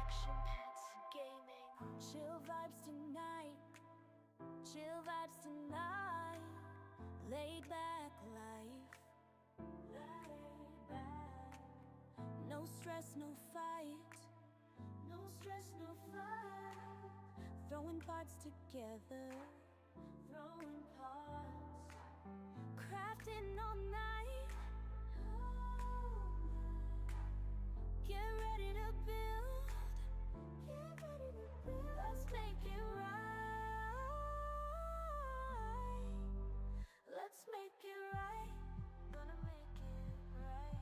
action pets, gaming. Chill vibes tonight, chill vibes tonight. Laid back life, laid back. No stress, no fight, no stress, no fight. Throwing parts together, throwing parts. Crafting all night, get ready to build, get ready to build. Let's make it right. Let's make it right. Gonna make it right.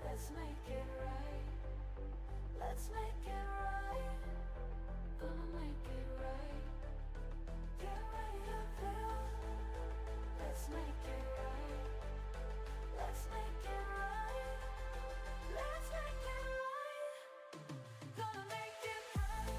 Let's make it right. Let's make it right. Gonna make it right. Get ready to build. Let's make it right. Let's make it right. Let's make it right. Gonna make it right.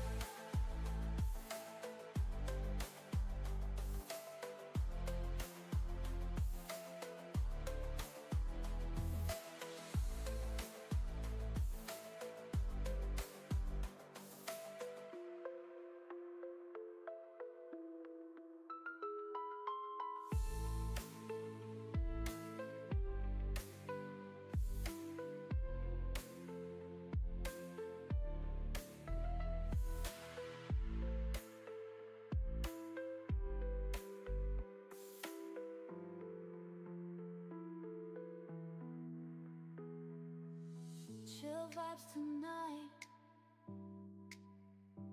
Chill vibes tonight.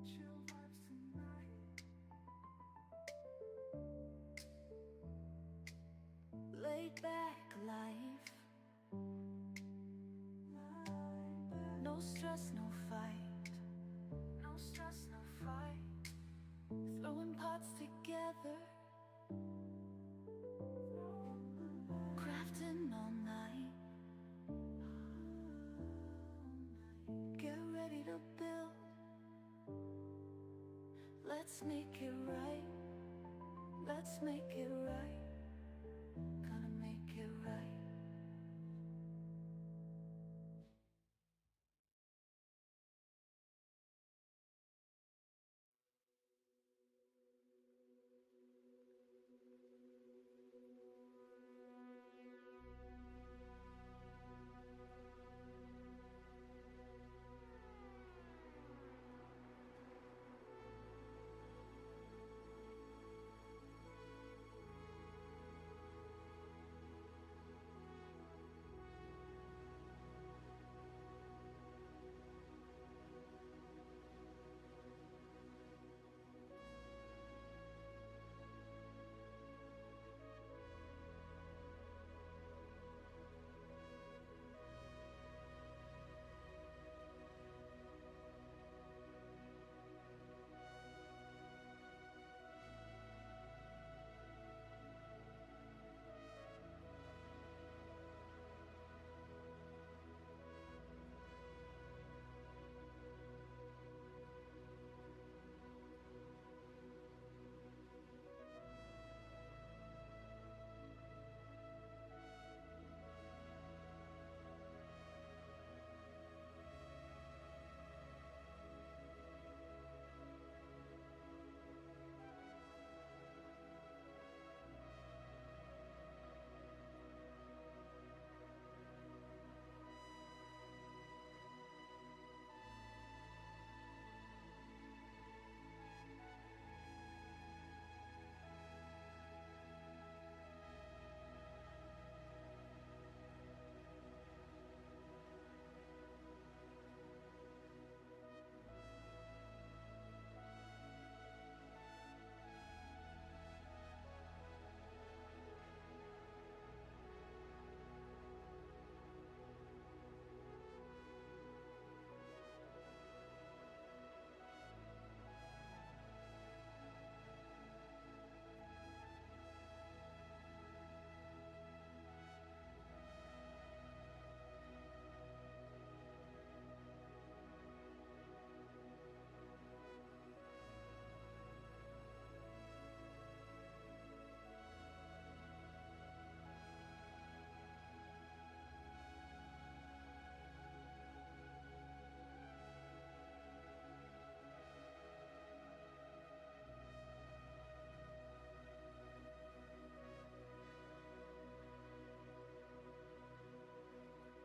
Chill vibes tonight. Laid back life. No stress, no fight. No stress, no fight. Throwing parts together. Crafting all night. Get ready to build. Let's make it right. Let's make it right. Gonna make it right.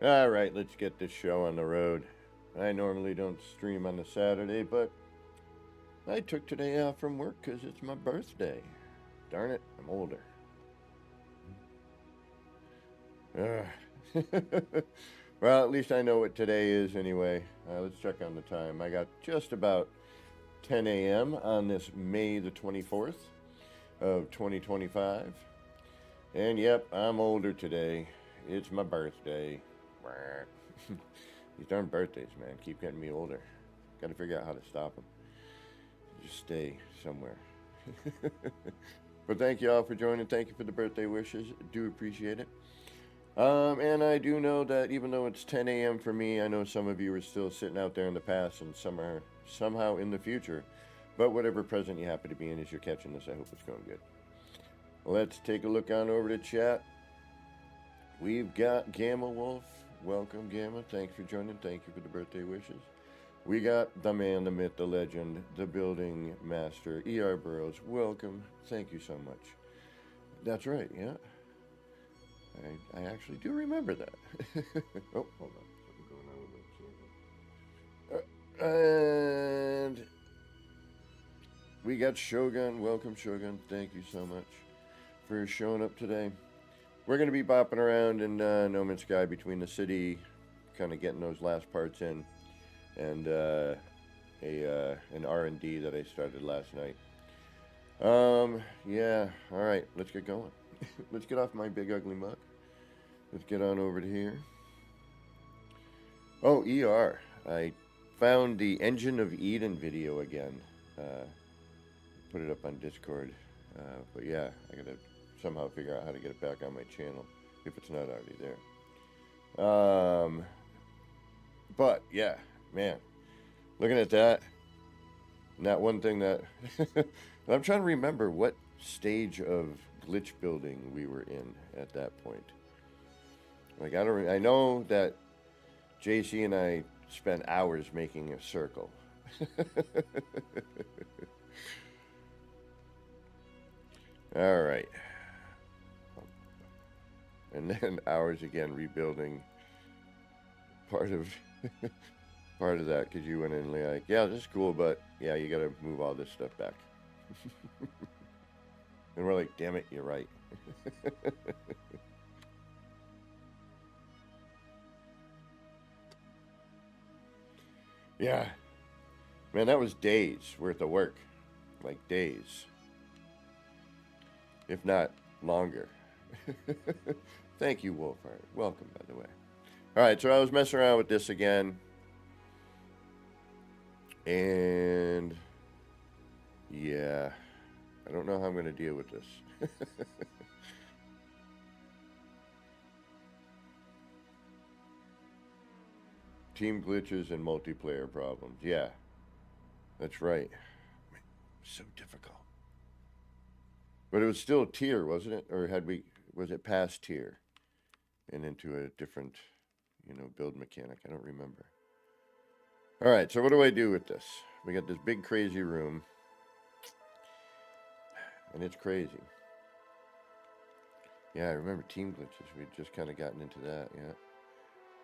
All right, let's get this show on the road. I normally don't stream on a Saturday, but I took today off from work because it's my birthday. Darn it, I'm older. Well, at least I know what today is anyway. Let's check on the time. I got just about 10 a.m. on this May the 24th of 2025. And yep, I'm older today. It's my birthday. These darn birthdays, man, keep getting me older. Got to figure out how to stop them. Just stay somewhere. But thank you all for joining. Thank you for the birthday wishes. Do appreciate it. And I do know that even though it's 10 a.m. for me, I know some of you are still sitting out there in the past and some are somehow in the future. But whatever present you happen to be in as you're catching this, I hope it's going good. Let's take a look on over to chat. We've got Gamma Wolf. Welcome, Gamma. Thanks for joining. Thank you for the birthday wishes. We got the man, the myth, the legend, the building master, E.R. Burroughs. Welcome. Thank you so much. That's right, yeah. I actually do remember that. Oh, hold on. Something going on with my camera. And we got Shogun. Welcome, Shogun. Thank you so much for showing up today. We're going to be bopping around in No Man's Sky between the city, kind of getting those last parts in, and an R&D that I started last night. Yeah, all right, let's get going. Let's get off my big ugly mug. Let's get on over to here. Oh, ER. I found the Engine of Eden video again. Put it up on Discord. But yeah, I gotta somehow figure out how to get it back on my channel if it's not already there. But yeah, man, looking at that, and that one thing that I'm trying to remember what stage of glitch building we were in at that point. Like I know that JC and I spent hours making a circle. All right. And then hours again rebuilding part of that because you went in like, yeah, this is cool, but yeah, you got to move all this stuff back. And we're like, damn it, you're right. Yeah, man, that was days worth of work, like days, if not longer. Thank you, Wolfheart. Welcome, by the way. All right, so I was messing around with this again. And yeah, I don't know how I'm going to deal with this. Team glitches and multiplayer problems. Yeah, that's right. So difficult. But it was still tier, wasn't it? Or was it past tier and into a different, build mechanic? I don't remember. All right, so what do I do with this? We got this big crazy room, and it's crazy. Yeah, I remember team glitches. We'd just kind of gotten into that.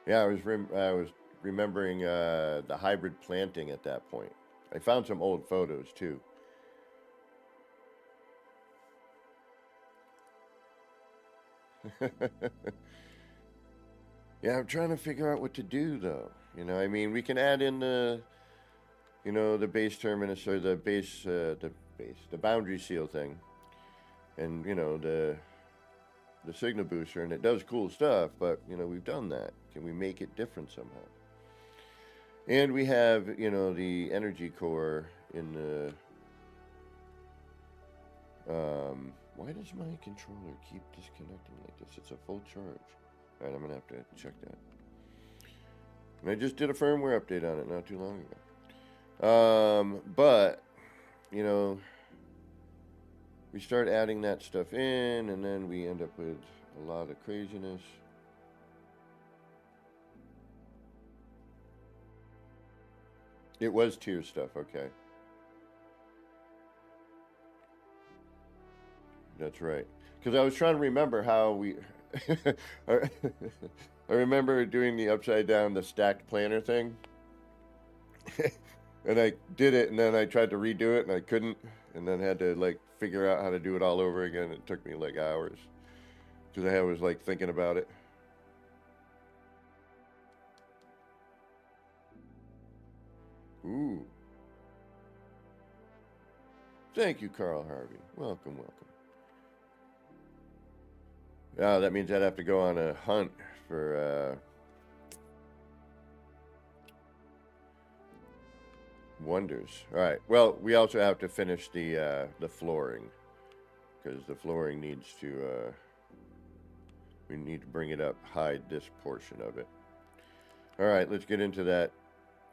Yeah. I was remembering the hybrid planting at that point. I found some old photos too. Yeah, I'm trying to figure out what to do though. I mean, we can add in the base terminus or the boundary seal thing, and the signal booster, and it does cool stuff. But we've done that. Can we make it different somehow? And we have the energy core in the. Why does my controller keep disconnecting like this? It's a full charge. All right, I'm gonna have to check that. And I just did a firmware update on it not too long ago. But we start adding that stuff in, and then we end up with a lot of craziness. It was tier stuff, okay. That's right. Because I was trying to remember how we... I remember doing the upside down, the stacked planner thing. And I did it, and then I tried to redo it, and I couldn't. And then had to, like, figure out how to do it all over again. It took me, like, hours. Because I was, like, thinking about it. Ooh. Thank you, Carl Harvey. Welcome, welcome. Ah, that means I'd have to go on a hunt for wonders. All right. Well, we also have to finish the flooring, because the flooring needs to. We need to bring it up, hide this portion of it. All right. Let's get into that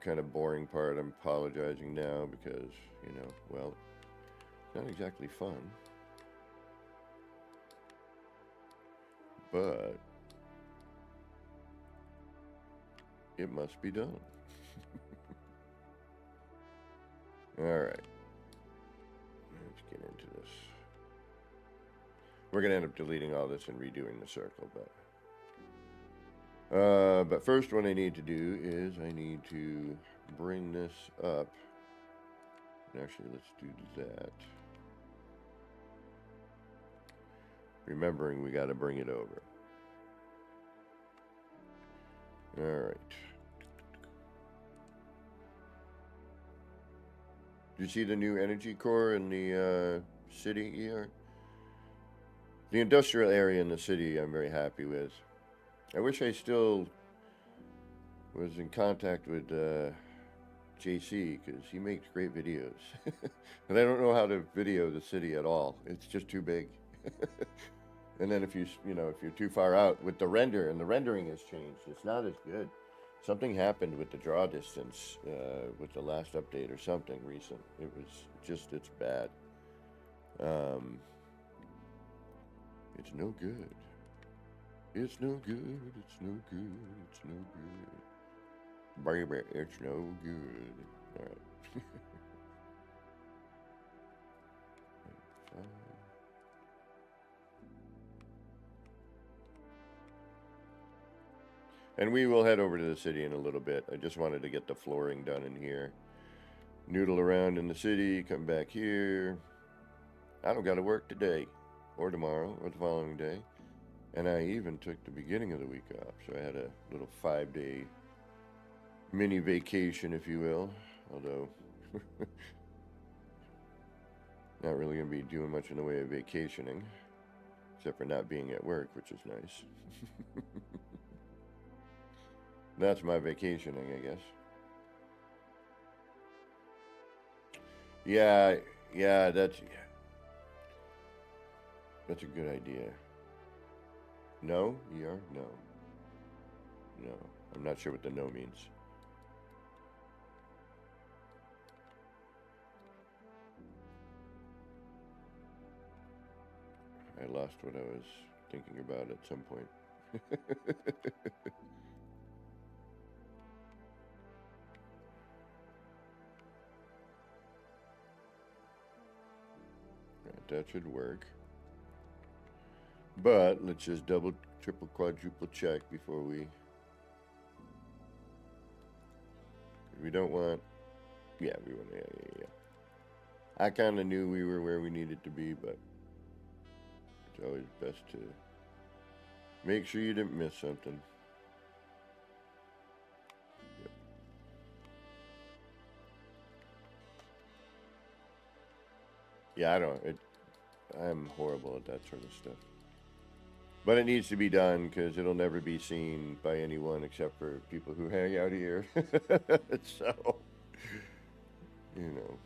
kind of boring part. I'm apologizing now because, you know, well, it's not exactly fun. But it must be done. All right. Let's get into this. We're going to end up deleting all this and redoing the circle, but first what I need to do is I need to bring this up. Actually, let's do that. Remembering we got to bring it over. All right. Do you see the new energy core in the city ER? The industrial area in the city I'm very happy with. I wish I still was in contact with JC, because he makes great videos. But I don't know how to video the city at all. It's just too big. And then if you're too far out with the render, and the rendering has changed, it's not as good. Something happened with the draw distance with the last update or something recent. It was just, it's bad. It's no good. It's no good. It's no good. It's no good. Baby, it's no good. All right. And we will head over to the city in a little bit. I just wanted to get the flooring done in here. Noodle around in the city, come back here. I don't got to work today, or tomorrow, or the following day. And I even took the beginning of the week off. So I had a little 5-day mini vacation, if you will. Although, not really going to be doing much in the way of vacationing. Except for not being at work, which is nice. That's my vacationing, I guess. Yeah, that's a good idea. No? ER? No. No. I'm not sure what the no means. I lost what I was thinking about at some point. That should work. But let's just double, triple, quadruple check before we don't want, we want, yeah. I kind of knew we were where we needed to be, but it's always best to make sure you didn't miss something. Yep. Yeah, I'm horrible at that sort of stuff. But it needs to be done, because it'll never be seen by anyone except for people who hang out here. So, you know,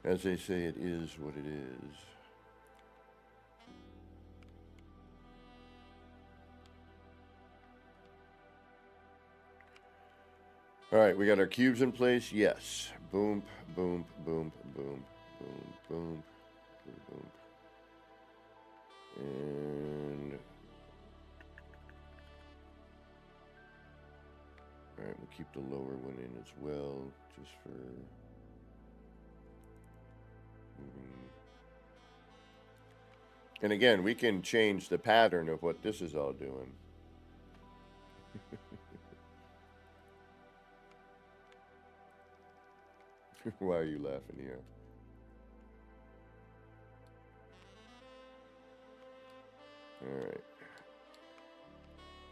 as they say, it is what it is. All right, we got our cubes in place. Yes. Boom, boom, boom, boom, boom, boom, boom, boom. And all right, we'll keep the lower one in as well, just for moving. And again, we can change the pattern of what this is all doing. Why are you laughing here? Alright.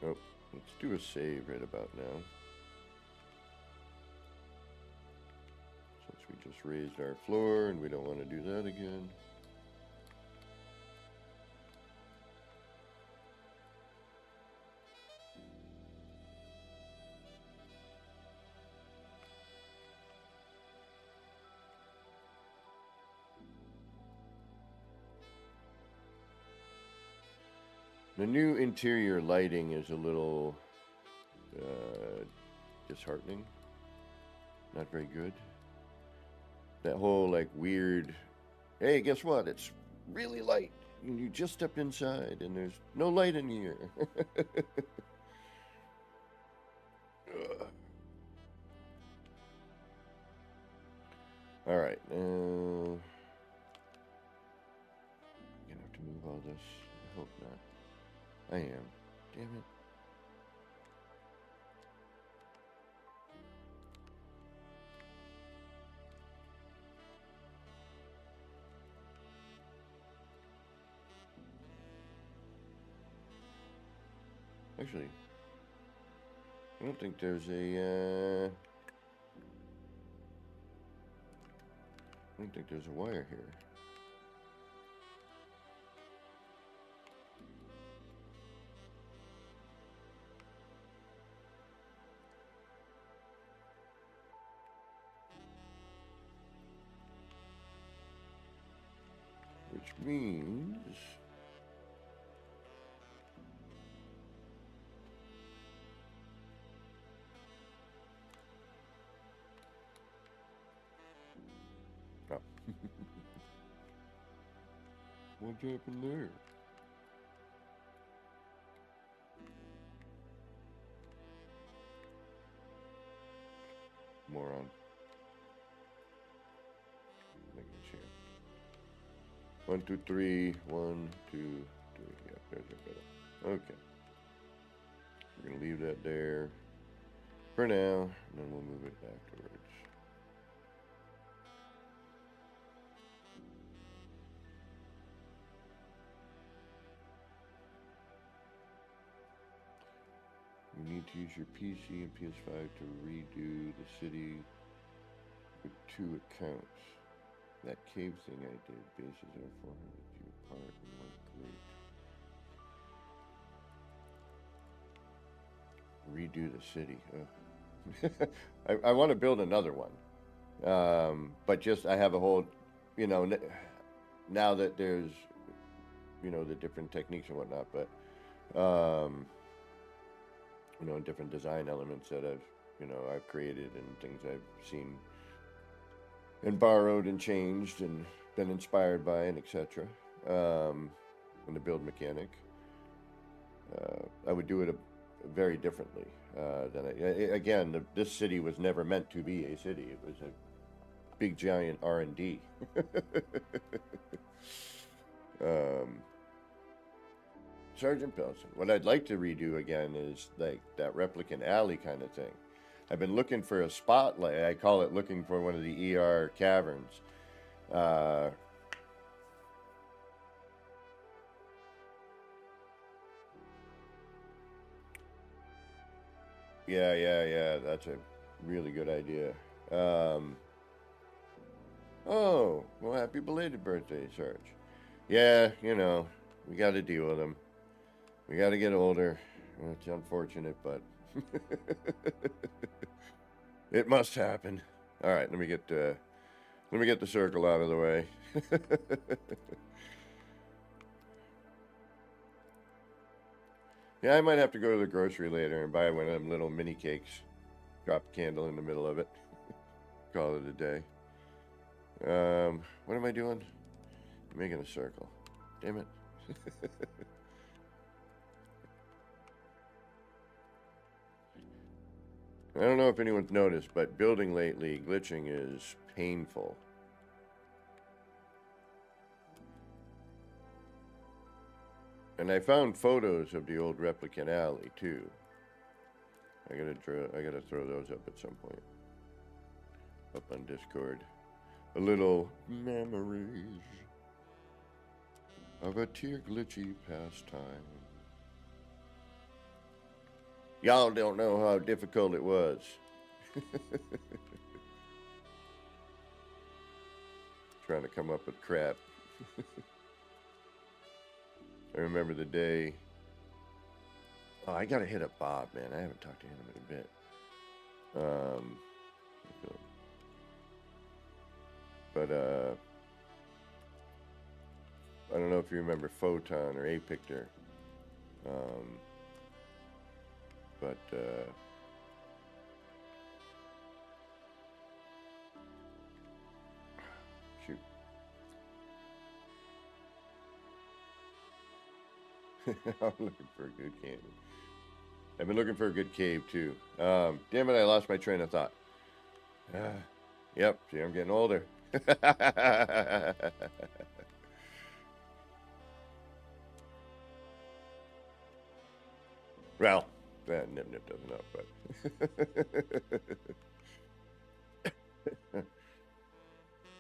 Oh, let's do a save right about now. Since we just raised our floor and we don't want to do that again. The new interior lighting is a little disheartening. Not very good. That whole like weird, hey, guess what? It's really light. And you just step inside and there's no light in here. All right. I'm gonna have to move all this. I hope not. I am. Damn it. Actually, I don't think there's a, I don't think there's a wire here. Which means oh. What happened there? Moron. Making sure. 1, 2, 3. 1, 2, 3. Yeah, there's a better. Okay. We're gonna leave that there for now, and then we'll move it afterwards. You need to use your PC and PS5 to redo the city with 2 accounts. That cave thing I did, bases are 400 feet apart and went great. Redo the city. I want to build another one. But just, I have a whole, you know, now that there's, you know, the different techniques and whatnot, but, you know, different design elements that I've created and things I've seen and borrowed and changed and been inspired by and etc. In the build mechanic, I would do it very differently than this city was never meant to be a city. It was a big giant R&D. Sergeant Pelson, what I'd like to redo again is like that replicant alley kind of thing. I've been looking for a spotlight. I call it looking for one of the ER caverns. Yeah. That's a really good idea. Oh, well, happy belated birthday, Sarge. Yeah, you know, we got to deal with them. We got to get older. Well, it's unfortunate, but it must happen. All right, let me get the circle out of the way. Yeah, I might have to go to the grocery later and buy one of them little mini cakes. Drop a candle in the middle of it. Call it a day. What am I doing? I'm making a circle. Damn it. I don't know if anyone's noticed, but building lately, glitching is painful. And I found photos of the old replicant alley too. I gotta throw those up at some point. up on Discord. A little memories of a tear glitchy pastime. Y'all don't know how difficult it was. Trying to come up with crap. I remember the day. Oh, I gotta hit up Bob, man. I haven't talked to him in a bit. But I don't know if you remember Photon or Apictor. But shoot. I'm looking for a good cave. I've been looking for a good cave too. Damn it, I lost my train of thought. Yep, see, I'm getting older. Well, that Nip doesn't know, but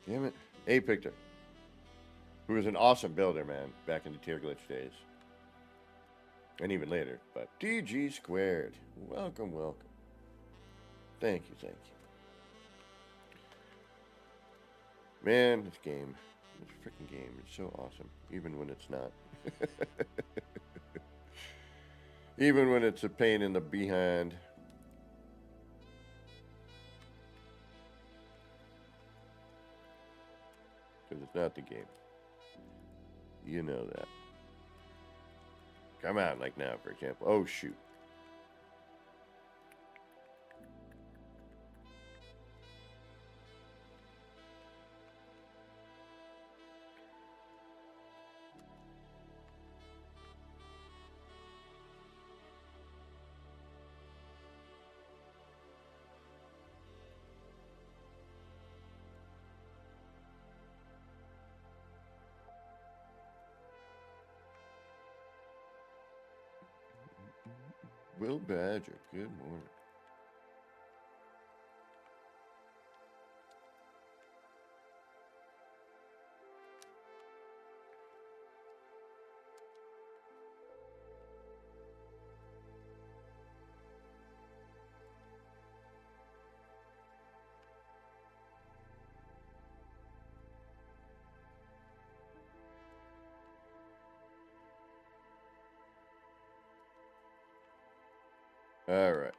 damn it, Apictor, who was an awesome builder, man, back in the tier glitch days, and even later. But DG squared, welcome, welcome. Thank you, thank you. Man, this game, this freaking game is so awesome, even when it's not. Even when it's a pain in the behind. Because it's not the game. You know that. Come on, like now, for example. Oh, shoot. Will Badger, good morning. All right.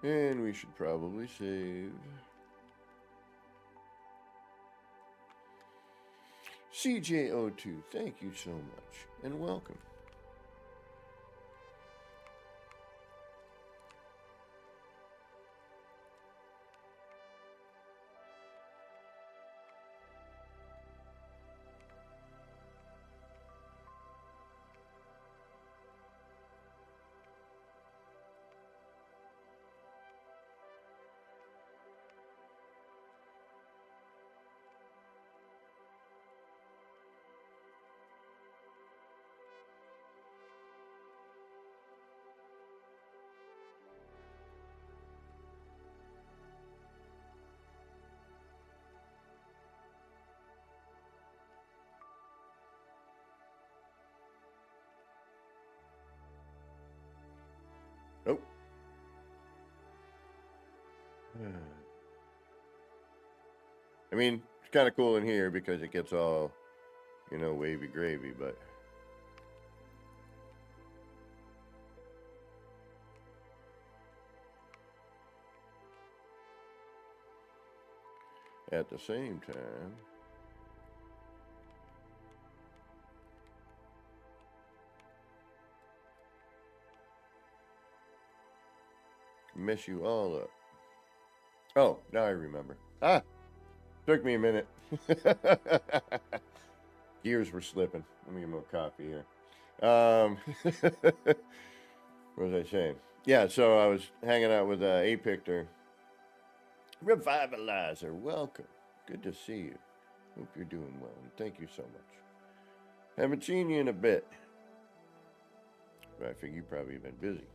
And we should probably save. CJ02, thank you so much, and welcome. Nope. I mean, it's kind of cool in here because it gets all, you know, wavy gravy, but at the same time, mess you all up. Oh, now I remember. Took me a minute. Gears were slipping. Let me get more coffee here. What was I saying? Yeah, so I was hanging out with Apictor. Revivalizer, welcome. Good to see you. Hope you're doing well, and thank you so much. Haven't seen you in a bit. But I figure you probably been busy.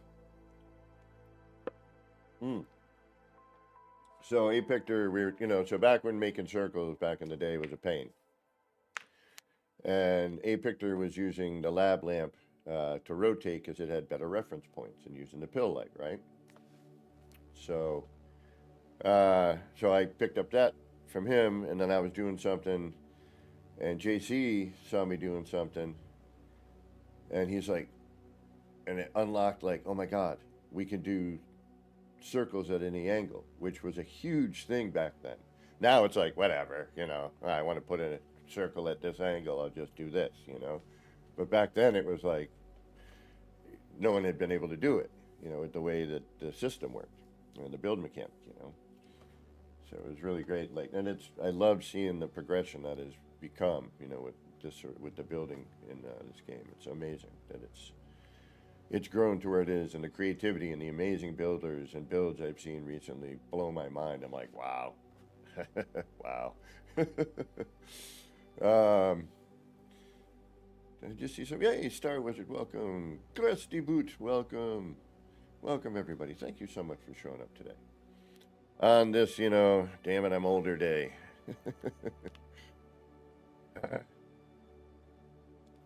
So Apictor, so back when making circles back in the day was a pain. And Apictor was using the lab lamp to rotate because it had better reference points and using the pill light, right? So, so I picked up that from him, and then I was doing something, and JC saw me doing something, and he's like, and it unlocked like, oh my God, we can do circles at any angle, which was a huge thing back then. Now it's like, whatever, I want to put in a circle at this angle, I'll just do this, But back then it was like, no one had been able to do it, with the way that the system worked, and the build mechanic, So it was really great. And I love seeing the progression that has become, with the building in this game. It's amazing that it's grown to where it is, and the creativity and the amazing builders and builds I've seen recently blow my mind. I'm like, wow, wow. I just see some, yay, Star Wizard, welcome. Crusty Boot, welcome. Welcome, everybody. Thank you so much for showing up today. On this, damn it, I'm older day.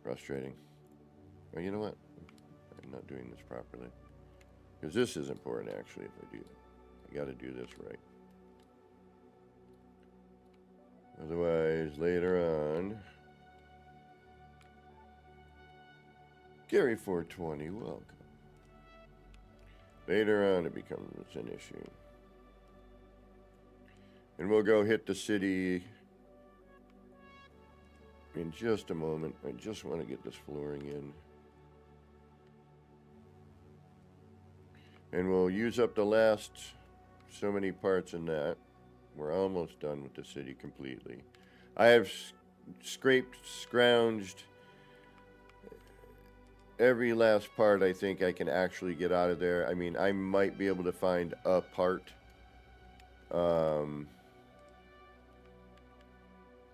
Frustrating. Well, you know what? I'm not doing this properly. Because this is important, actually, if I do that. I got to do this right. Otherwise, later on... Gary 420, welcome. Later on, it becomes an issue. And we'll go hit the city in just a moment. I just want to get this flooring in. And we'll use up the last so many parts in that. We're almost done with the city completely. I have scrounged every last part I think I can actually get out of there. I mean, I might be able to find a part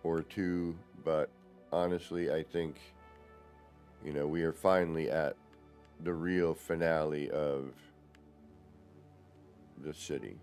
or two, but honestly, I think, we are finally at the real finale of the city.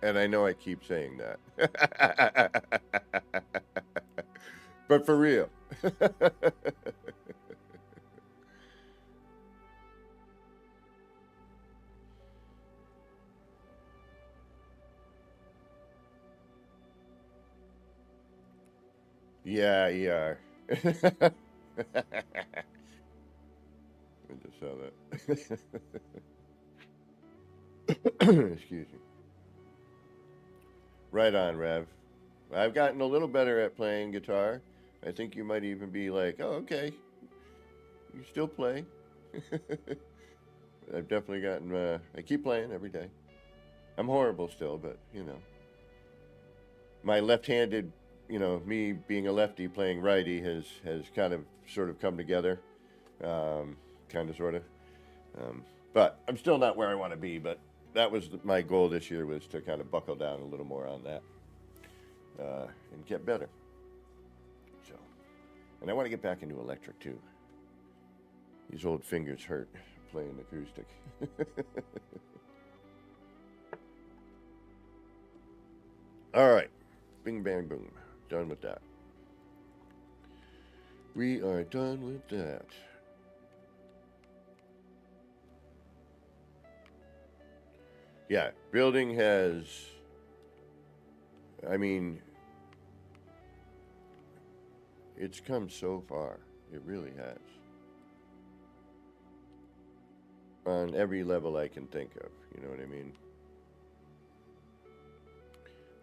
And I know I keep saying that. But for real. Yeah, ER. I just saw that. Excuse me. Right on, Rev. I've gotten a little better at playing guitar. I think you might even be like, oh, okay. You still play. I've definitely gotten, I keep playing every day. I'm horrible still, but, my left-handed, me being a lefty playing righty has kind of sort of come together. Kind of, sort of. But I'm still not where I want to be, but that was my goal this year, was to kind of buckle down a little more on that and get better. So, and I want to get back into electric too. These old fingers hurt playing acoustic. All right, bing bang boom, done with that. We are done with that. Yeah, building has, I mean, it's come so far. It really has. On every level I can think of, you know what I mean?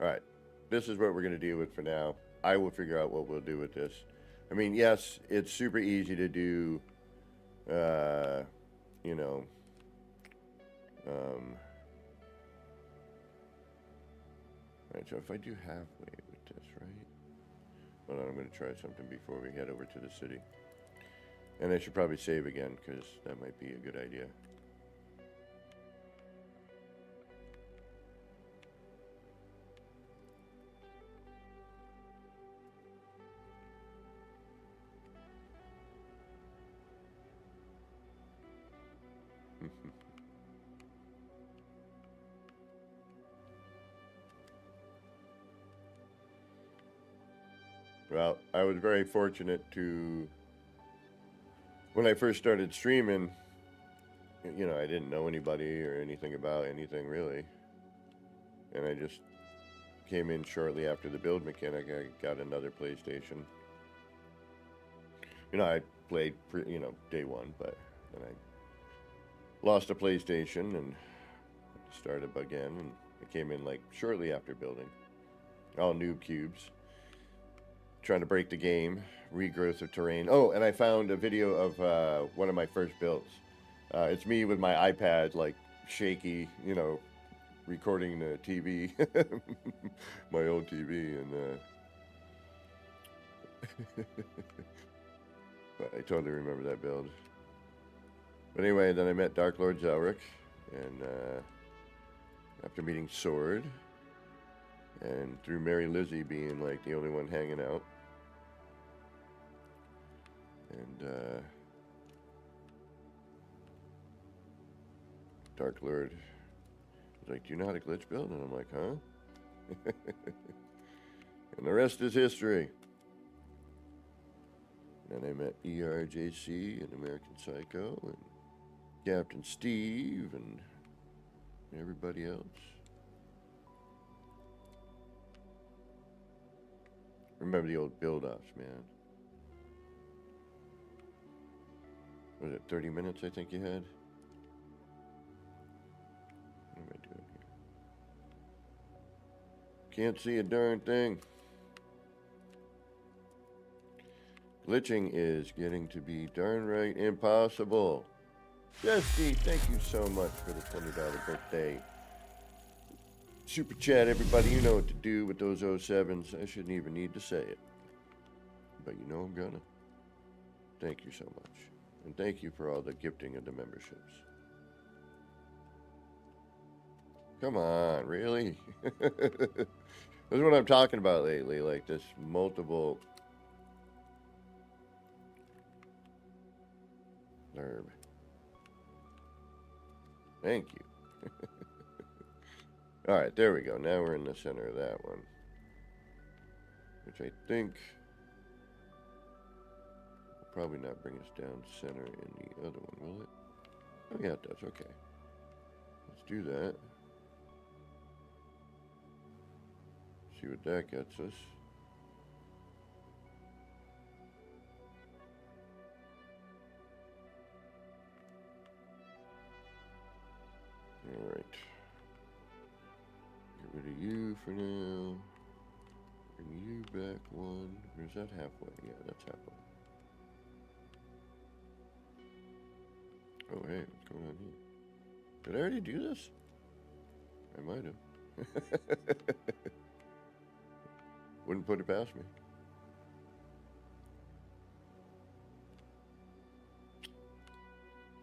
All right, this is what we're going to deal with for now. I will figure out what we'll do with this. I mean, yes, it's super easy to do, you know, right, so if I do halfway with this, right? Hold on, I'm going to try something before we head over to the city. And I should probably save again, because that might be a good idea. Well, I was very fortunate to, when I first started streaming, you know, I didn't know anybody or anything about anything really. And I just came in shortly after the build mechanic. I got another PlayStation. You know, I played, you know, day one, but then I lost a PlayStation and started again. And I came in like shortly after building. All noob cubes. Trying to break the game, regrowth of terrain. Oh, and I found a video of one of my first builds. It's me with my iPad, like shaky, you know, recording the TV, my old TV, and but I totally remember that build. But anyway, then I met Dark Lord Zelric, and after meeting Sword, and through Mary Lizzie being like the only one hanging out. And Dark Lord was like, do you know how to glitch build? And I'm like, huh? And the rest is history. And I met ERJC and American Psycho and Captain Steve and everybody else. Remember the old build-offs, man. Was it 30 minutes I think you had? What am I doing here? Can't see a darn thing. Glitching is getting to be darn right impossible. Jesse, thank you so much for the $20 birthday. Super chat, everybody. You know what to do with those 07s. I shouldn't even need to say it. But you know I'm gonna. Thank you so much. And thank you for all the gifting of the memberships. Come on, really? This is what I'm talking about lately, like this multiple herb. Thank you. All right, there we go. Now we're in the center of that one, which I think will probably not bring us down center in the other one, will it? Oh yeah, it does. Okay, let's do that. See what that gets us. All right. Get rid of you for now. Bring you back one. Where's that halfway? Yeah, that's halfway. Oh, hey, what's going on here? Did I already do this? I might have. Wouldn't put it past me.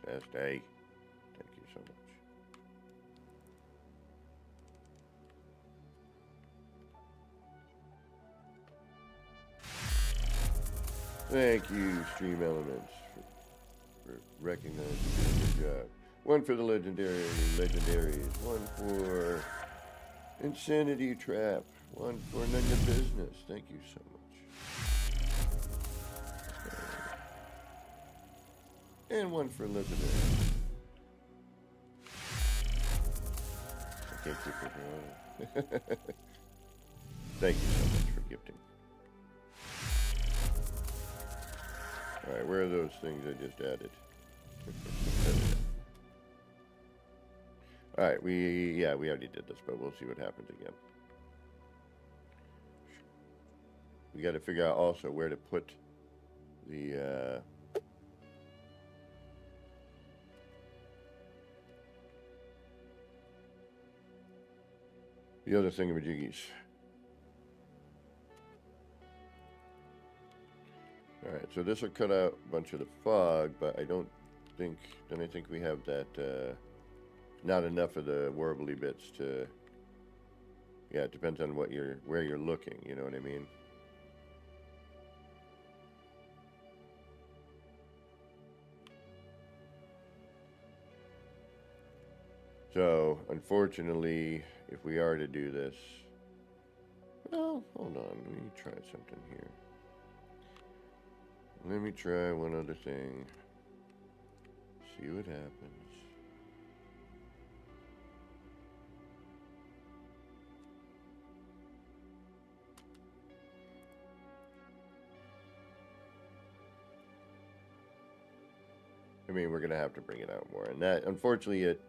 Fast A. Thank you so much. Thank you, Stream Elements, for recognizing your job. One for the legendaries, one for Insanity Trap, one for None Your Business. Thank you so much. And one for Legendary. I can't keep it going. Thank you so much for gifting. Alright, where are those things I just added? Alright, we already did this, but we'll see what happens again. We got to figure out also where to put the other thingamajiggies. Alright, so this will cut out a bunch of the fog, but I don't think, I think we have that, not enough of the warbly bits to, yeah, it depends on what where you're looking, you know what I mean? So, unfortunately, if we are to do this, well, hold on, let me try something here. Let me try one other thing. See what happens. I mean, we're gonna have to bring it out more, and that, unfortunately, it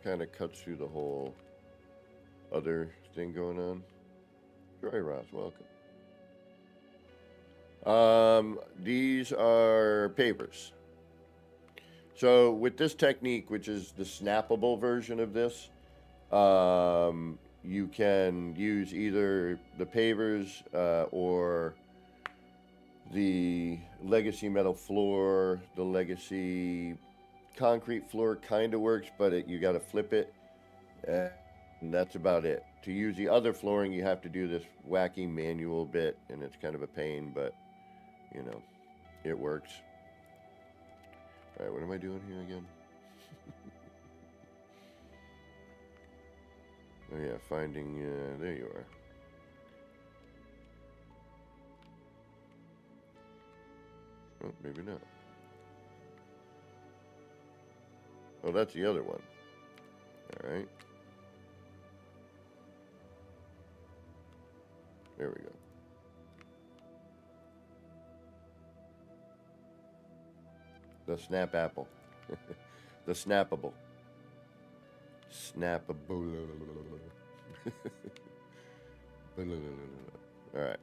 kind of cuts through the whole other thing going on. Joy Ross, welcome. These are pavers. So with this technique, which is the snappable version of this, you can use either the pavers or the legacy metal floor. The legacy concrete floor kind of works, but you got to flip it, and that's about it. To use the other flooring, you have to do this wacky manual bit, and it's kind of a pain, but you know, it works. All right, what am I doing here again? Oh yeah, finding, there you are. Oh, maybe not. Oh, that's the other one. All right. There we go. The snap apple. The snappable. Snappable. All right.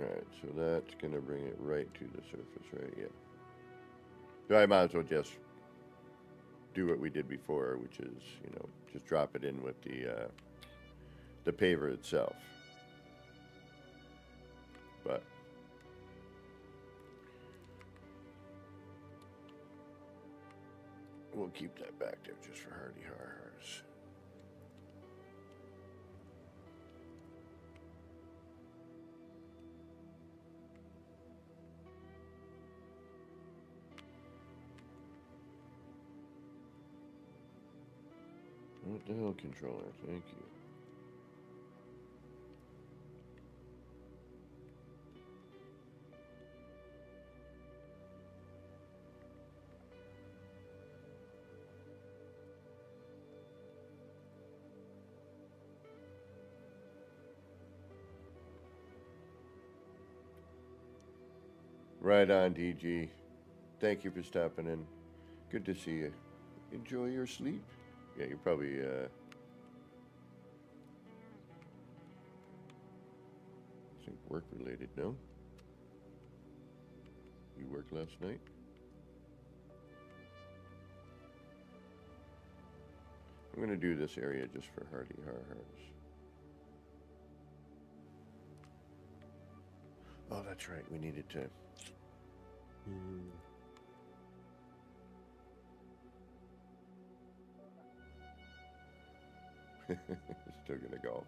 Alright, so that's going to bring it right to the surface, right? Yeah. So I might as well just do what we did before, which is, you know, just drop it in with the paver itself. But we'll keep that back there just for hardy har-hars. What the hell, controller? Thank you. Right on, DG. Thank you for stopping in. Good to see you. Enjoy your sleep. Yeah, you're probably, I think work-related, no? You worked last night? I'm going to do this area just for hardy har-hars. Oh, that's right. We needed to... Still gonna go.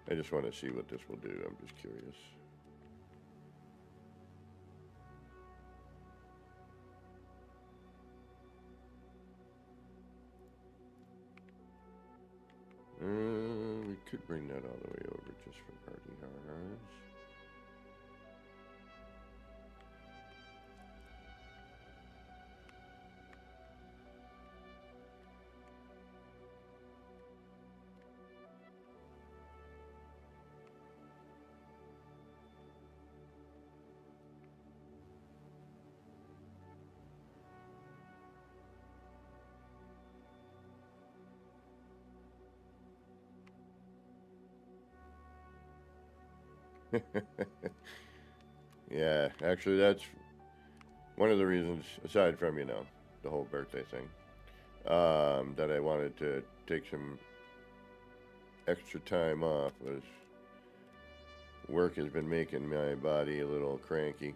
I just want to see what this will do. I'm just curious. We could bring that all the way over just for party hard. Yeah, actually, that's one of the reasons, aside from, the whole birthday thing, that I wanted to take some extra time off was work has been making my body a little cranky.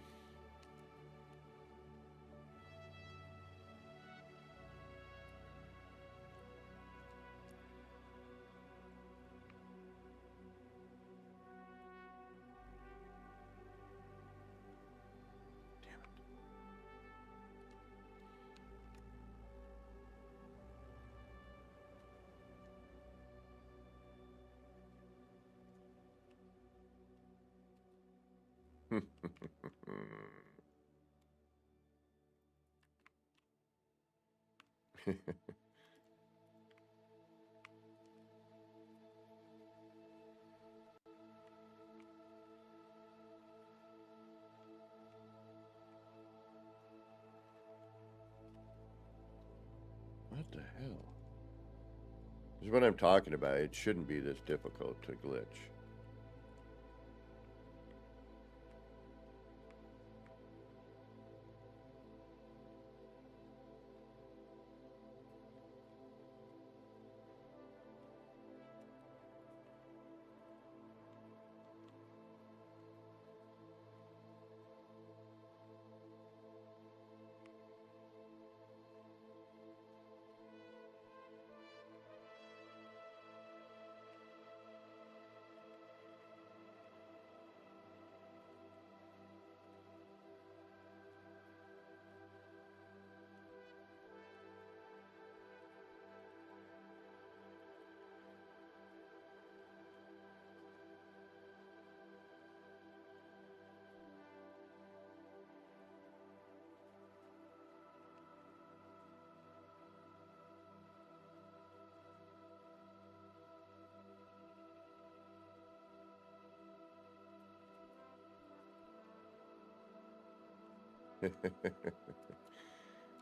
What the hell? This is what I'm talking about. It shouldn't be this difficult to glitch.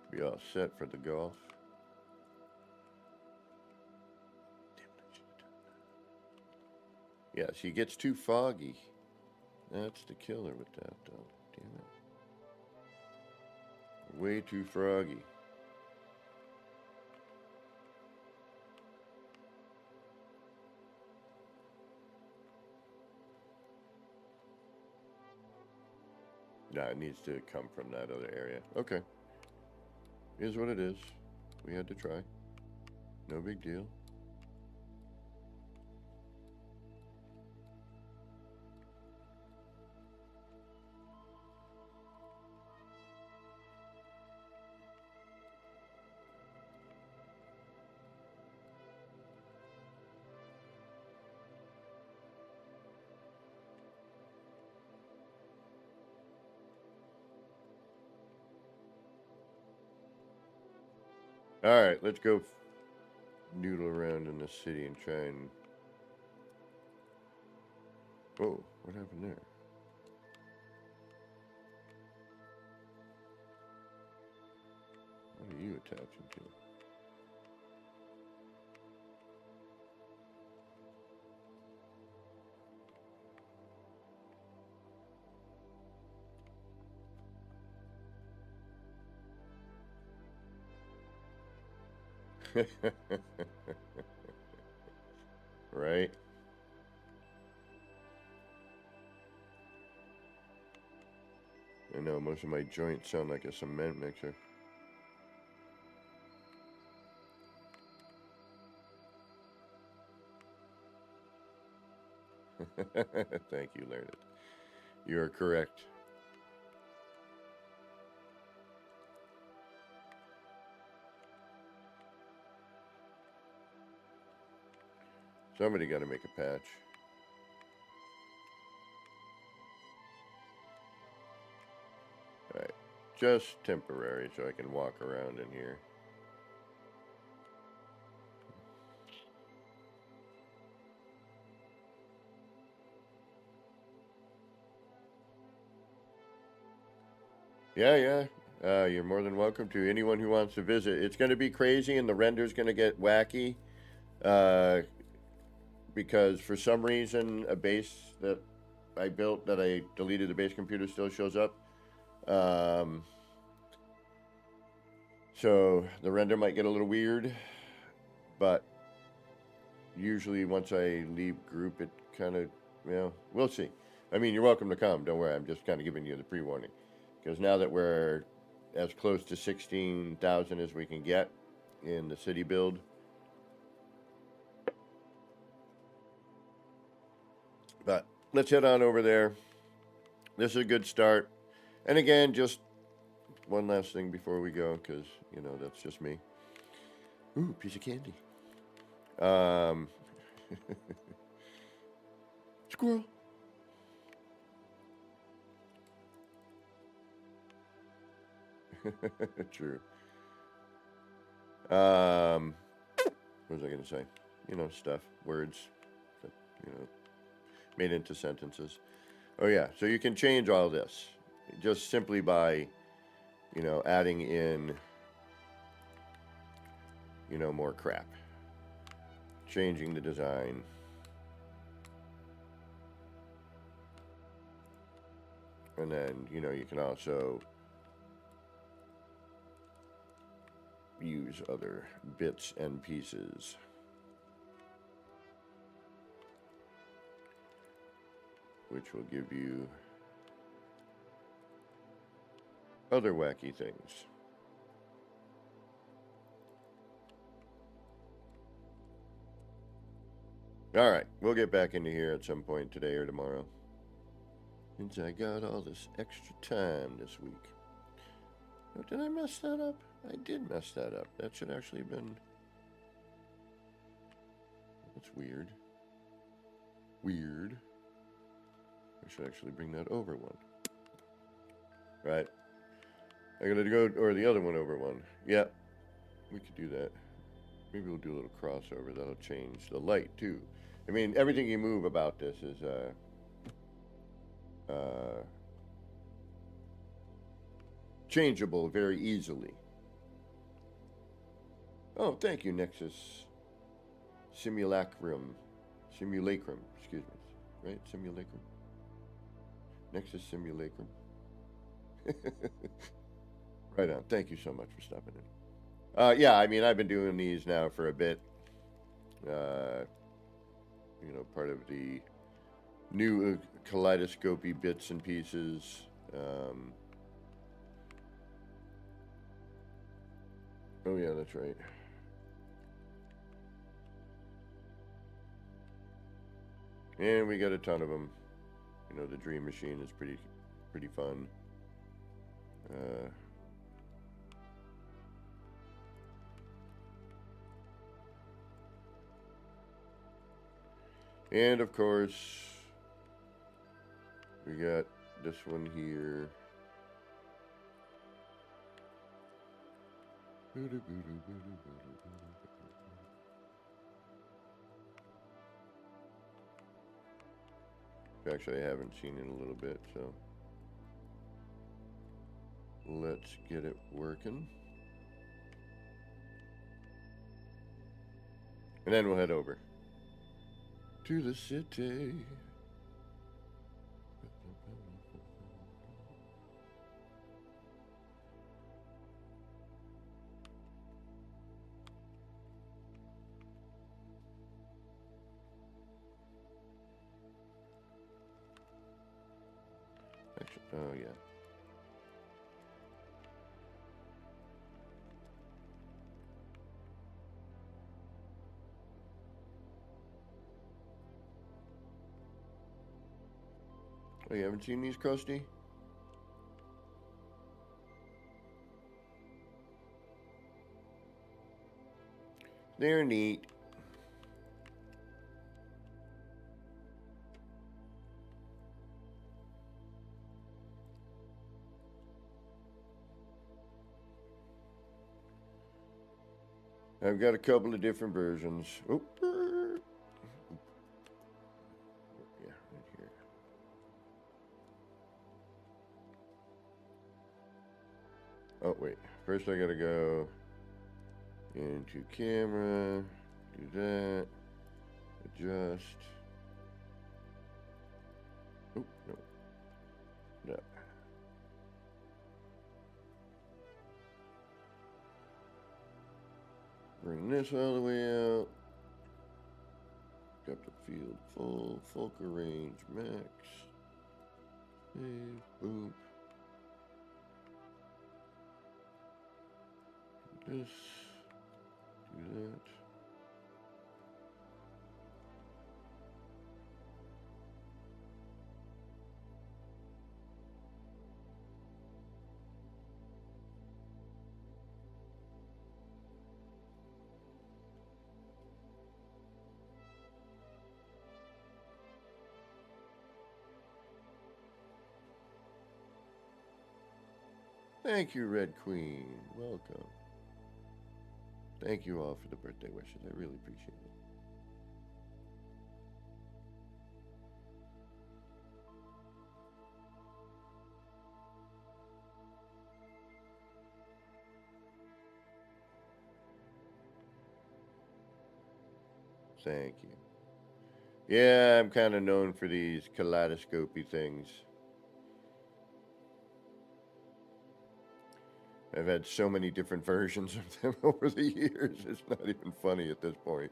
Be all set for the golf. Yeah, she gets too foggy. That's the killer with that, though. Damn it. Way too froggy. Nah, it needs to come from that other area. Okay. Is what it is. We had to try. No big deal. Alright, let's go noodle around in the city and try and... Whoa, what happened there? What are you attaching to? Right? I know, most of my joints sound like a cement mixer. Thank you, Learned. You are correct. Somebody got to make a patch. Alright. Just temporary so I can walk around in here. Yeah. You're more than welcome to. Anyone who wants to visit. It's going to be crazy and the render's going to get wacky. Because for some reason, a base that I built that I deleted the base computer still shows up. So the render might get a little weird. But usually once I leave group, it kind of, we'll see. I mean, you're welcome to come. Don't worry. I'm just kind of giving you the pre-warning. Because now that we're as close to 16,000 as we can get in the city build. But let's head on over there. This is a good start. And again, just one last thing before we go, because, that's just me. Ooh, piece of candy. Squirrel. True. What was I going to say? Stuff, words, that, made into sentences. Oh yeah, so you can change all this just simply by, adding in, more crap. Changing the design. And then, you can also use other bits and pieces. Which will give you other wacky things. All right, we'll get back into here at some point today or tomorrow. Since I got all this extra time this week. Oh, did I mess that up? I did mess that up. That should actually have been... That's weird. Weird. I should actually bring that over one. Right. I gotta go, or the other one over one. Yeah, we could do that. Maybe we'll do a little crossover. That'll change the light, too. I mean, everything you move about this is, changeable very easily. Oh, thank you, Nexus Simulacrum, excuse me. Right? Simulacrum? Nexus Simulacrum. Right on. Thank you so much for stopping in. Yeah, I mean, I've been doing these now for a bit. Part of the new kaleidoscopy bits and pieces. Oh, yeah, that's right. And we got a ton of them. The Dream Machine is pretty fun. And of course, we got this one here. Actually, I haven't seen it in a little bit, so let's get it working. And then we'll head over to the city. Actually, oh yeah. Oh, you haven't seen these, Krusty? They're neat. I've got a couple of different versions. Oh, yeah, right here. Oh, wait. First I gotta go into camera, do that, adjust. Oh, no. No. Bring this all the way out. Depth of field full, focal range max. Save, boom. This, do that. Thank you, Red Queen. Welcome. Thank you all for the birthday wishes. I really appreciate it. Thank you. Yeah, I'm kind of known for these kaleidoscopy things. I've had so many different versions of them over the years, it's not even funny at this point.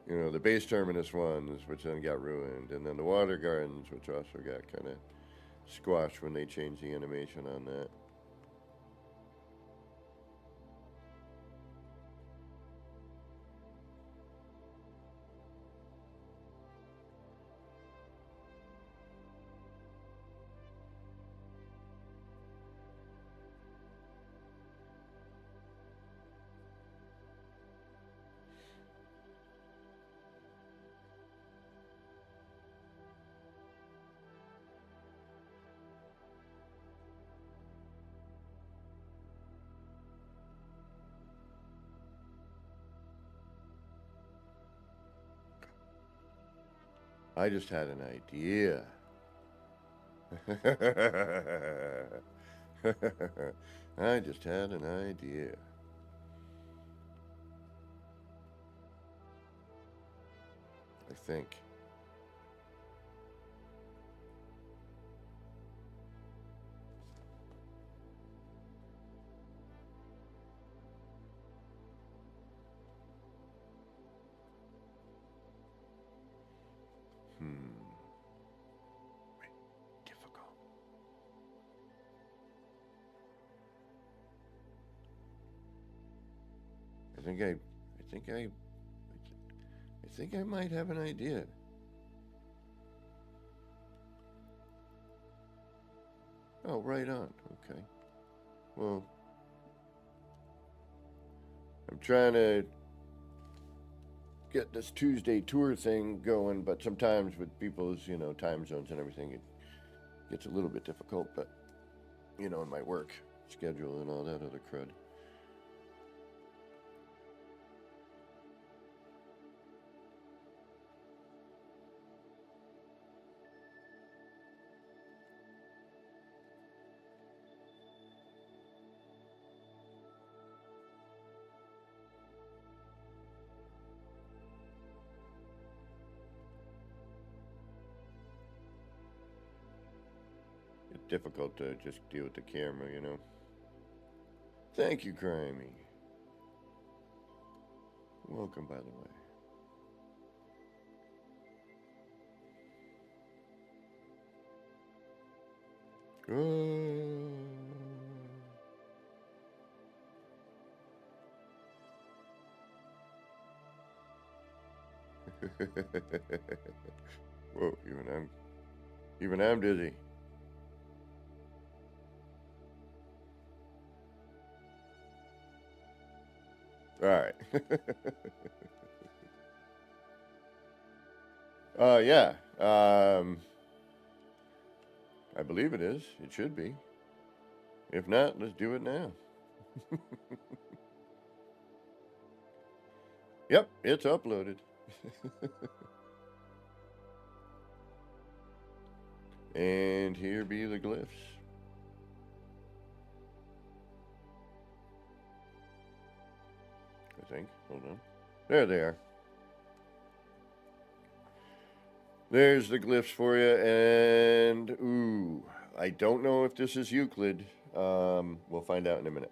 You know, the base terminus ones, which then got ruined, and then the water gardens, which also got kind of squashed when they changed the animation on that. I just had an idea. I just had an idea. I think. Difficult. I think I might have an idea. Oh, right on. Okay. Well, I'm trying to get this Tuesday tour thing going, but sometimes with people's, time zones and everything, it gets a little bit difficult, but, in my work schedule and all that other crud. It's difficult to just deal with the camera, Thank you, Crimey. Welcome, by the way. Whoa, even I'm dizzy. All right. Yeah. I believe it is. It should be. If not, let's do it now. Yep, it's uploaded. And here be the glyphs. I think. Hold on. There they are. There's the glyphs for you. And, ooh, I don't know if this is Euclid. We'll find out in a minute.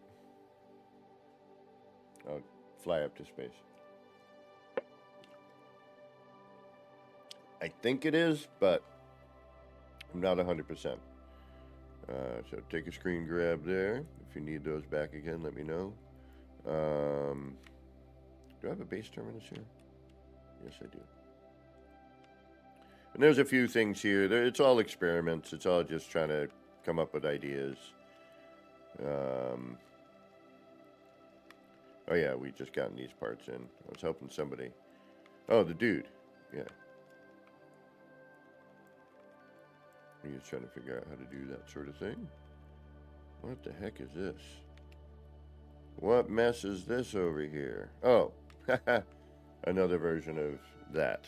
I'll fly up to space. I think it is, but I'm not 100%. So take a screen grab there. If you need those back again, let me know. Do I have a base terminus here? Yes, I do. And there's a few things here. It's all experiments. It's all just trying to come up with ideas. Oh yeah, we just gotten these parts in. I was helping somebody. Oh, the dude. Yeah. He's just trying to figure out how to do that sort of thing. What the heck is this? What mess is this over here? Oh, another version of that.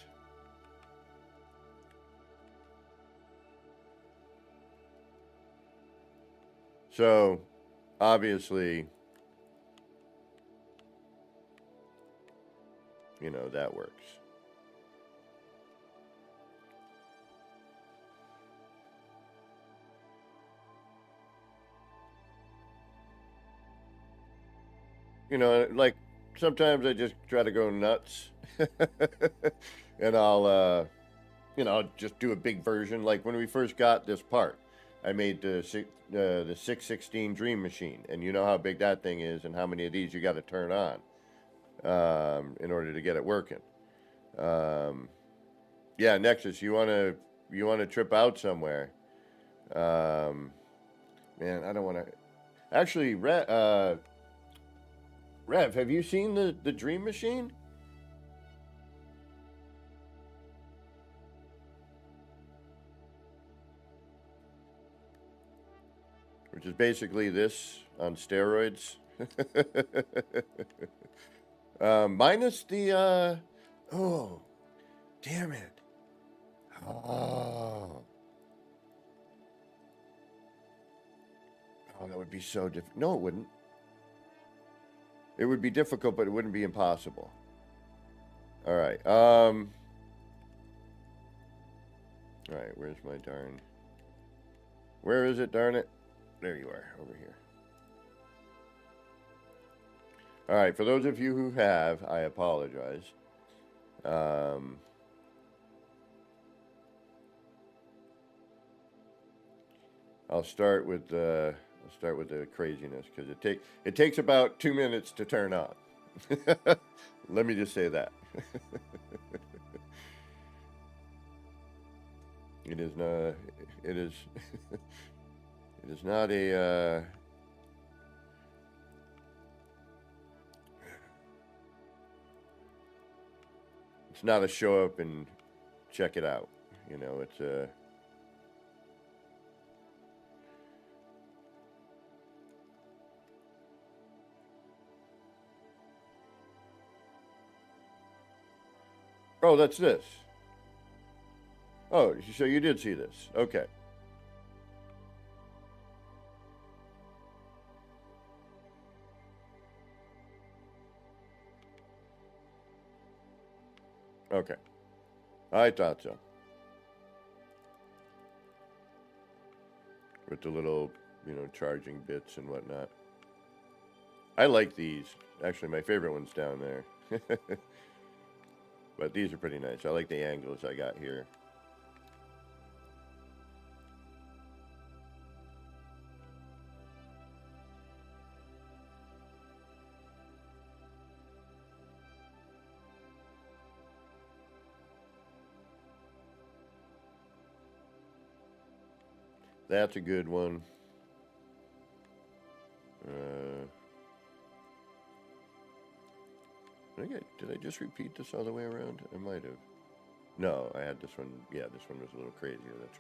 So, obviously, you know, that works. You know, like, sometimes I just try to go nuts. And I'll, you know, I'll just do a big version. Like, when we first got this part, I made the 616 Dream Machine. And you know how big that thing is and how many of these you got to turn on in order to get it working. Yeah, Nexus, you wanna trip out somewhere? Man, I don't want to. Actually, Rev, have you seen the Dream Machine? Which is basically this on steroids. Minus the, oh, damn it. Oh, that would be so difficult. No, it wouldn't. It would be difficult, but it wouldn't be impossible. All right. All right, where's my darn... Where is it, darn it? There you are, over here. All right, for those of you who have, I apologize. I'll start with the craziness because it takes about 2 minutes to turn on. Let me just say that. It is not. It is. It is not a. It's not a show up and check it out. You know, it's a. Oh, that's this. Oh, so you did see this. Okay. Okay. I thought so. With the little, you know, charging bits and whatnot. I like these. Actually, my favorite one's down there. But these are pretty nice. I like the angles I got here. That's a good one. Did I just repeat this all the way around? I might have. No, I had this one. Yeah, this one was a little crazier. That's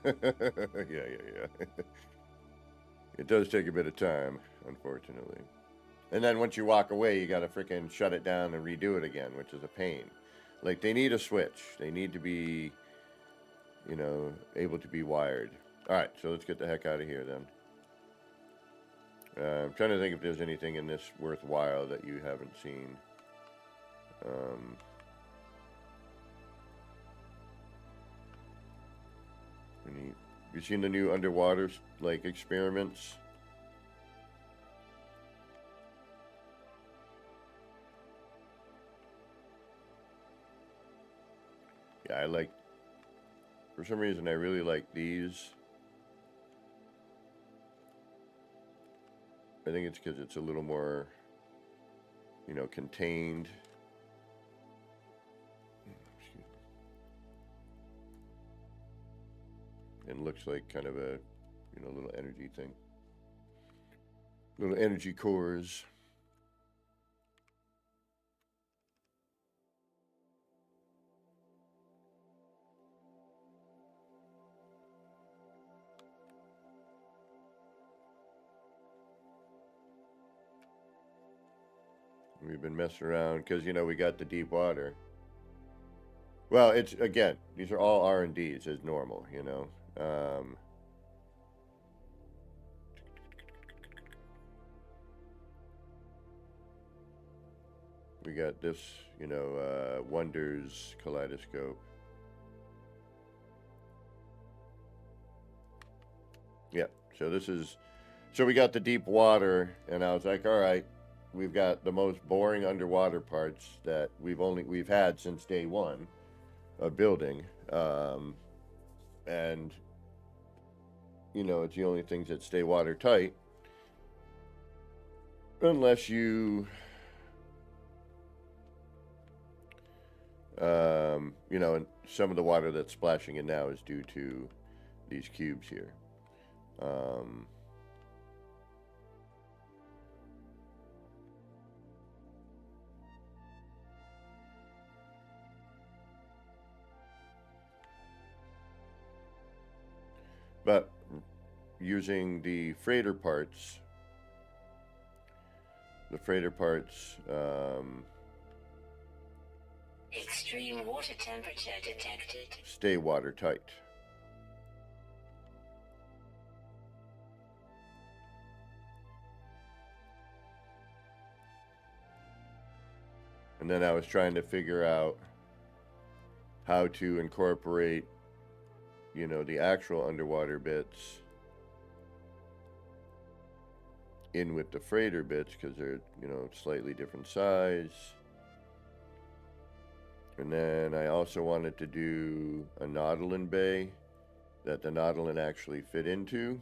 right. Yeah. It does take a bit of time, unfortunately. And then once you walk away, you gotta frickin' shut it down and redo it again, which is a pain. Like, they need a switch. They need to be, you know, able to be wired. Alright, so let's get the heck out of here then. I'm trying to think if there's anything in this worthwhile that you haven't seen. You seen the new underwater, like, experiments? Yeah, I like, for some reason, I really like these. I think it's because it's a little more, you know, contained. And looks like kind of a, you know, little energy thing. Little energy cores. We've been messing around because, you know, we got the deep water. Well, it's, again, these are all R&Ds as normal, you know. We got this, you know, Wonders Kaleidoscope. Yeah, so this is, so we got the deep water, and I was like, all right, we've got the most boring underwater parts that we've had since day one of building, and you know, it's the only things that stay watertight, unless you, you know, and some of the water that's splashing in now is due to these cubes here. But using the freighter parts, Extreme water temperature detected. stay watertight. And then I was trying to figure out how to incorporate, you know, the actual underwater bits in with the freighter bits because they're, you know, slightly different size. And then I also wanted to do a Nautilin bay that the Nautilin actually fit into.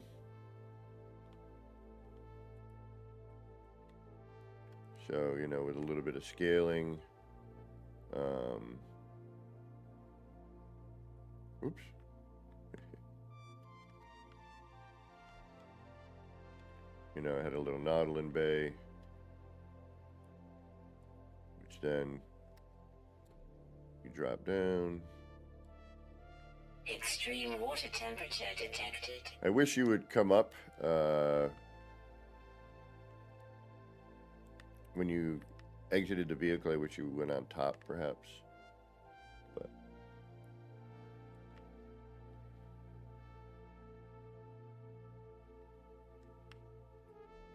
So, you know, with a little bit of scaling. Oops. You know, I had a little Nautilin bay, which then you drop down. Extreme water temperature detected. I wish you would come up when you exited the vehicle. I wish you went on top, perhaps. But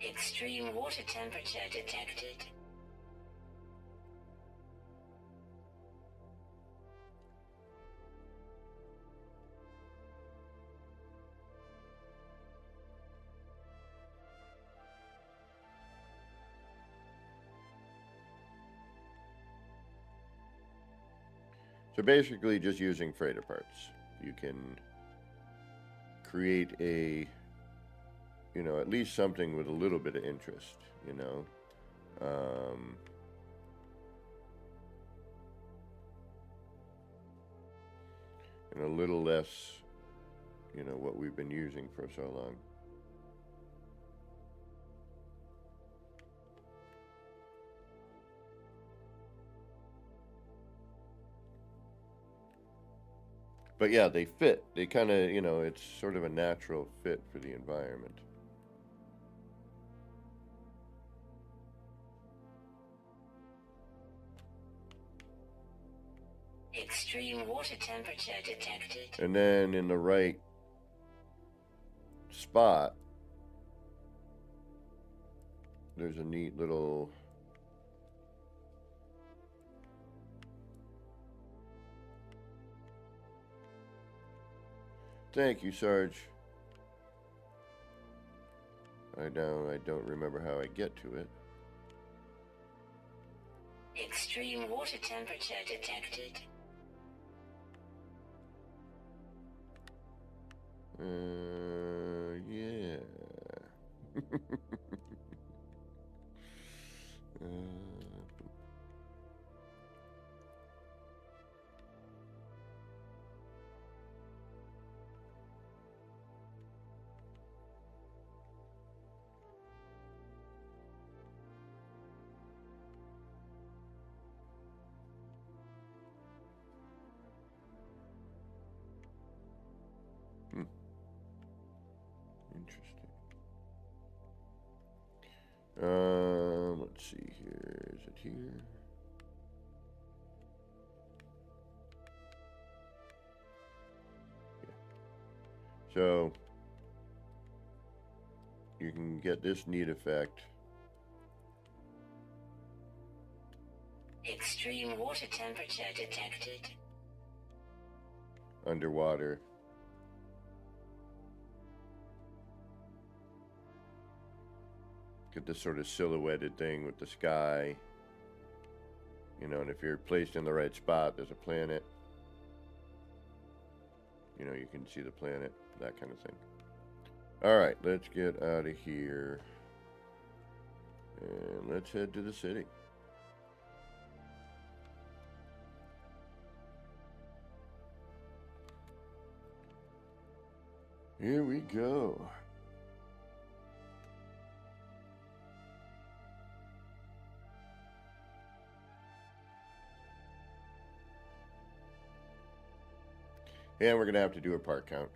Extreme water temperature detected. so basically, just using freighter parts, you can create a, you know, at least something with a little bit of interest, you know. And a little less, you know, what we've been using for so long. But yeah, they fit. They kind of, you know, it's sort of a natural fit for the environment. Extreme water temperature detected. And then in the right spot, there's a neat little thank you, Sarge. I don't remember how I get to it. Extreme water temperature detected. Yeah. Interesting. Let's see here. Is it here? Yeah. So you can get this neat effect. Extreme water temperature detected. Underwater. Get this sort of silhouetted thing with the sky. You know, and if you're placed in the right spot, there's a planet. You know, you can see the planet, that kind of thing. All right, let's get out of here. And let's head to the city. Here we go. And we're going to have to do a part count.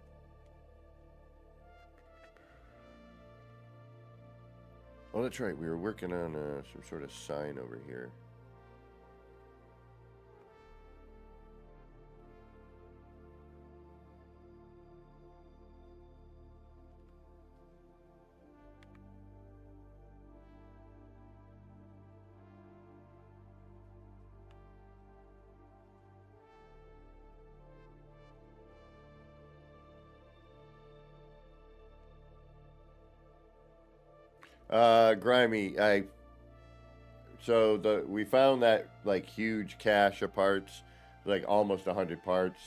Oh, that's right. We were working on some sort of sign over here. Grimy, we found that like huge cache of parts, like almost 100 parts,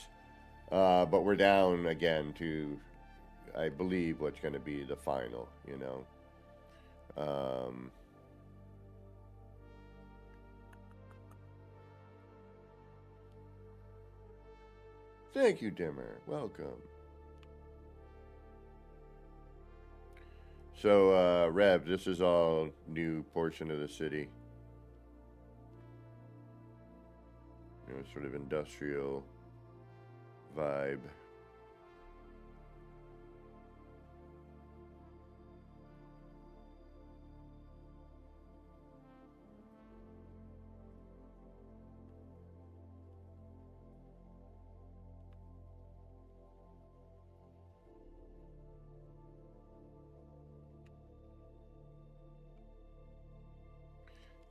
but we're down again to, I believe, what's going to be the final, you know. Thank you, Dimmer. Welcome. So, Rev, this is all new portion of the city. You know, sort of industrial vibe.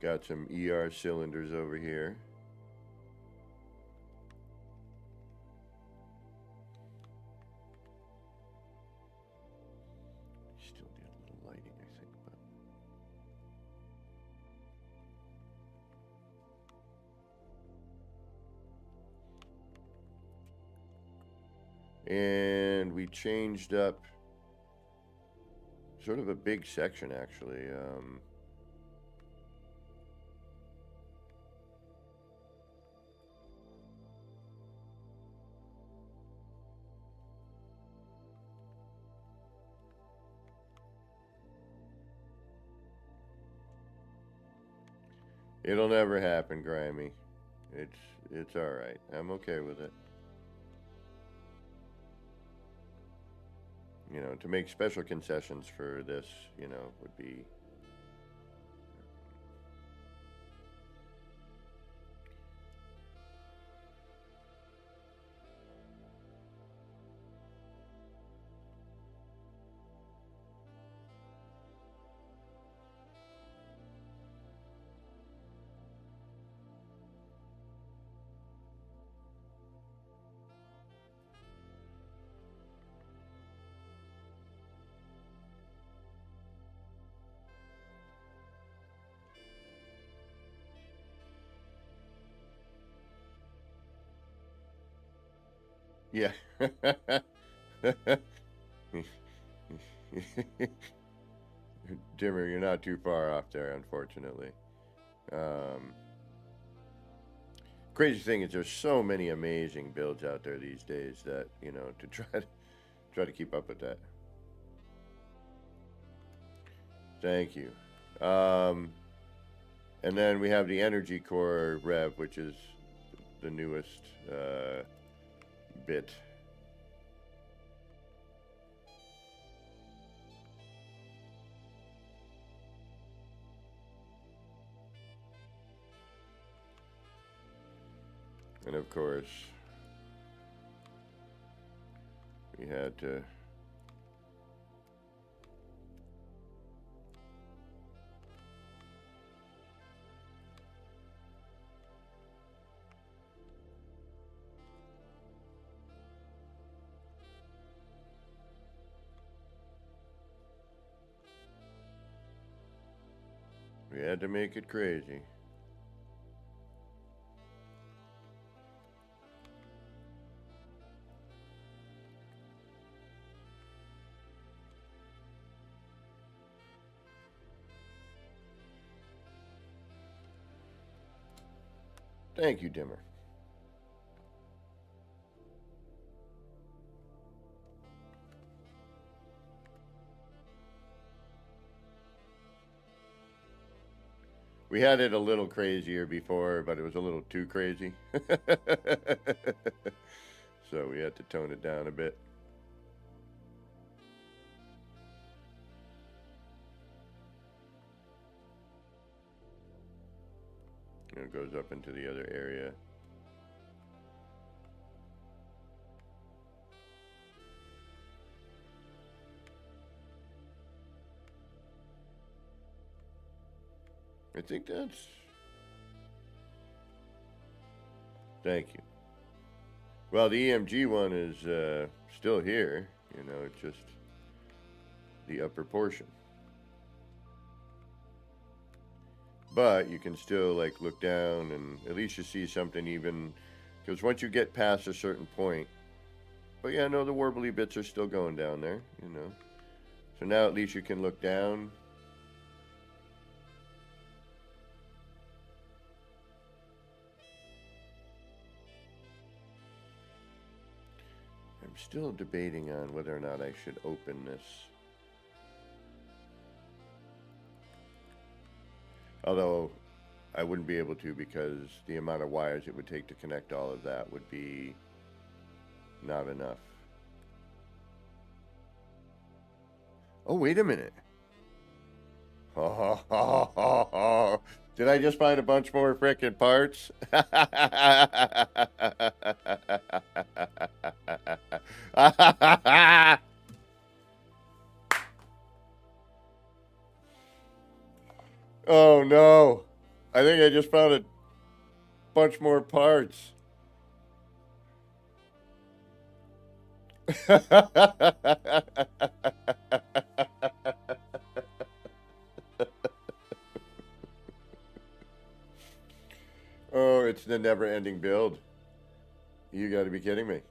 Got some ER cylinders over here. Still need a little lighting, I think, but... And we changed up sort of a big section, actually. It'll never happen, Grammy. It's all right. I'm okay with it. you know, to make special concessions for this, you know, would be. Yeah. Dimmer, you're not too far off there, unfortunately. Um, Crazy thing is, there's so many amazing builds out there these days that, you know, to try to keep up with that. Thank you. And then we have the Energy Core Rev, which is the newest bit. And of course, we had to make it crazy. Thank you, Dimmer. We had it a little crazier before, but it was a little too crazy. So we had to tone it down a bit. And it goes up into the other area. I think that's... Thank you. Well, the EMG one is still here. You know, it's just the upper portion. But you can still, like, look down and at least you see something even... Because once you get past a certain point... But yeah, no, the warbly bits are still going down there, you know. So now at least you can look down. I'm still debating on whether or not I should open this. Although I wouldn't be able to because the amount of wires it would take to connect all of that would be not enough. Oh, wait a minute. Oh, did I just find a bunch more frickin' parts? Oh no. I think I just found a bunch more parts. Oh, it's the never-ending build. You gotta be kidding me.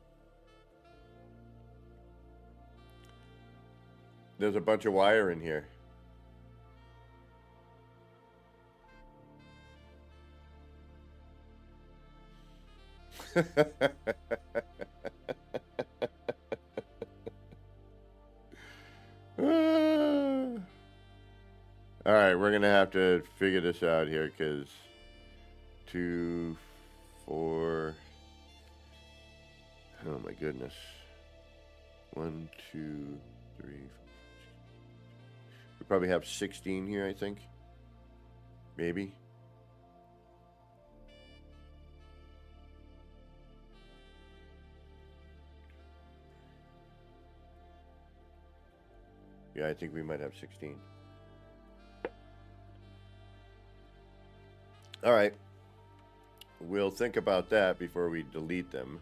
There's a bunch of wire in here. All right, we're gonna have to figure this out here because 2, 4. Oh my goodness. 1, 2, 3. We probably have 16 here, I think. Maybe. Yeah, I think we might have 16. All right. We'll think about that before we delete them.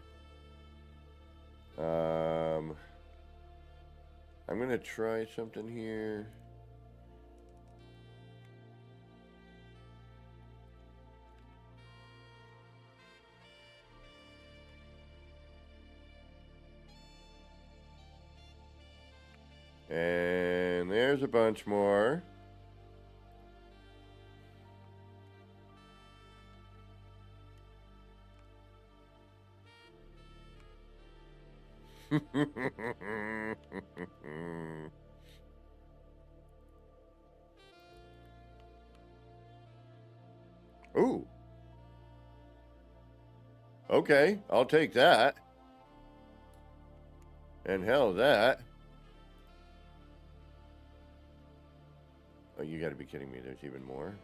I'm going to try something here. And there's a bunch more. Ooh. Okay, I'll take that. And hell that. Oh, you gotta be kidding me. There's even more.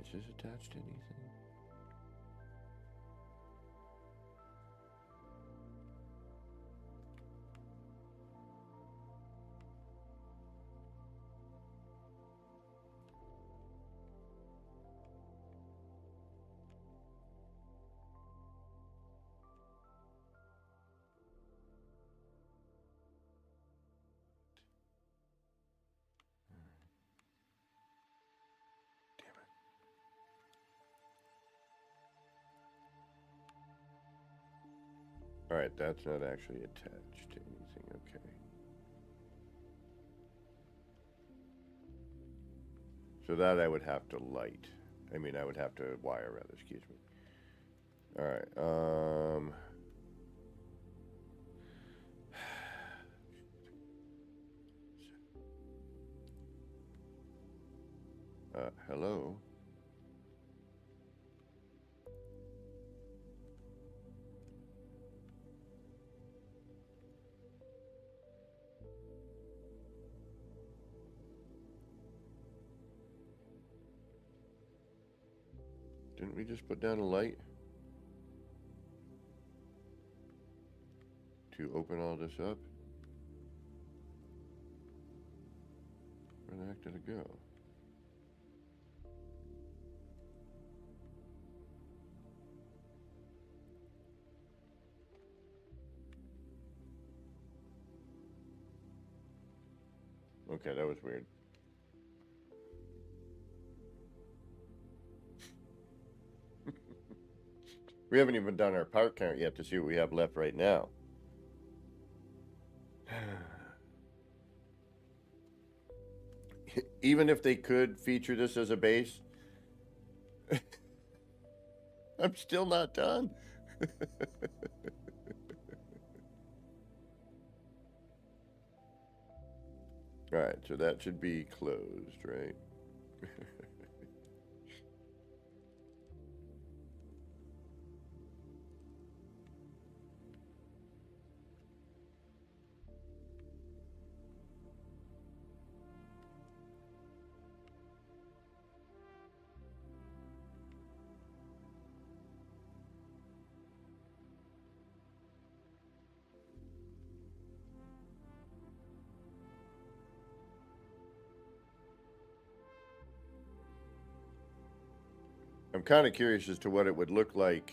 Is this attached to anything? Alright, that's not actually attached to anything, okay. So that I would have to light. I mean, I would have to wire, rather, excuse me. Alright, hello? Didn't we just put down a light to open all this up? Where the heck did it go? Okay, that was weird. We haven't even done our part count yet to see what we have left right now. Even if they could feature this as a base, I'm still not done. Alright, so that should be closed, right? I'm kind of curious as to what it would look like.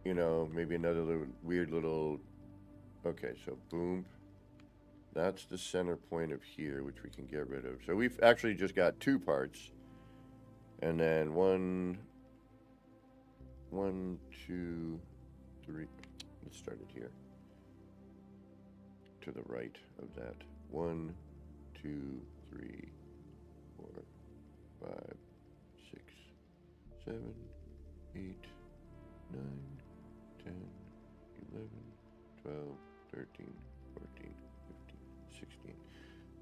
You know, maybe another little, weird little... Okay, so boom. That's the center point of here, which we can get rid of. So we've actually just got 2 parts. And then 1, 2, 3. Let's start it here. To the right of that. 1, 2, 3, 4, 5, 6, 7, 8, 9, 10, 11, 12, 13, 14, 15, 16.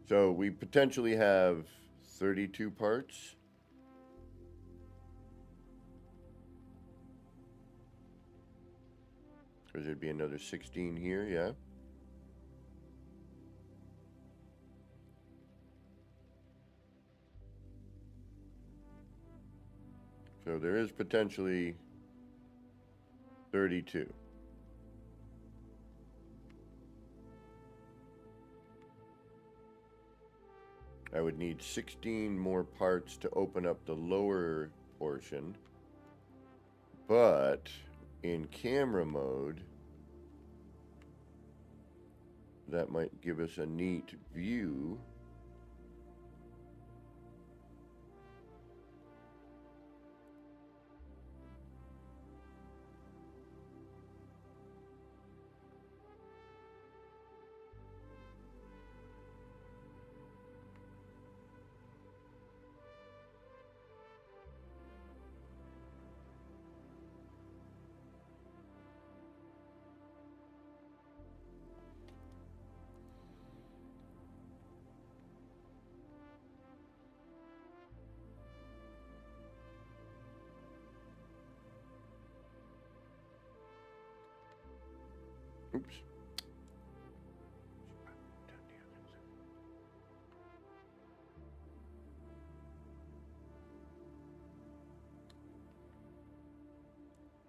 So we potentially have 32 parts. Because there'd be another 16 here, yeah. So there is potentially 32. I would need 16 more parts to open up the lower portion. But in camera mode, that might give us a neat view. Oops.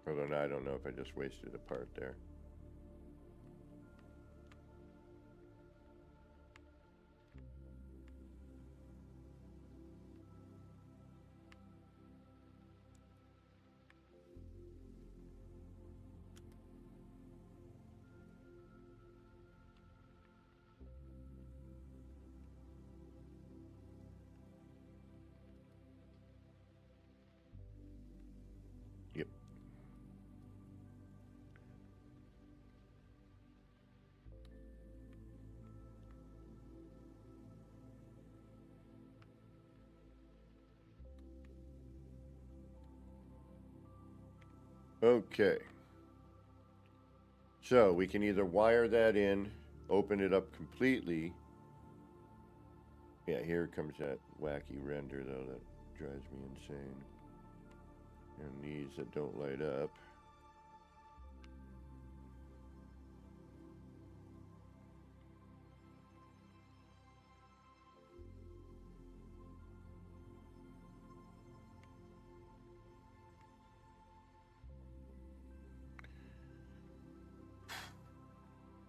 Although I don't know if I just wasted a part there. Yep. Okay. So we can either wire that in, open it up completely. Yeah, here comes that wacky render though that drives me insane. And these that don't light up.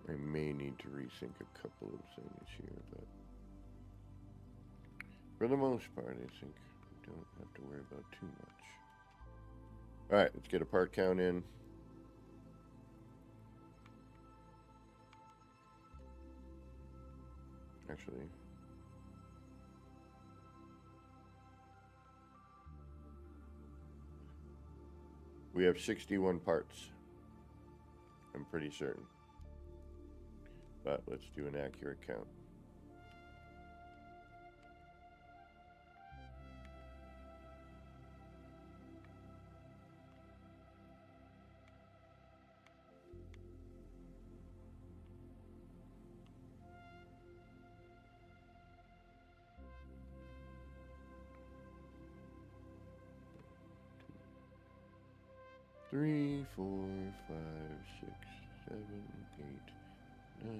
I may need to resync a couple of things here, but for the most part, I think we don't have to worry about too much. All right, let's get a part count in. Actually, we have 61 parts. I'm pretty certain. But let's do an accurate count. Three, 4, 5, 6, 7, 8, 9,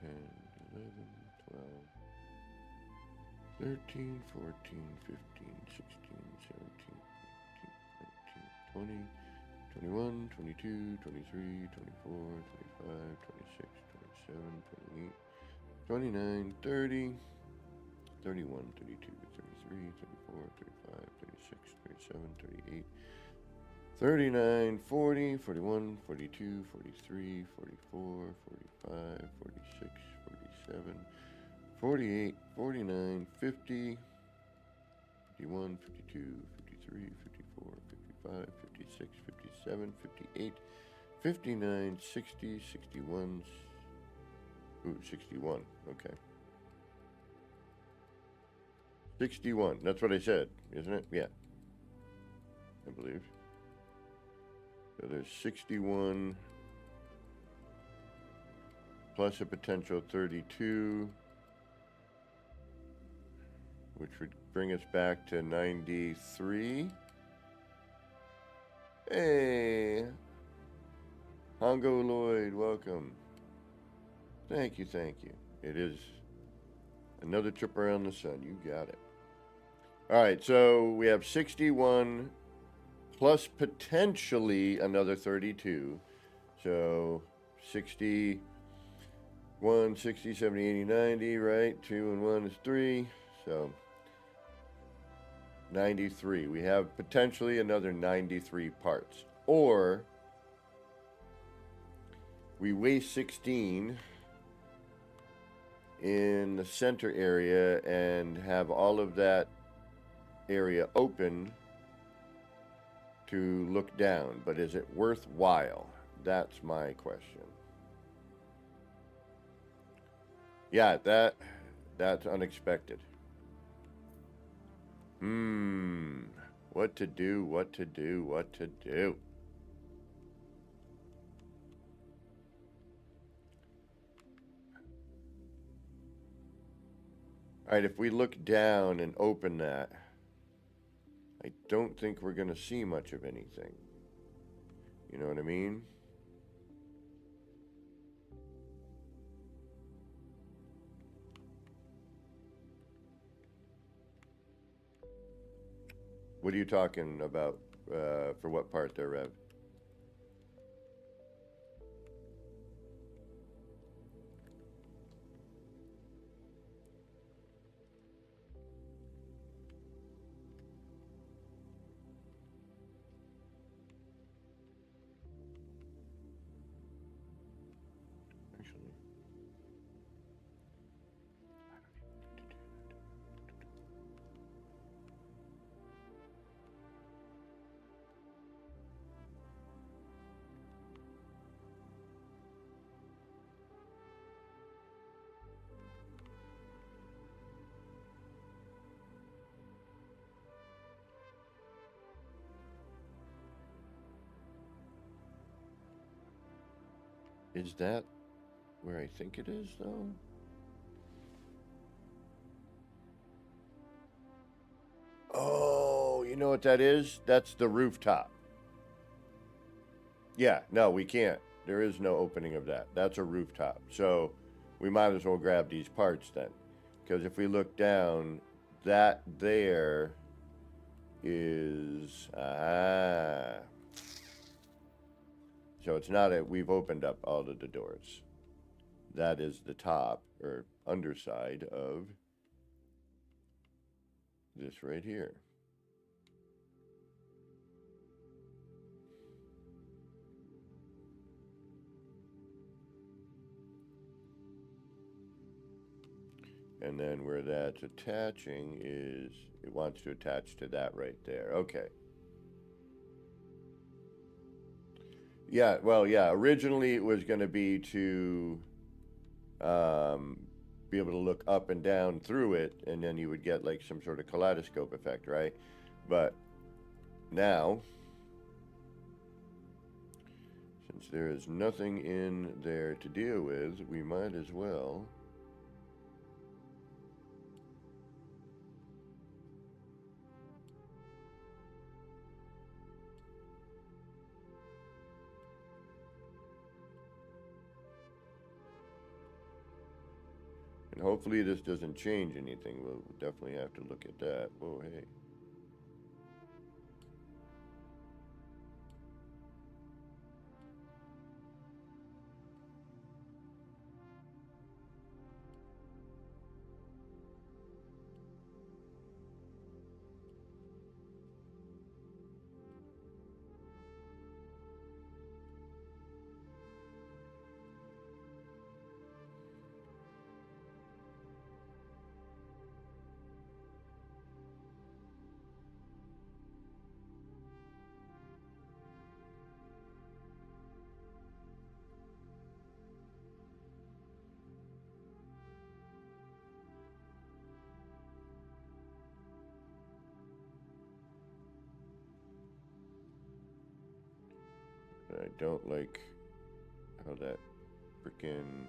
10, 11, 12, 13, 14, 15, 16, 17, 18, 19, 20, 21, 22, 23, 24, 25, 26, 27, 28, 29, 30, 31, 32, 33, 34, 35, 36, 37, 38, 39, 40, 41, 42, 43, 44, 45, 46, 47, 48, 49, 50, 51, 52, 53, 54, 55, 56, 57, 58, 59, 60, 61. Ooh, 61. Okay. 61. That's what I said, isn't it? Yeah. I believe. So there's 61 plus a potential 32, which would bring us back to 93. Hey, Hongo Lloyd, welcome. Thank you, thank you. It is another trip around the sun. You got it. All right, so we have 61 plus potentially another 32. So 61, 60, 70, 80, 90, right? 2 and 1 is 3. So 93. We have potentially another 93 parts. Or we waste 16 in the center area and have all of that area open to look down. But is it worthwhile? That's my question. Yeah, that's unexpected. What to do, what to do, what to do. All right, if we look down and open that, I don't think we're going to see much of anything. You know what I mean? What are you talking about for what part there, Rev? Actually, is that where I think it is, though? Oh, you know what that is? That's the rooftop. Yeah, no, we can't. There is no opening of that. That's a rooftop. So we might as well grab these parts then. Because if we look down, that there is... So it's not a... We've opened up all of the doors. That is the top, or underside of this right here. And then where that's attaching is, it wants to attach to that right there. Okay. Yeah, well, yeah, originally it was going to be to be able to look up and down through it, and then you would get like some sort of kaleidoscope effect, right? But now, since there is nothing in there to deal with, we might as well... And hopefully this doesn't change anything. We'll definitely have to look at that. Oh, hey. I don't like how that frickin'...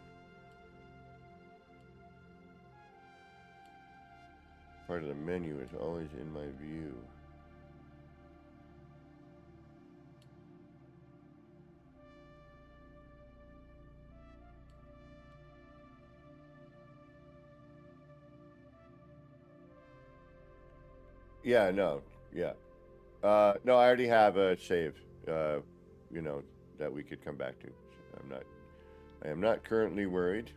part of the menu is always in my view. Yeah, no, yeah. No, I already have a save, you know, that we could come back to. So I am not currently worried.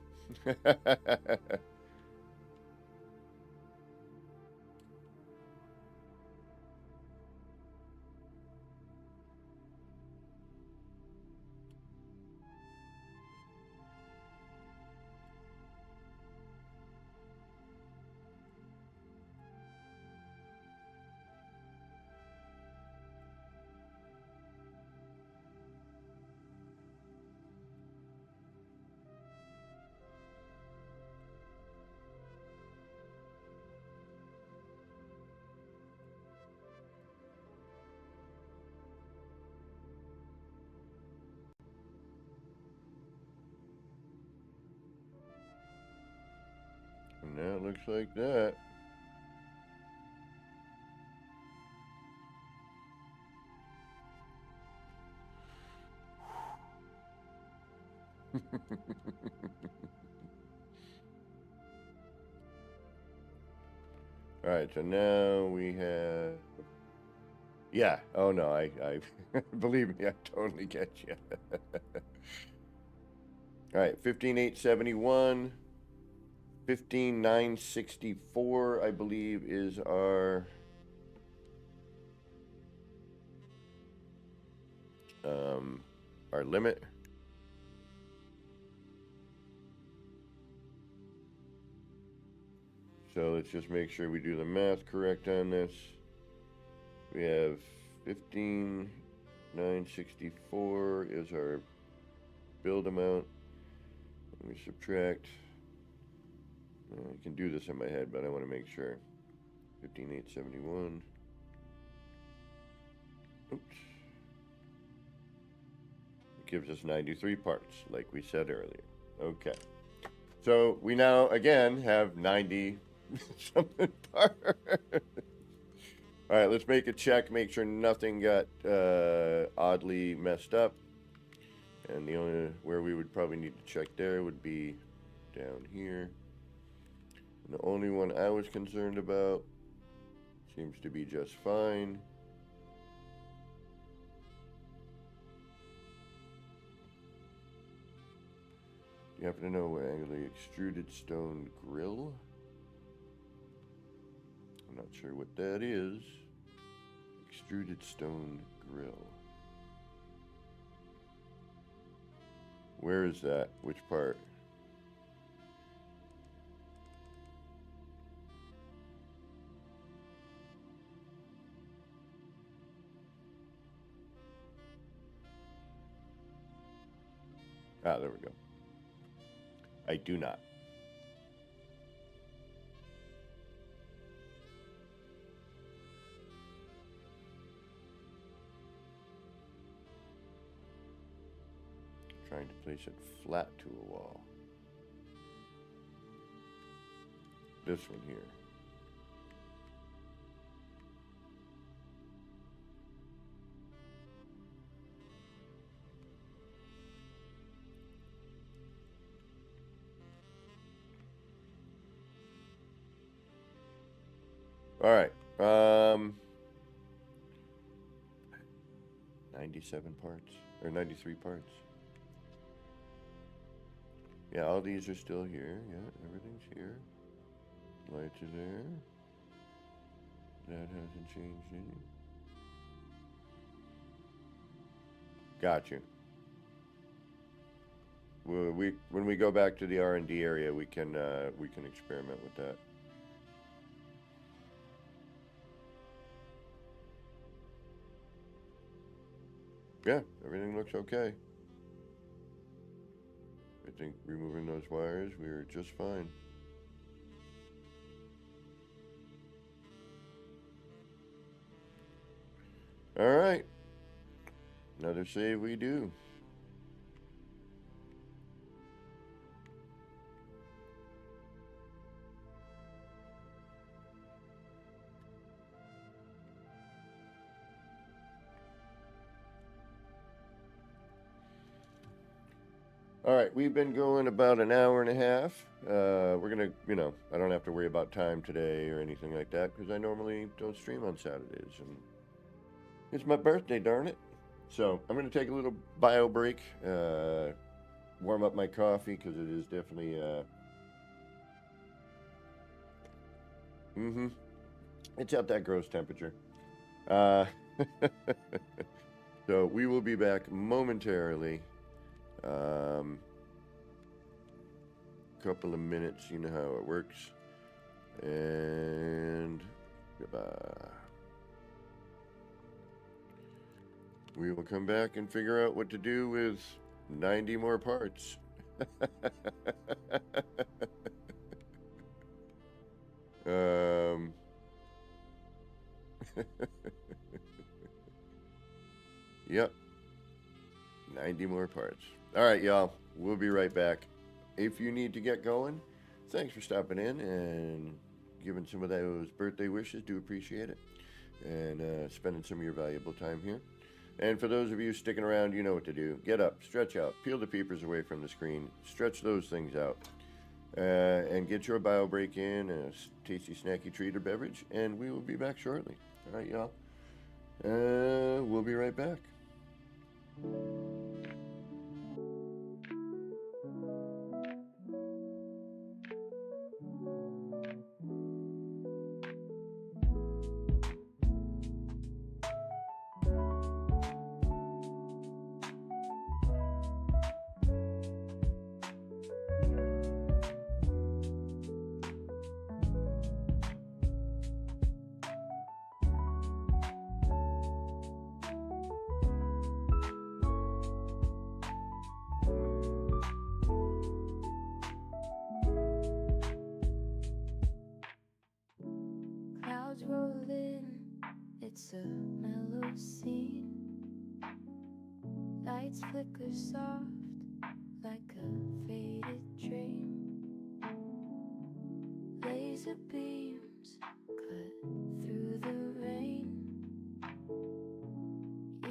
And that looks like that. All right, so now we have. Yeah. Oh no, I believe me, I totally get you. All right, 15,871, 15,964, I believe, is our limit. So let's just make sure we do the math correct on this. We have 15,964 is our build amount. Let me subtract. I can do this in my head, but I want to make sure. 15,871. Oops. It gives us 93 parts, like we said earlier. Okay. So we now, again, have 90 something parts. All right, let's make a check, make sure nothing got oddly messed up. And the only where we would probably need to check there would be down here. And the only one I was concerned about seems to be just fine. Do you happen to know what angle the extruded stone grill? I'm not sure what that is. Extruded stone grill. Where is that? Which part? Ah, there we go. I do not. Trying to place it flat to a wall. This one here. All right. 97 parts or 93 parts. Yeah, all these are still here. Yeah, everything's here. Lights are there. That hasn't changed any. Got you. Well, when we go back to the R&D area, we can experiment with that. Yeah, everything looks okay. I think removing those wires, we are just fine. All right. Another save we do. All right, we've been going about an hour and a half. We're gonna, I don't have to worry about time today or anything like that because I normally don't stream on Saturdays, and it's my birthday, darn it. So I'm gonna take a little bio break, warm up my coffee because it is definitely, it's at that gross temperature. So we will be back momentarily. Couple of minutes, you know how it works. And goodbye. We will come back and figure out what to do with 90 more parts. Yep. 90 more parts. All right, y'all. We'll be right back. If you need to get going, thanks for stopping in and giving some of those birthday wishes. Do appreciate it. And spending some of your valuable time here. And for those of you sticking around, you know what to do. Get up, stretch out, peel the peepers away from the screen, stretch those things out, and get your bio break in, a tasty, snacky treat or beverage, and we will be back shortly. All right, y'all. We'll be right back. Clouds roll in, it's a mellow scene. Lights flicker soft like a faded dream. Laser beams cut through the rain.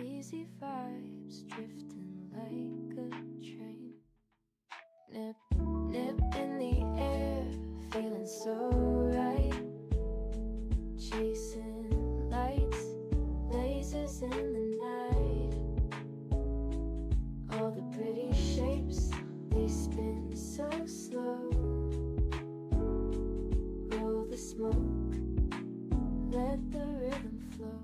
Easy vibes drifting like a train. Nip, nip in the air, feeling so right. Chasing lights, lasers in the night. All the pretty shapes, they spin so slow. Roll the smoke, let the rhythm flow.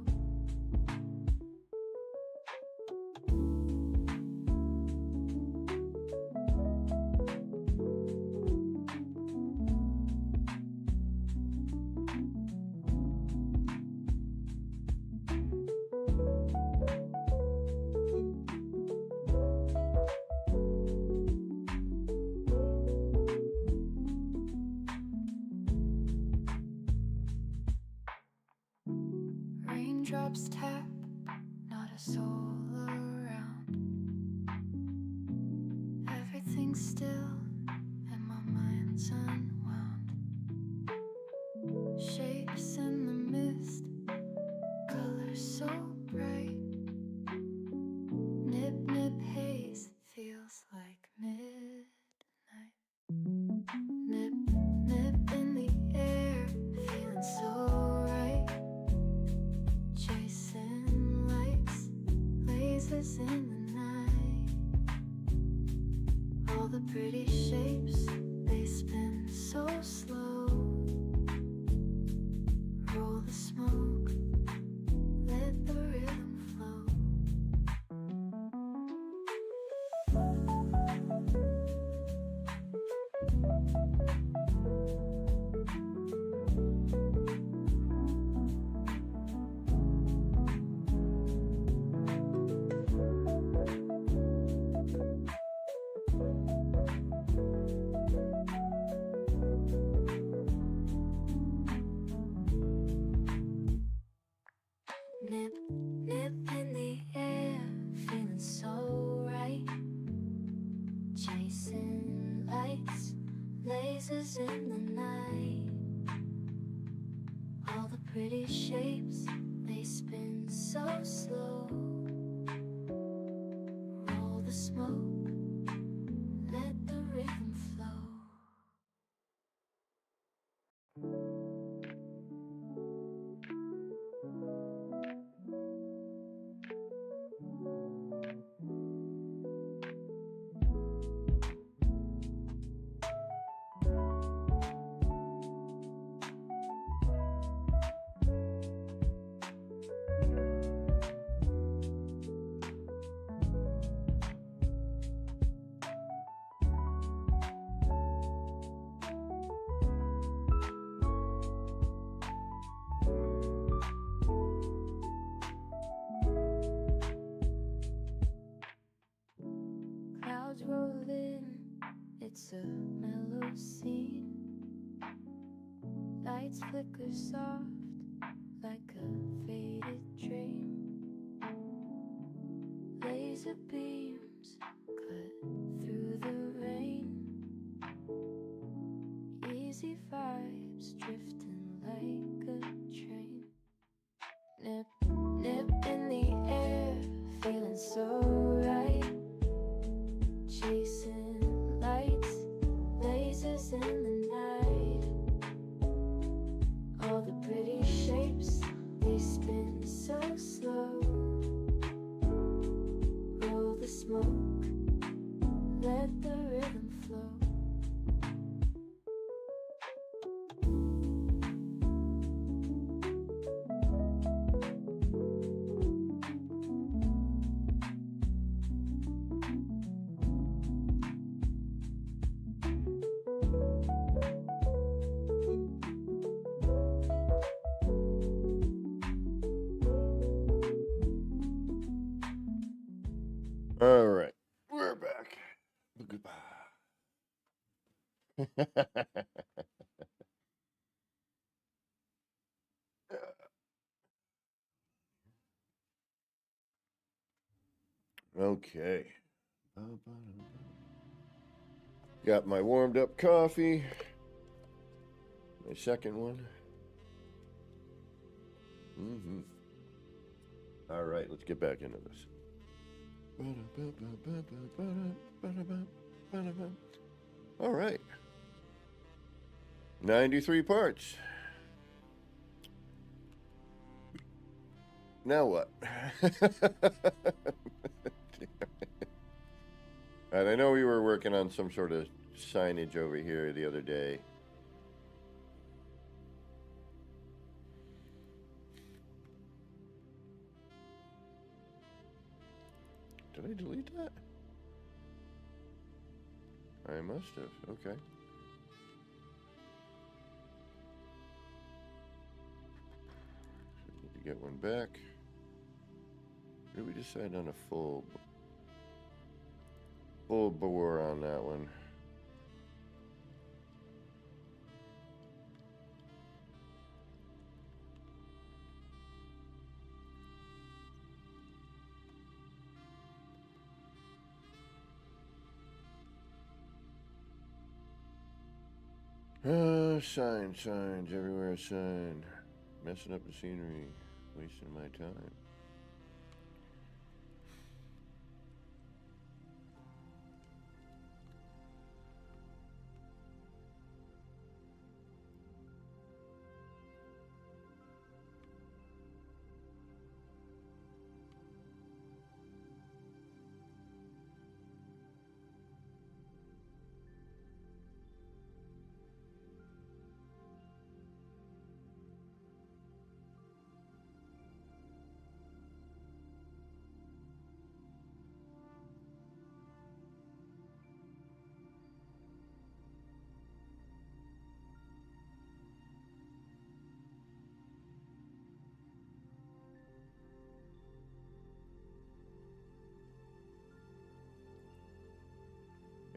Raindrops tap, not a soul around. Everything's still and my mind's unwound. Shapes in the mist, colors so bright. Nip, nip, haze, feels like midnight. Nip, nip in the air, feeling so right. Chasing lights, lasers in the night. All the pretty shapes, they spin so slow. Roll the smoke, let the rhythm flow. Nip, nip in the air, feeling so right. Chasing lights, lasers in the night. All the pretty shapes, they spin so slow. Roll the smoke, Clouds roll in, it's a mellow scene. Lights flicker soft like a faded dream. Laser beams cut through the rain. Easy vibes drifting like a train. Nip, nip in the air, feeling so right. Chasing lights, lasers in the night. All the pretty shapes, they spin so slow. Roll the smoke, let the rhythm flow. All right, we're back. Goodbye. Okay. Got my warmed up coffee. My second one. All right, let's get back into this. All right. 93 parts. Now what? And I know we were working on some sort of signage over here the other day. Did I delete that? I must have. Okay. Need to get one back. Did we decide on a full bore on that one? Signs everywhere. Sign. Messing up the scenery. Wasting my time.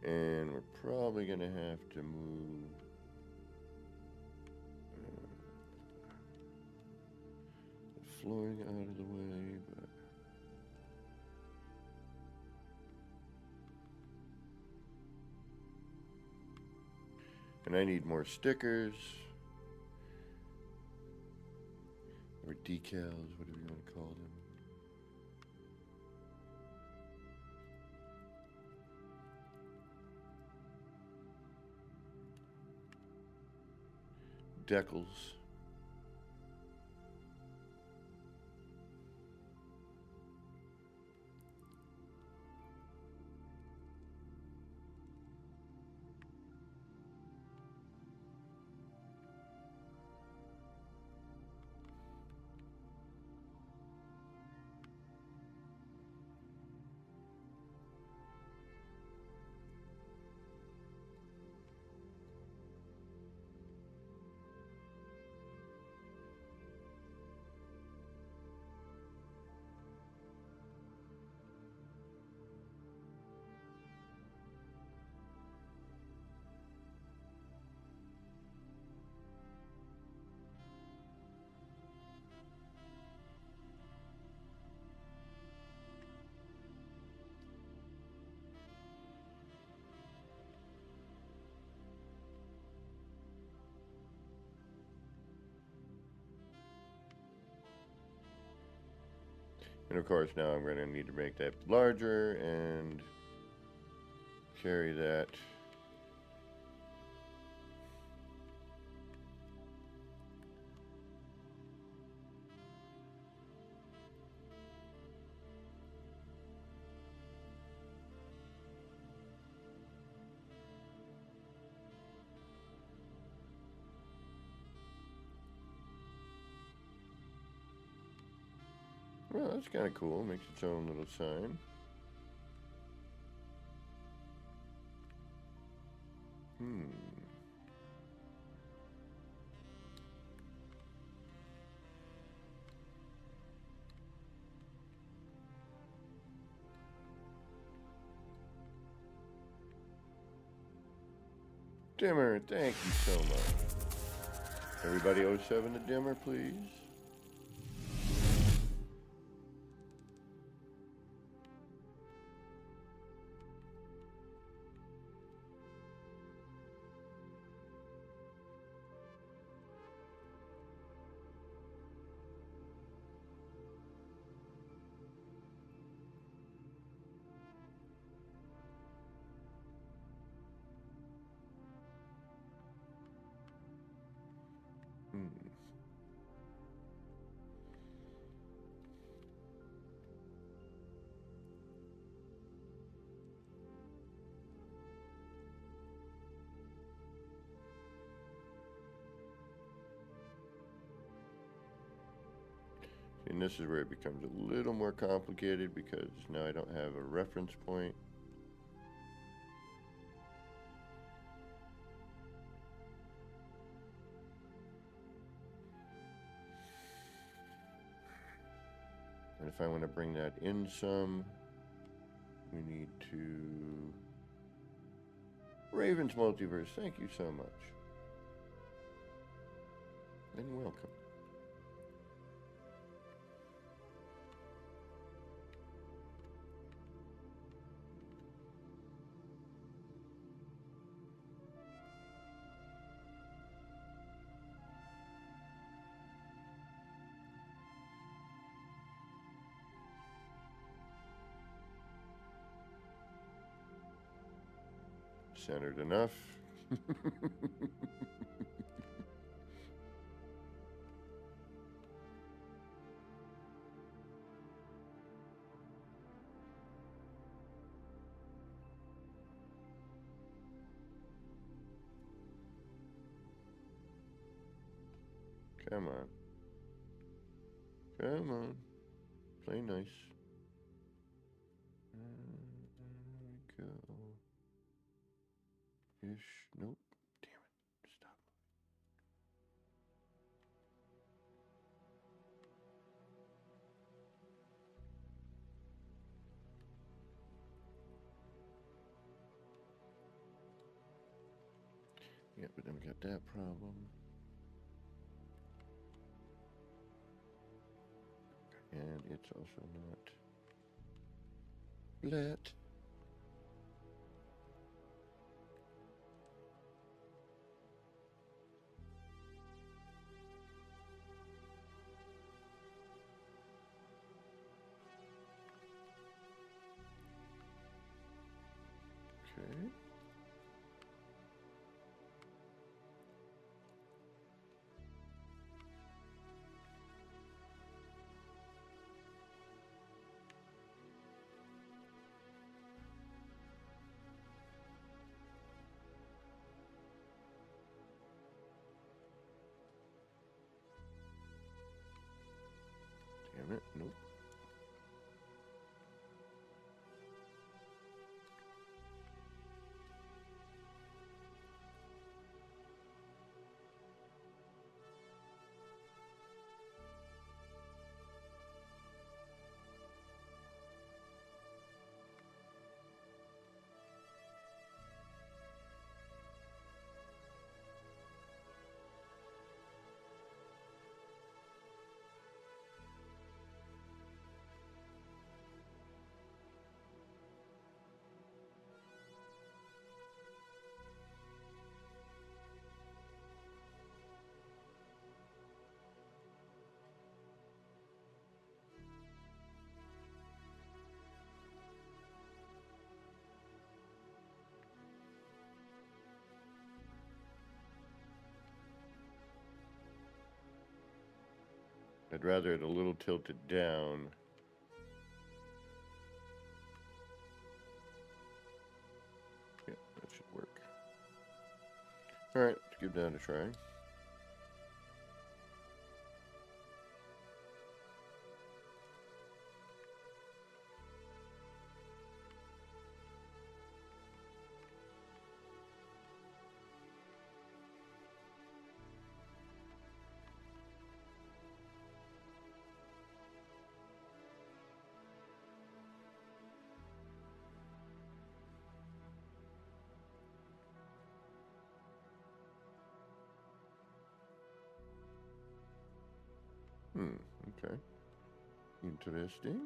And we're probably going to have to move the flooring out of the way, but and I need more stickers or decals, whatever you want to call them. decals. And of course now I'm going to need to make that larger and carry that well, that's kind of cool. Makes its own little sign. Dimmer, thank you so much. Everybody 07 the dimmer, please. And this is where it becomes a little more complicated because now I don't have a reference point. And if I want to bring that in some, we need to... Raven's Multiverse, thank you so much. And welcome. Centered enough. Come on. Come on. Play nice. There we go. Ish. Nope. Damn it. Stop. Yeah, but then we got that problem. And it's also not lit. Okay. Nope. I'd rather it a little tilted down. Yeah, that should work. Alright, let's give that a try. Okay. Interesting.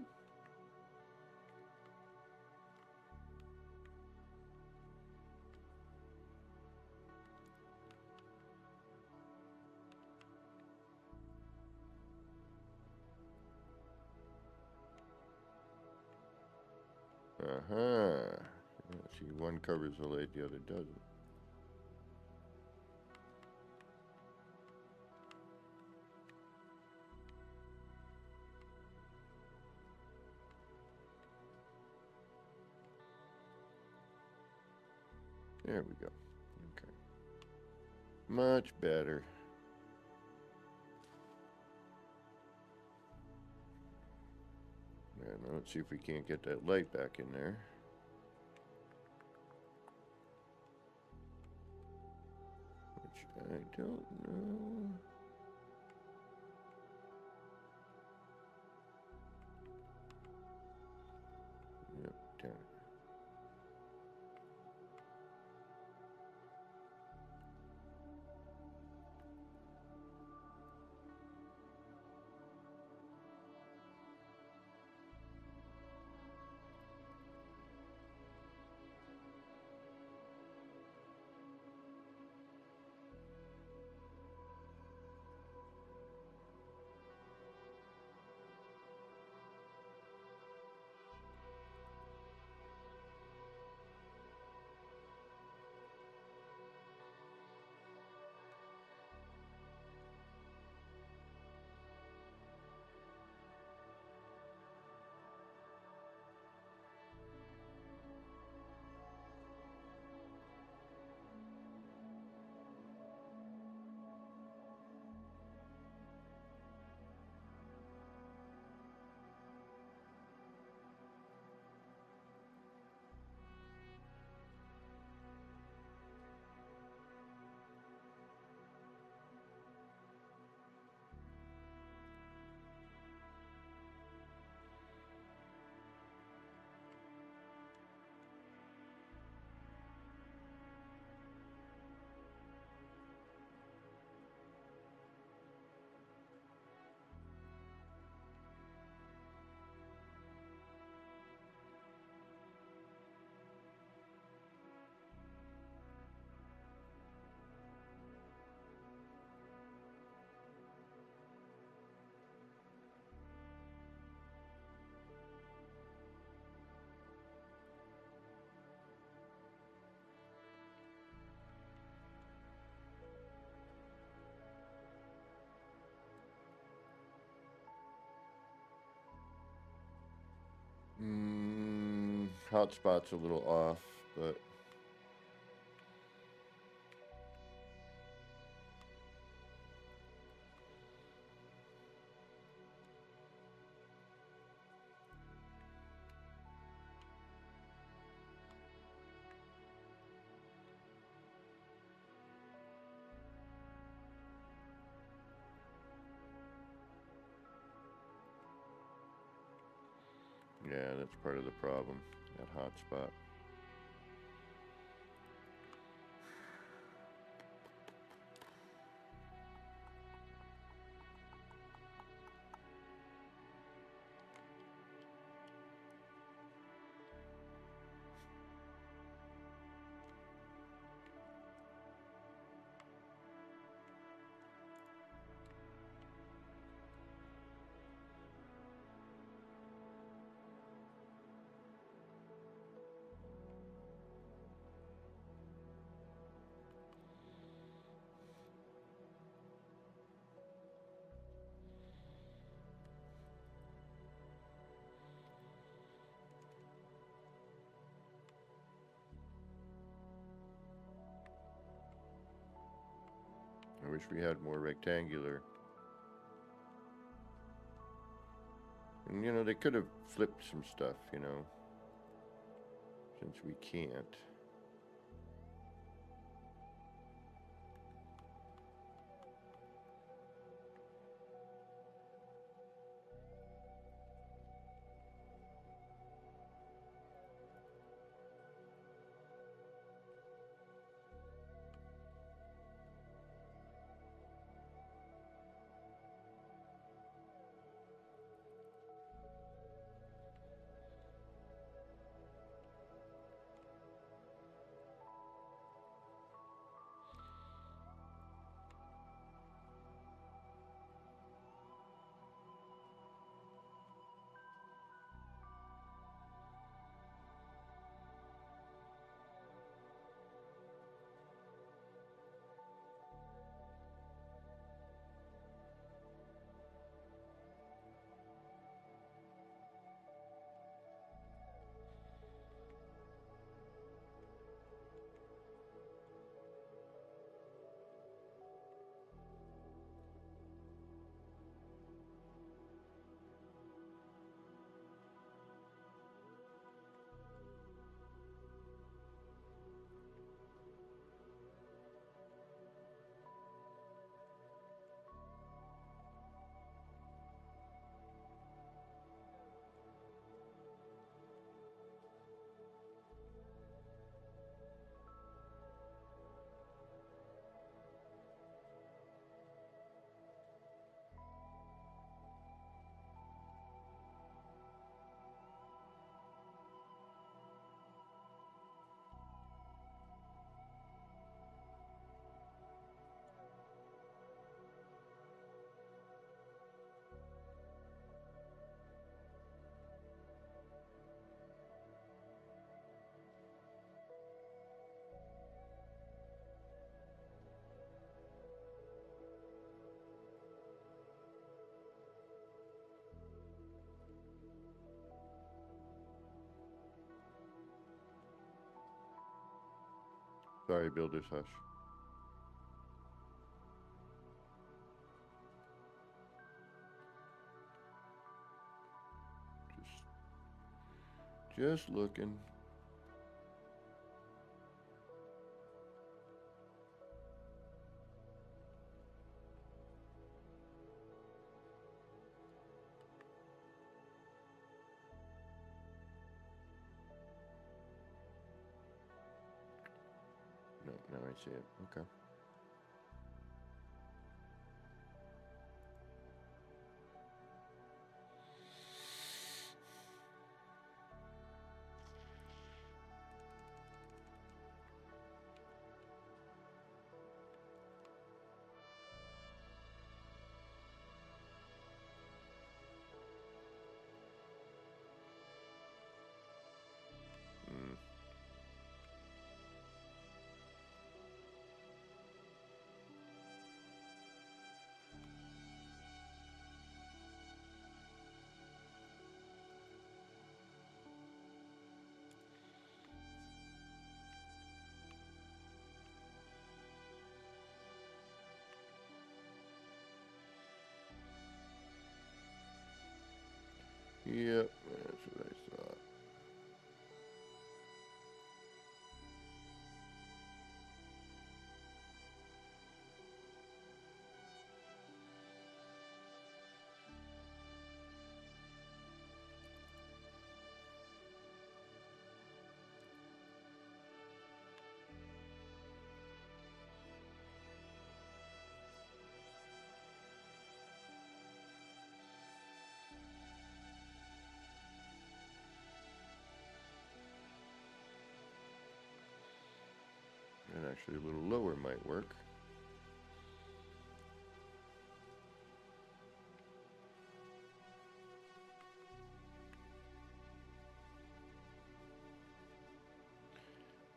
Uh-huh. See, one covers the light, the other doesn't. There we go. Okay. Much better. Yeah, now let's see if we can't get that light back in there. Which I don't know. Yep, damn it. Hotspot's a little off, but Yeah, that's part of the problem, that hot spot. I wish we had more rectangular. And you know, they could have flipped some stuff, you know, since we can't. Sorry, builders, hush. Just looking. No, now I see it. Okay. Mm. Yep, that's what I thought. Actually, a little lower might work.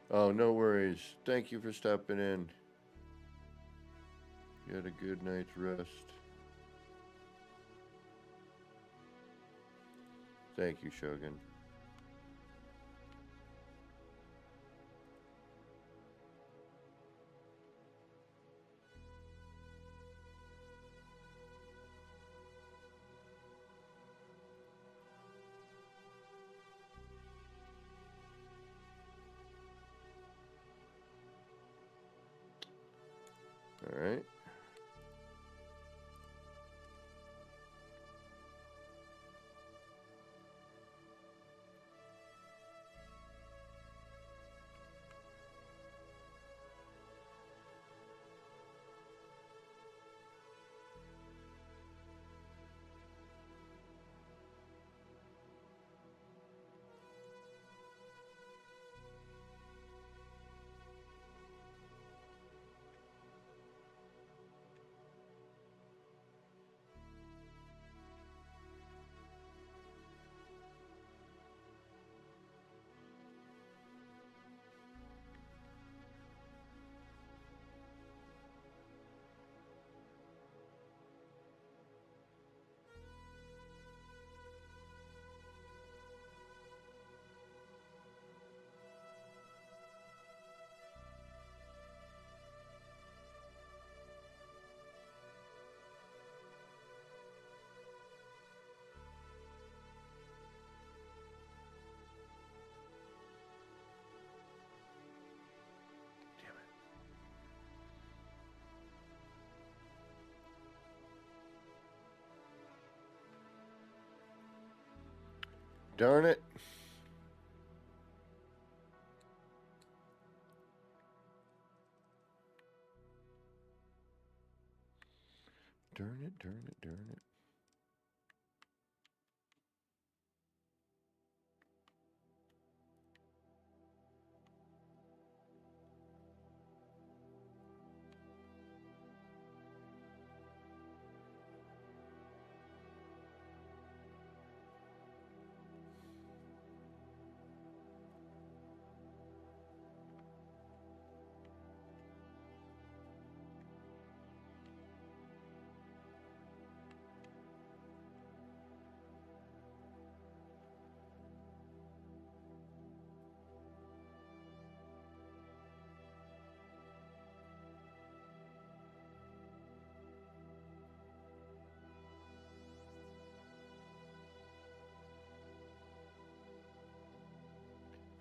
Oh, no worries. Thank you for stopping in. You had a good night's rest. Thank you, Shogun. All right. Darn it. Darn it, darn it, darn it.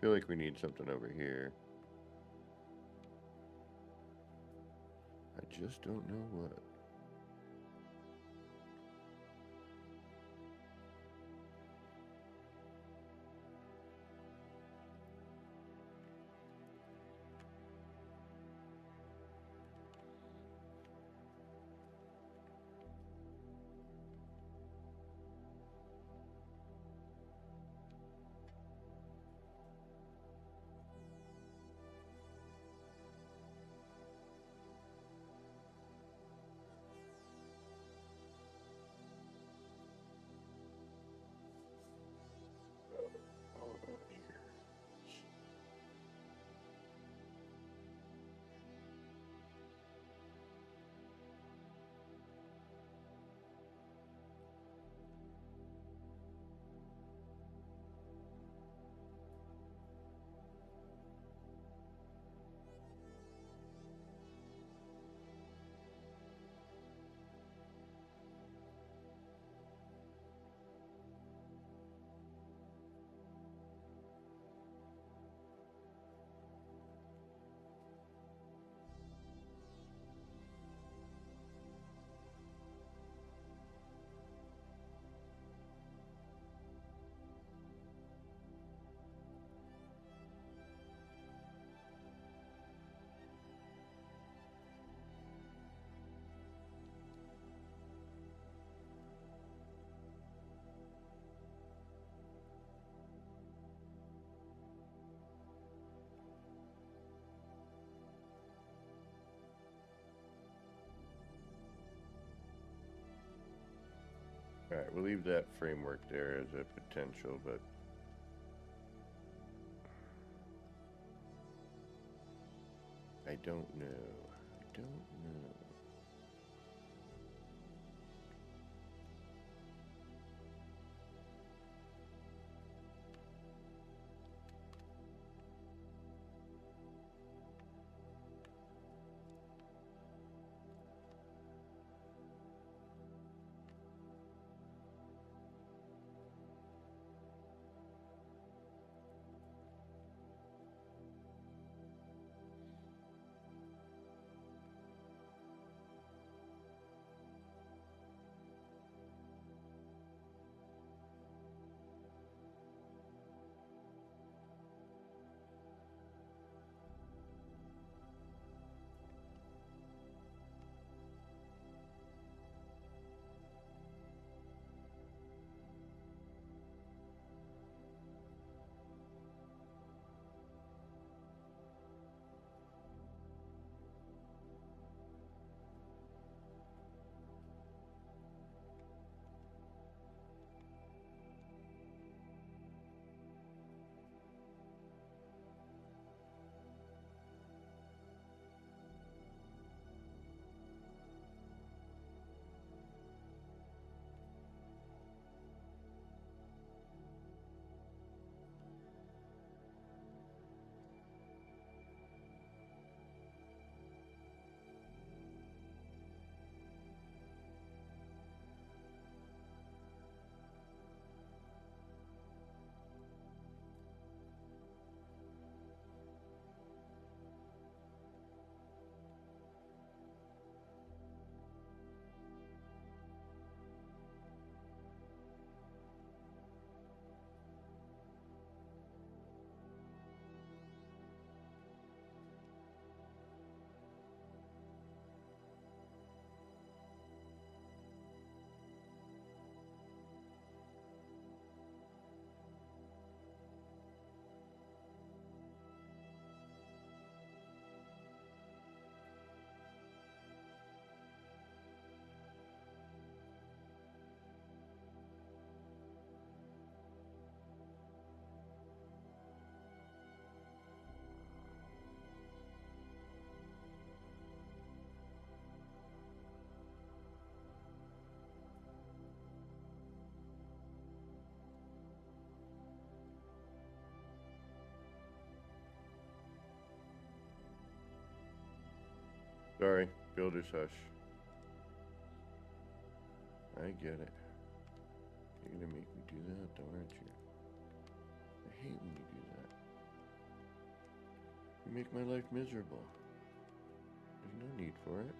Feel like we need something over here. I just don't know what. Alright, we'll leave that framework there as a potential, but I don't know. I don't know. Sorry, builder's hush. I get it. You're gonna make me do that, though, aren't you? I hate when you do that. You make my life miserable. There's no need for it.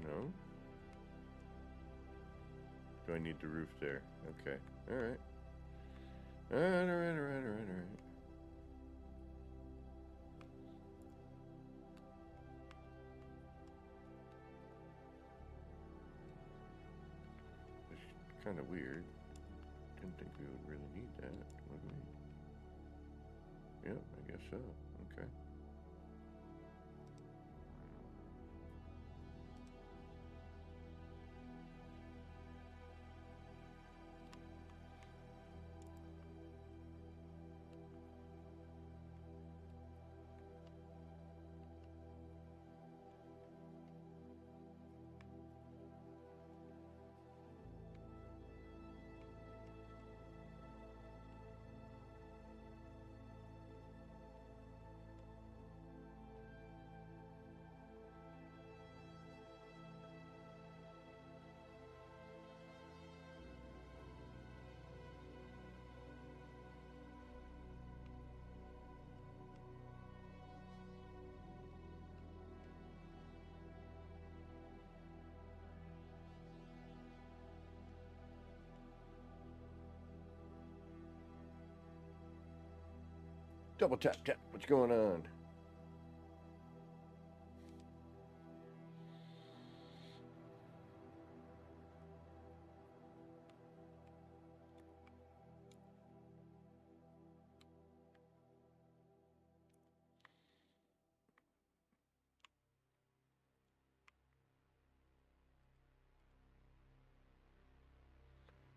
No? Do I need the roof there? Okay. Alright. Alright. It's kind of weird. Didn't think we would really need that, would we? Yep, I guess so. Okay. Double tap tap. What's going on?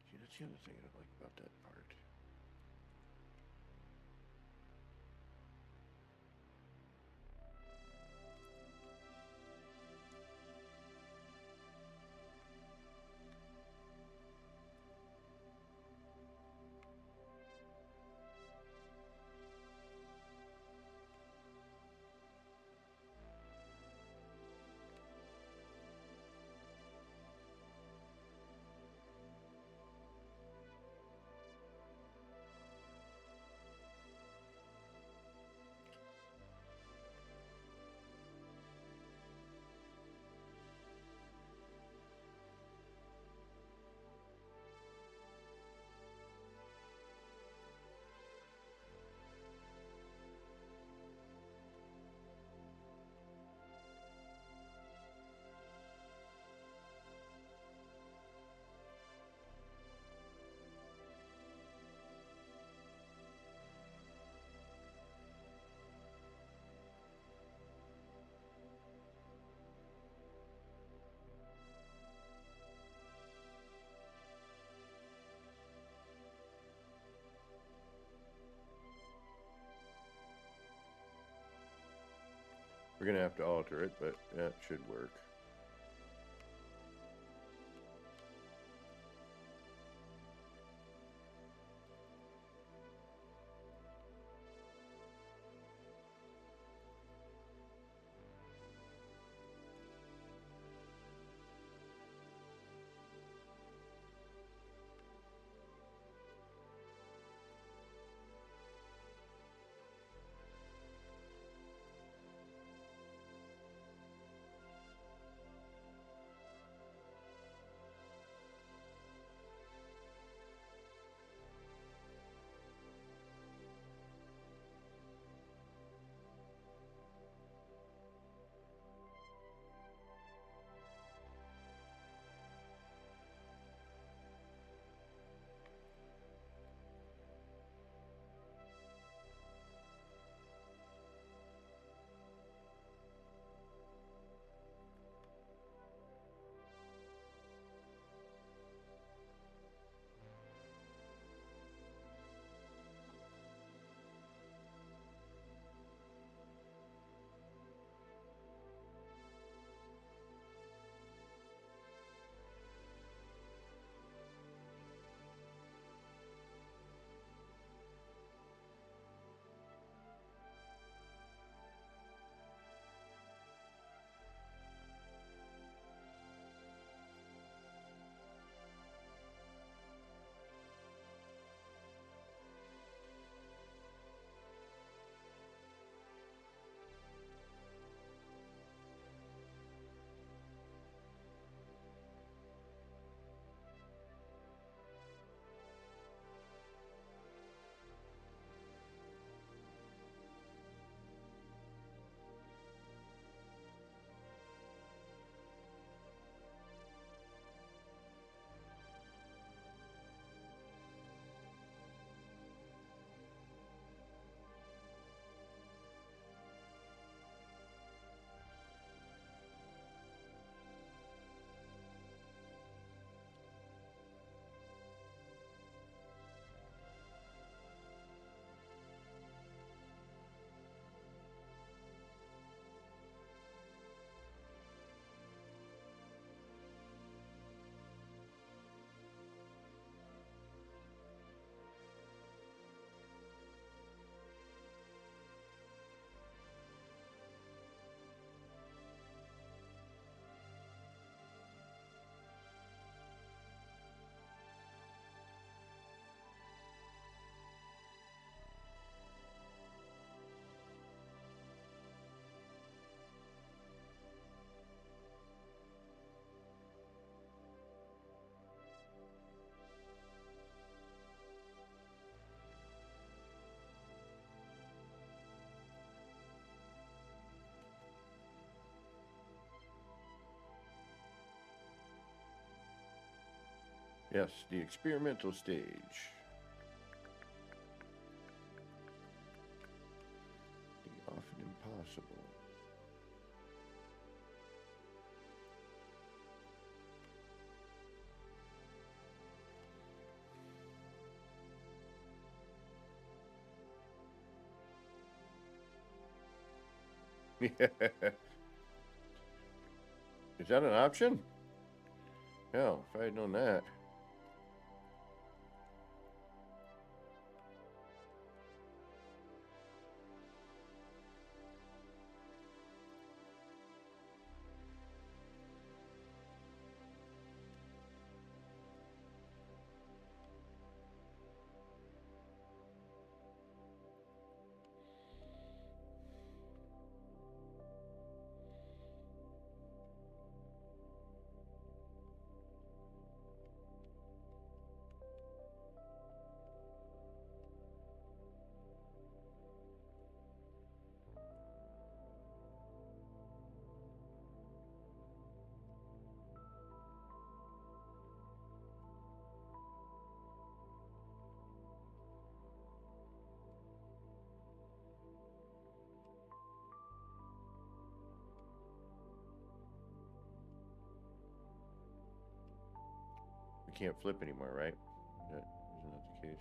See, that's the other thing I like about that part. We're gonna have to alter it, but that should work. Yes, the experimental stage. The often impossible. Is that an option? Hell, if I had known that. We can't flip anymore, right? Isn't that the case?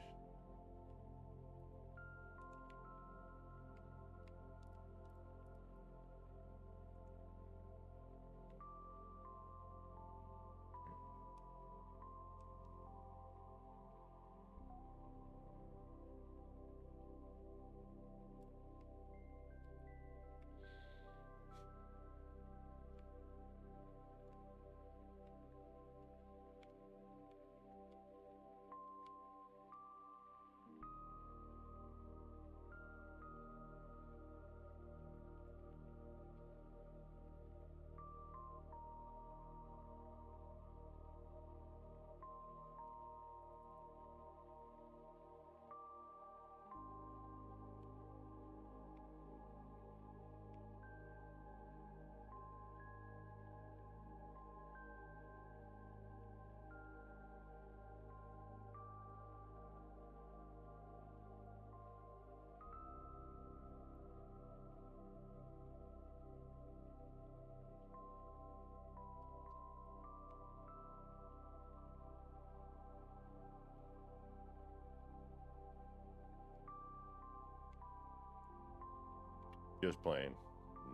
Just playing.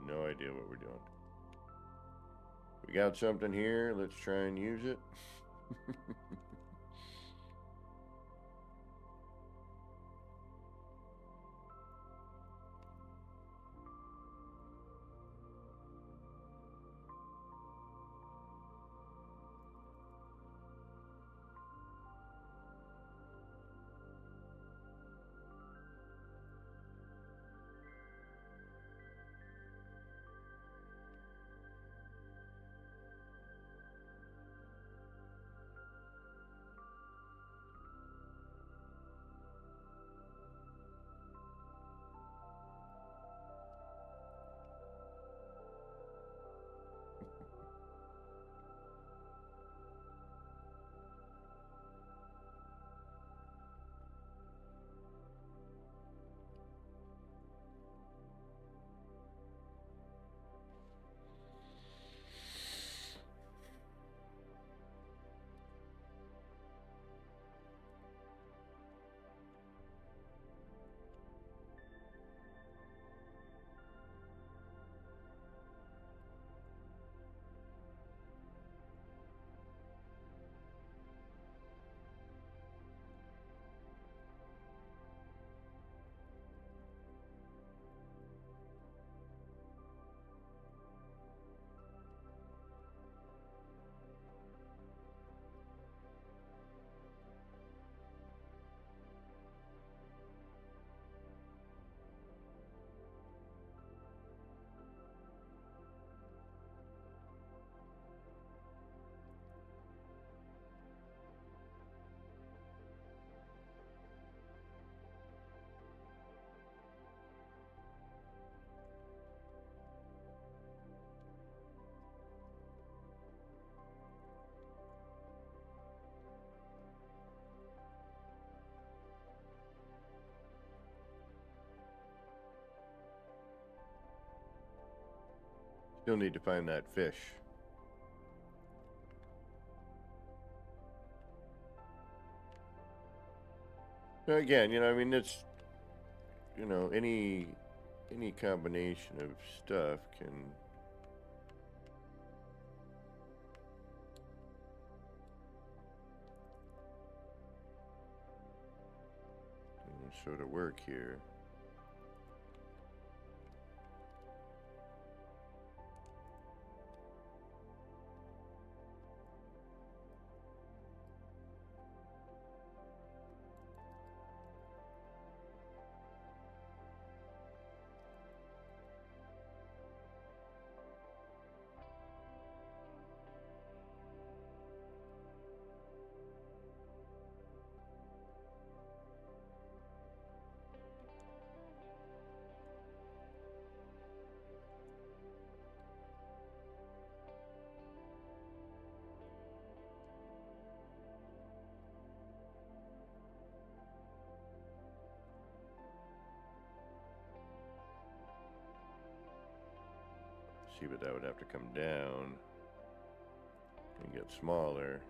No idea what we're doing. We got something here. Let's try and use it. Still need to find that fish. So again, I mean, it's, any combination of stuff can sort of work here. See, but that would have to come down and get smaller.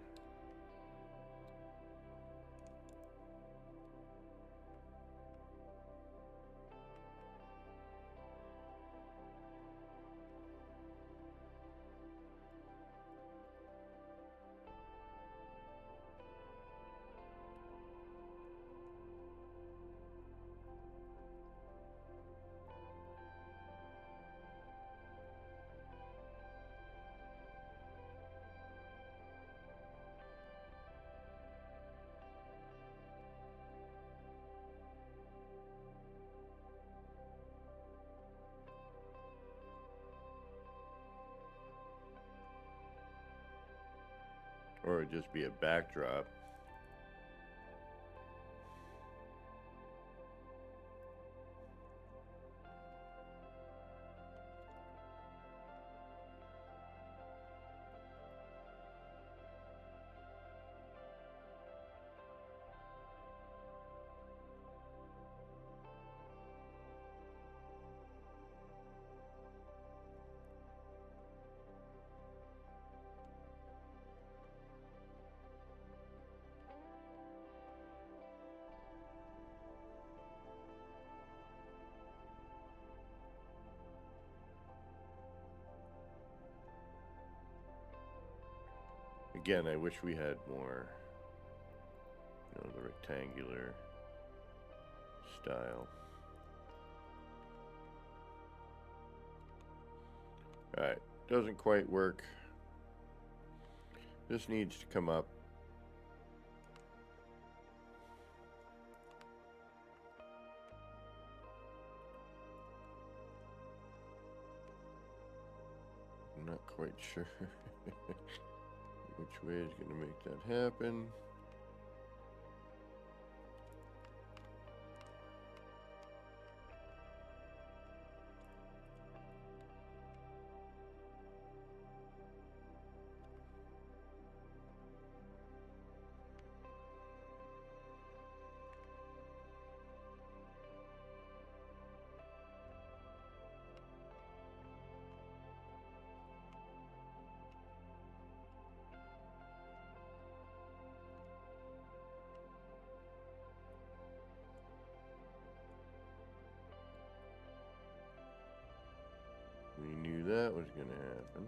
Or it'd just be a backdrop. Again, I wish we had more, the rectangular style. Alright, doesn't quite work. This needs to come up. I'm not quite sure which way is going to make that happen. We knew that was going to happen.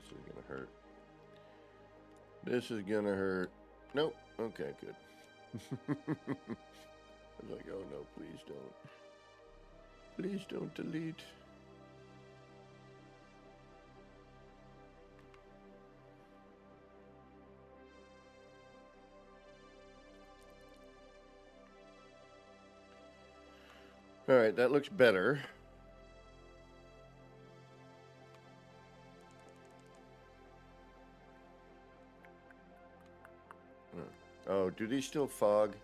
This is gonna hurt. This is gonna hurt. Nope. Okay, good. I was like, oh no, please don't. Please don't delete. Alright, that looks better. Oh, do these still fog?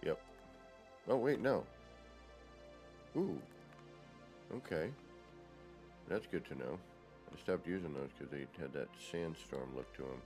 Yep. Oh, wait, no. Ooh. Okay. That's good to know. I stopped using those because they had that sandstorm look to them.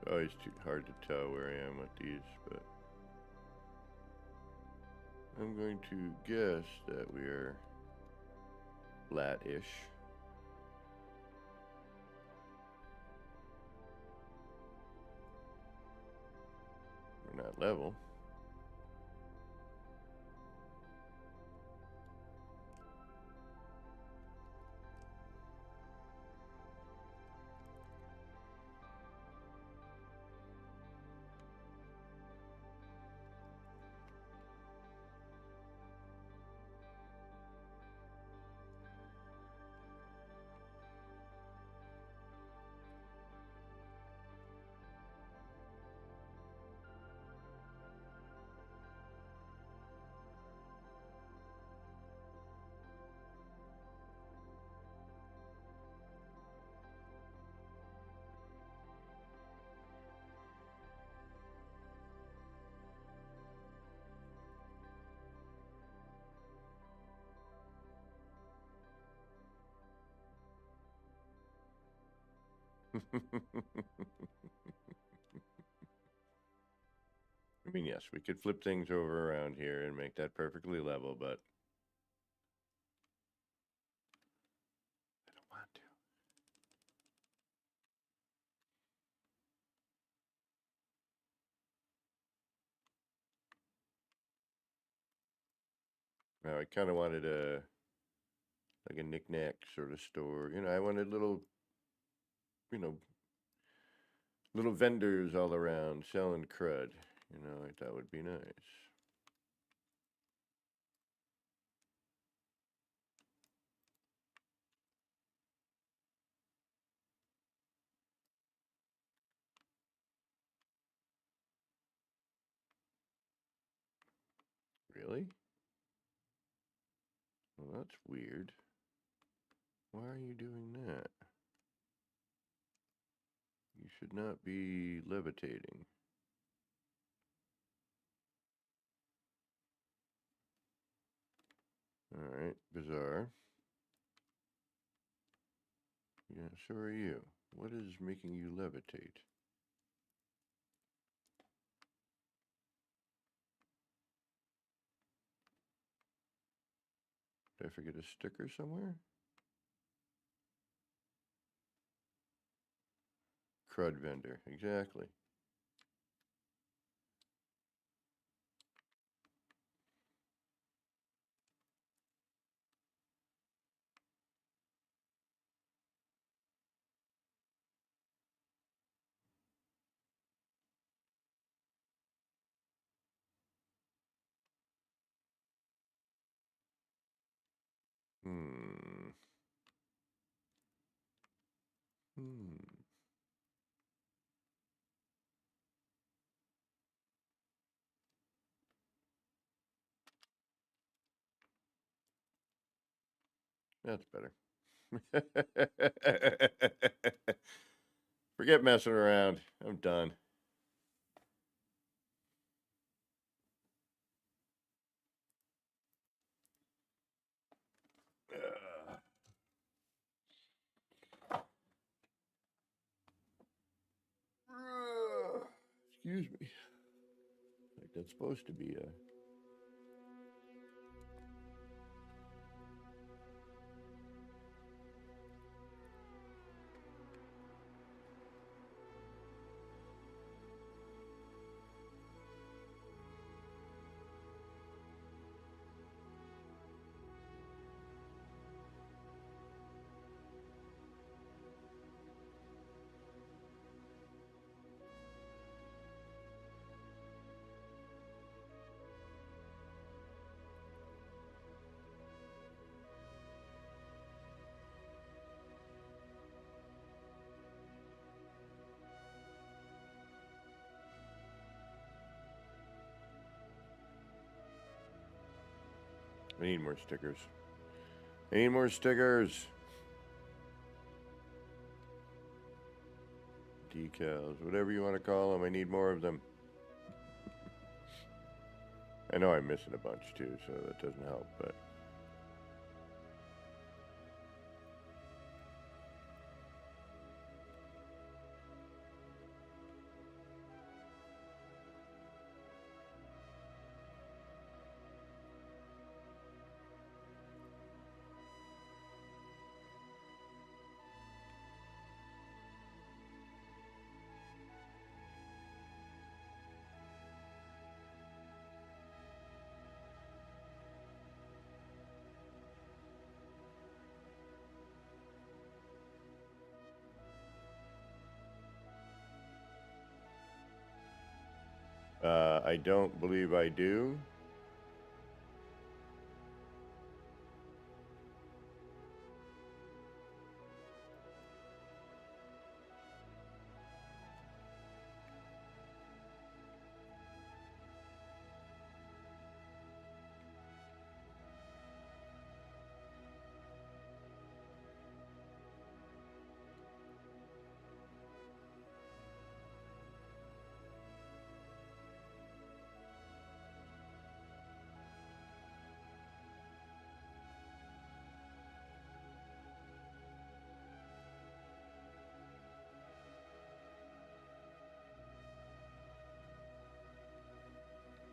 Always too hard to tell where I am with these, but I'm going to guess that we are flat-ish. We're not level. I mean, yes, we could flip things over around here and make that perfectly level, but I don't want to. Now, I kind of wanted like a knick-knack sort of store. You know, I wanted little, you know, little vendors all around selling crud. You know, I thought would be nice. Really? Well, that's weird. Why are you doing that? You should not be levitating. Alright, bizarre. Yeah, so are you. What is making you levitate? Did I forget a sticker somewhere? Crud vendor, exactly. Hmm. Hmm. That's better. Forget messing around. I'm done. Excuse me. Like that's supposed to be a. I need more stickers. I need more stickers. Decals, whatever you want to call them. I need more of them. I know I'm missing a bunch too, so that doesn't help, but. I don't believe I do.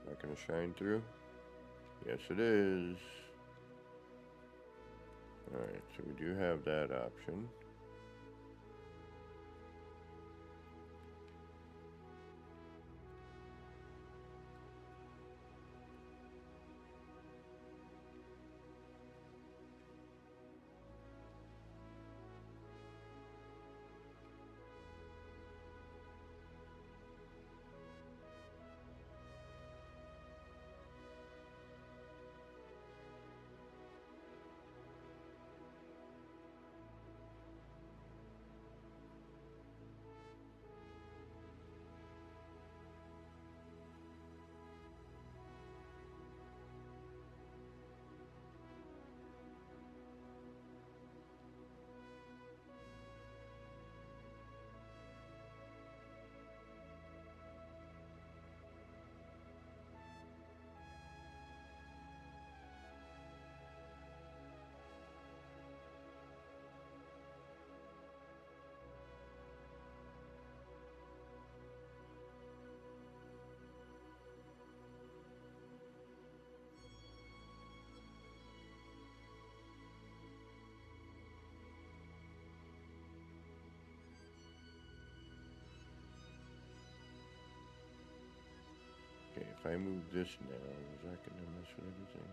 Not gonna shine through? Yes, it is. Alright, so we do have that option. if I move this now, is that going to mess with everything?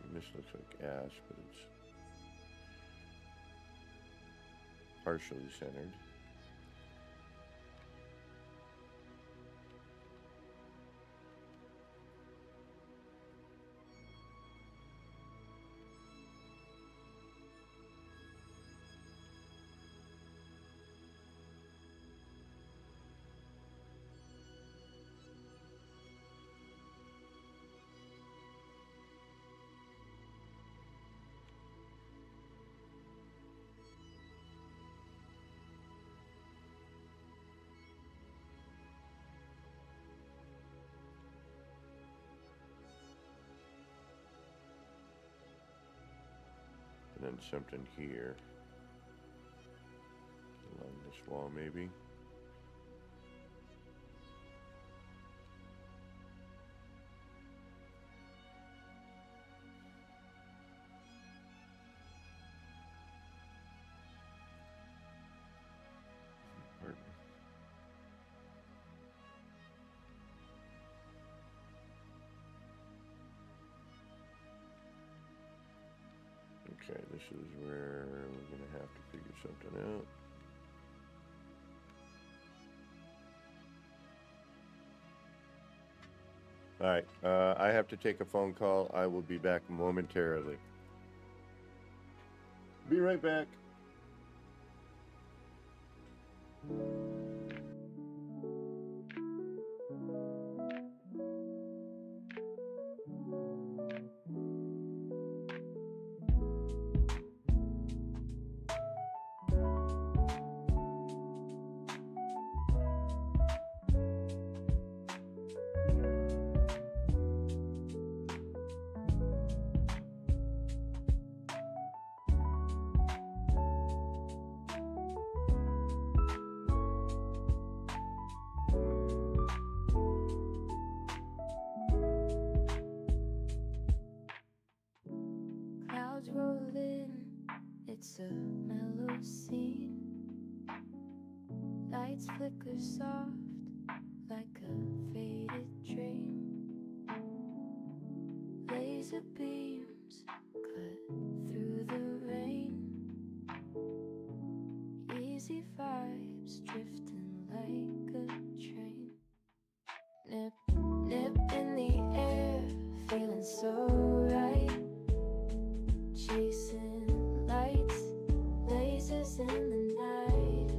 And this looks like ash, but it's partially centered. And then something here along this wall, maybe. Okay, this is where we're going to have to figure something out. All right, I have to take a phone call. I will be back momentarily. Be right back. Clouds roll in, it's a mellow scene. Lights flicker soft like a faded dream. Laser beams cut through the rain. Easy vibes drifting like a train. Nip, nip in the air, feeling so right. Chasing lights, lasers in the night.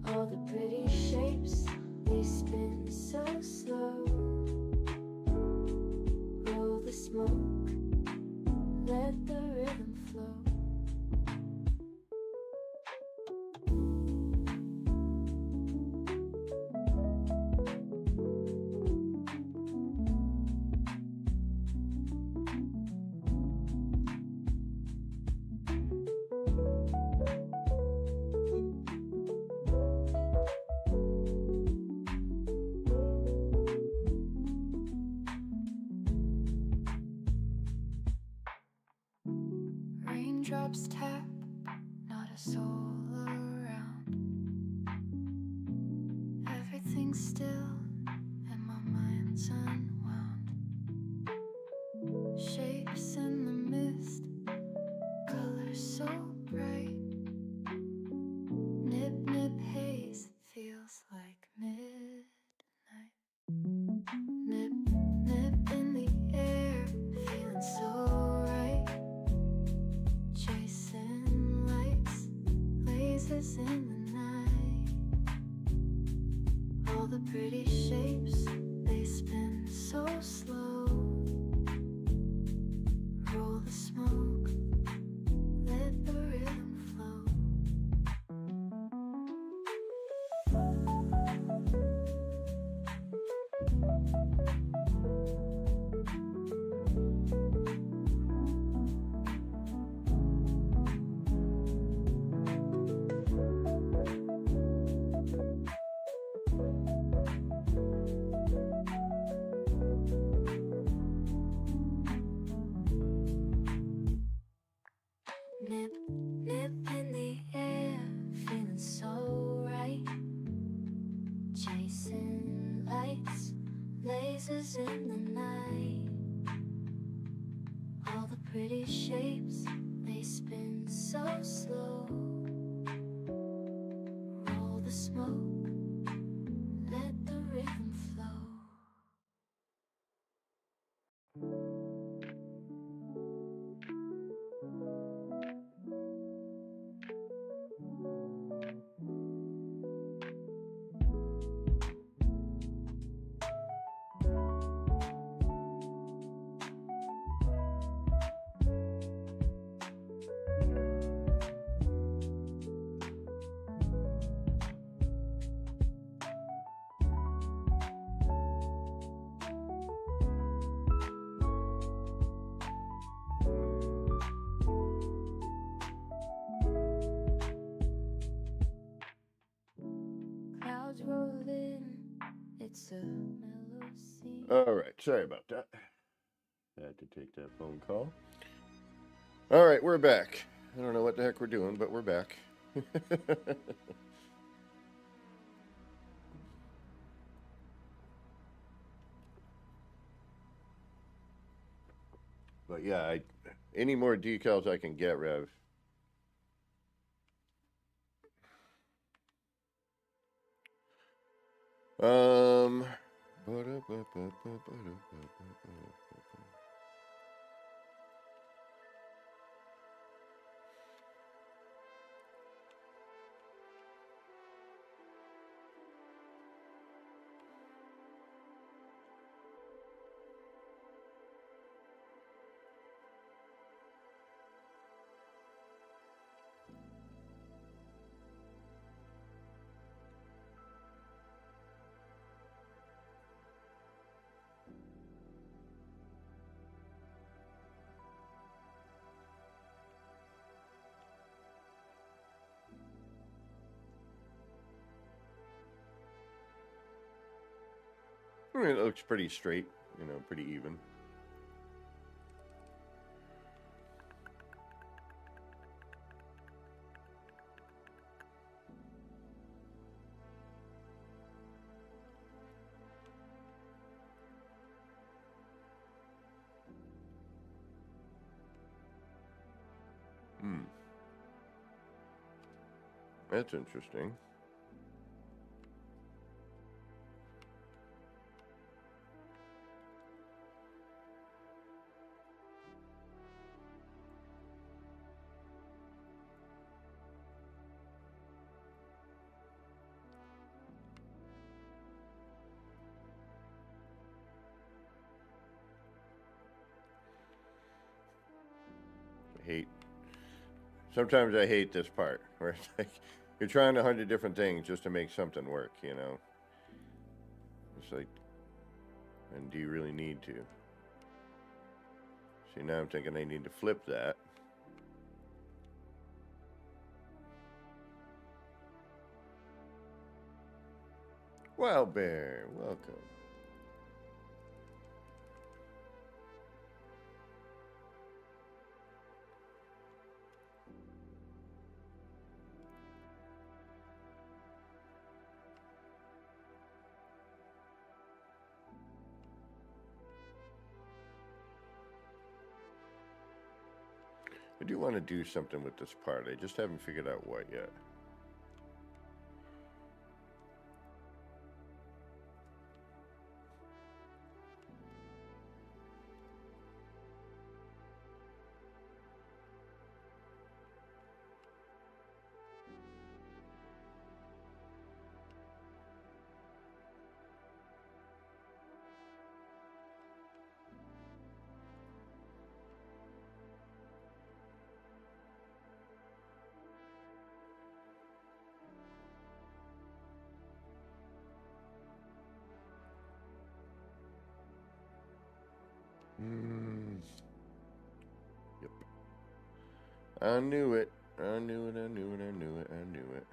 All the pretty shapes, they spin so slow. Roll the smoke, let the rhythm flow. Raindrops tap, not a soul around. Everything's still and my mind's unwound. Shapes in the mist, colors so bright. Nip, nip haze, feels like midnight. Nip, nip in the air, feeling so right. Chasing lights, lasers in the night. All the pretty shapes, they spin so slow. Roll the smoke, let the rhythm flow. faces in the night, all the pretty shapes, they spin so slow. Roll the smoke, let the rhythm flow. Clouds roll in, it's a mellow scene. All right, sorry about that. Had to take that phone call. All right, we're back. I don't know what the heck we're doing, but we're back. But yeah, any more decals I can get, Rev. I mean, it looks pretty straight, you know, pretty even. That's interesting. Sometimes I hate this part where it's like you're trying 100 different things just to make something work, you know? It's like, and do you really need to? See, now I'm thinking I need to flip that. Wild Bear, welcome. I do want to do something with this part. I just haven't figured out what yet. Yep. I knew it. I knew it. I knew it. I knew it. I knew it.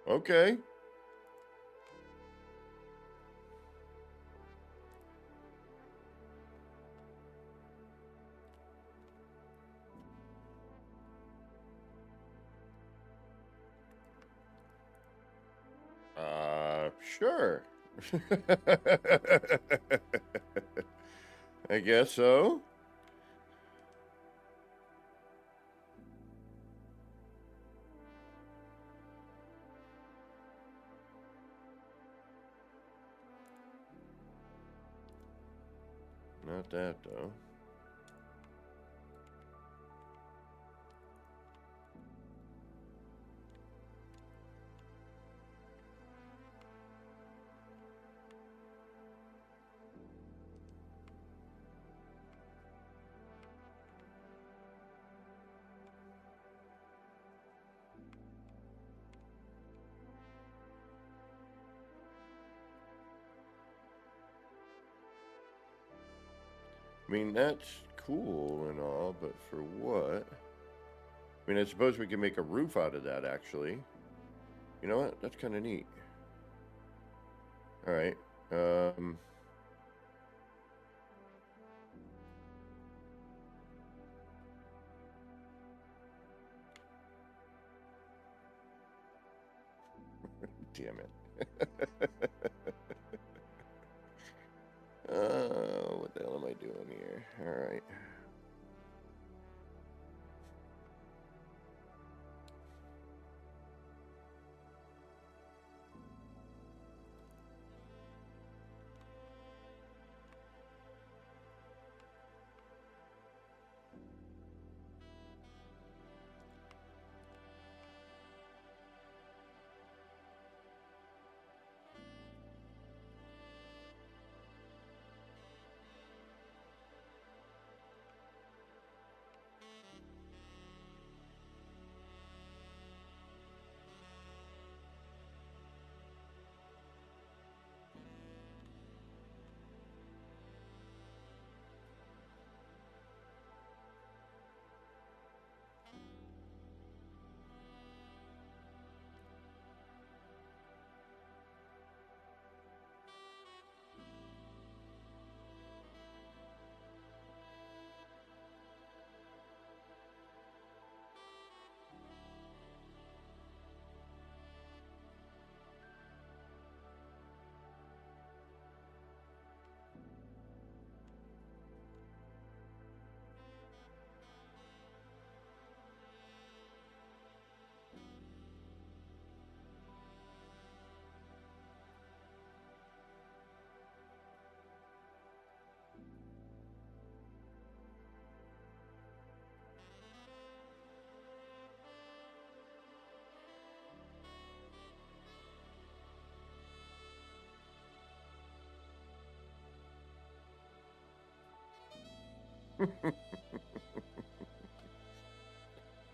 Okay. Sure. I guess so. Not that, though. I mean, that's cool and all, but for what? I mean, I suppose we can make a roof out of that, actually. You know what? That's kind of neat. All right. Damn it. What the hell am I doing here? All right.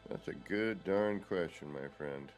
That's a good darn question, my friend.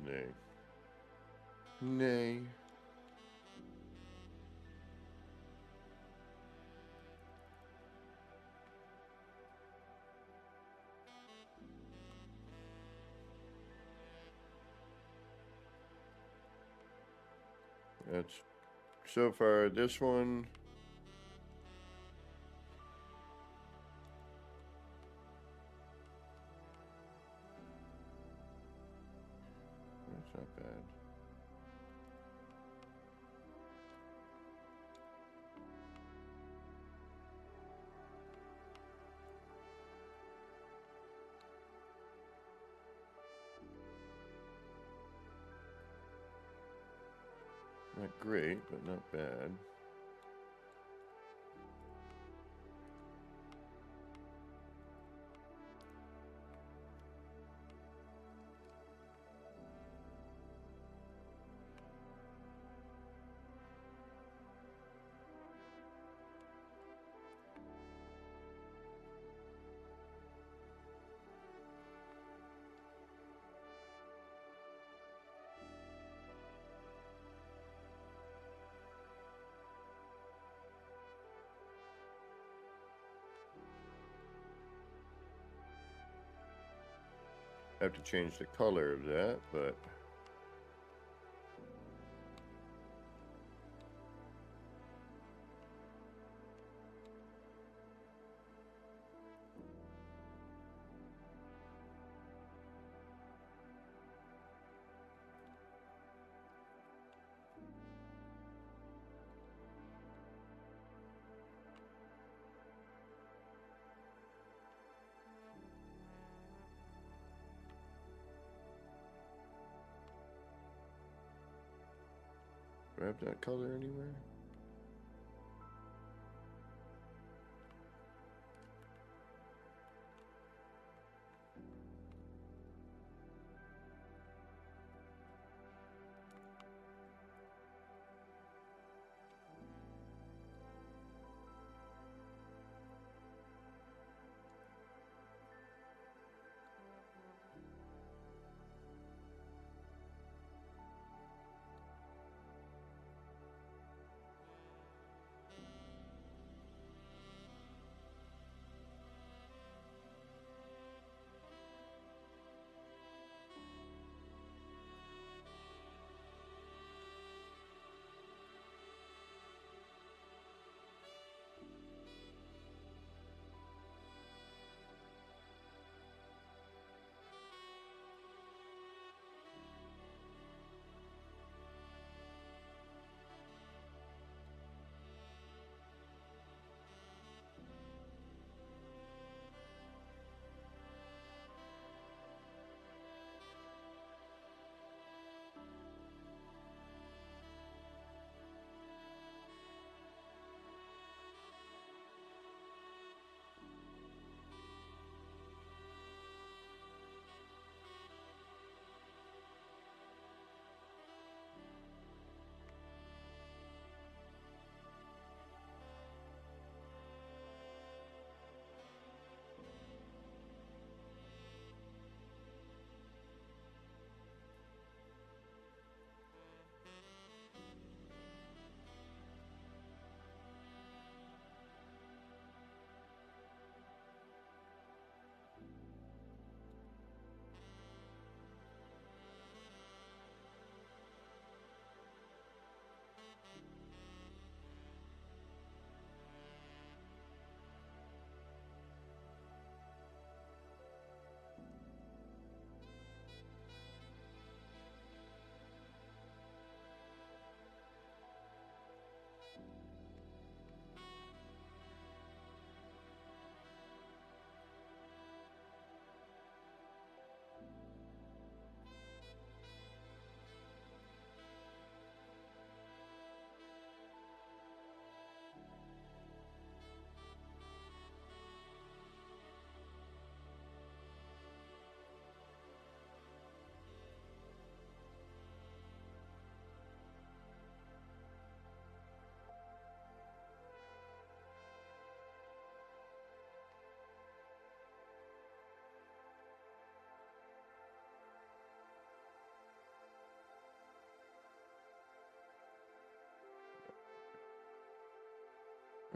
Nay. Nay. That's so far this one. That's not bad. Not great, but not bad. I have to change the color of that, but do I have that color anywhere?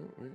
Oh, wait.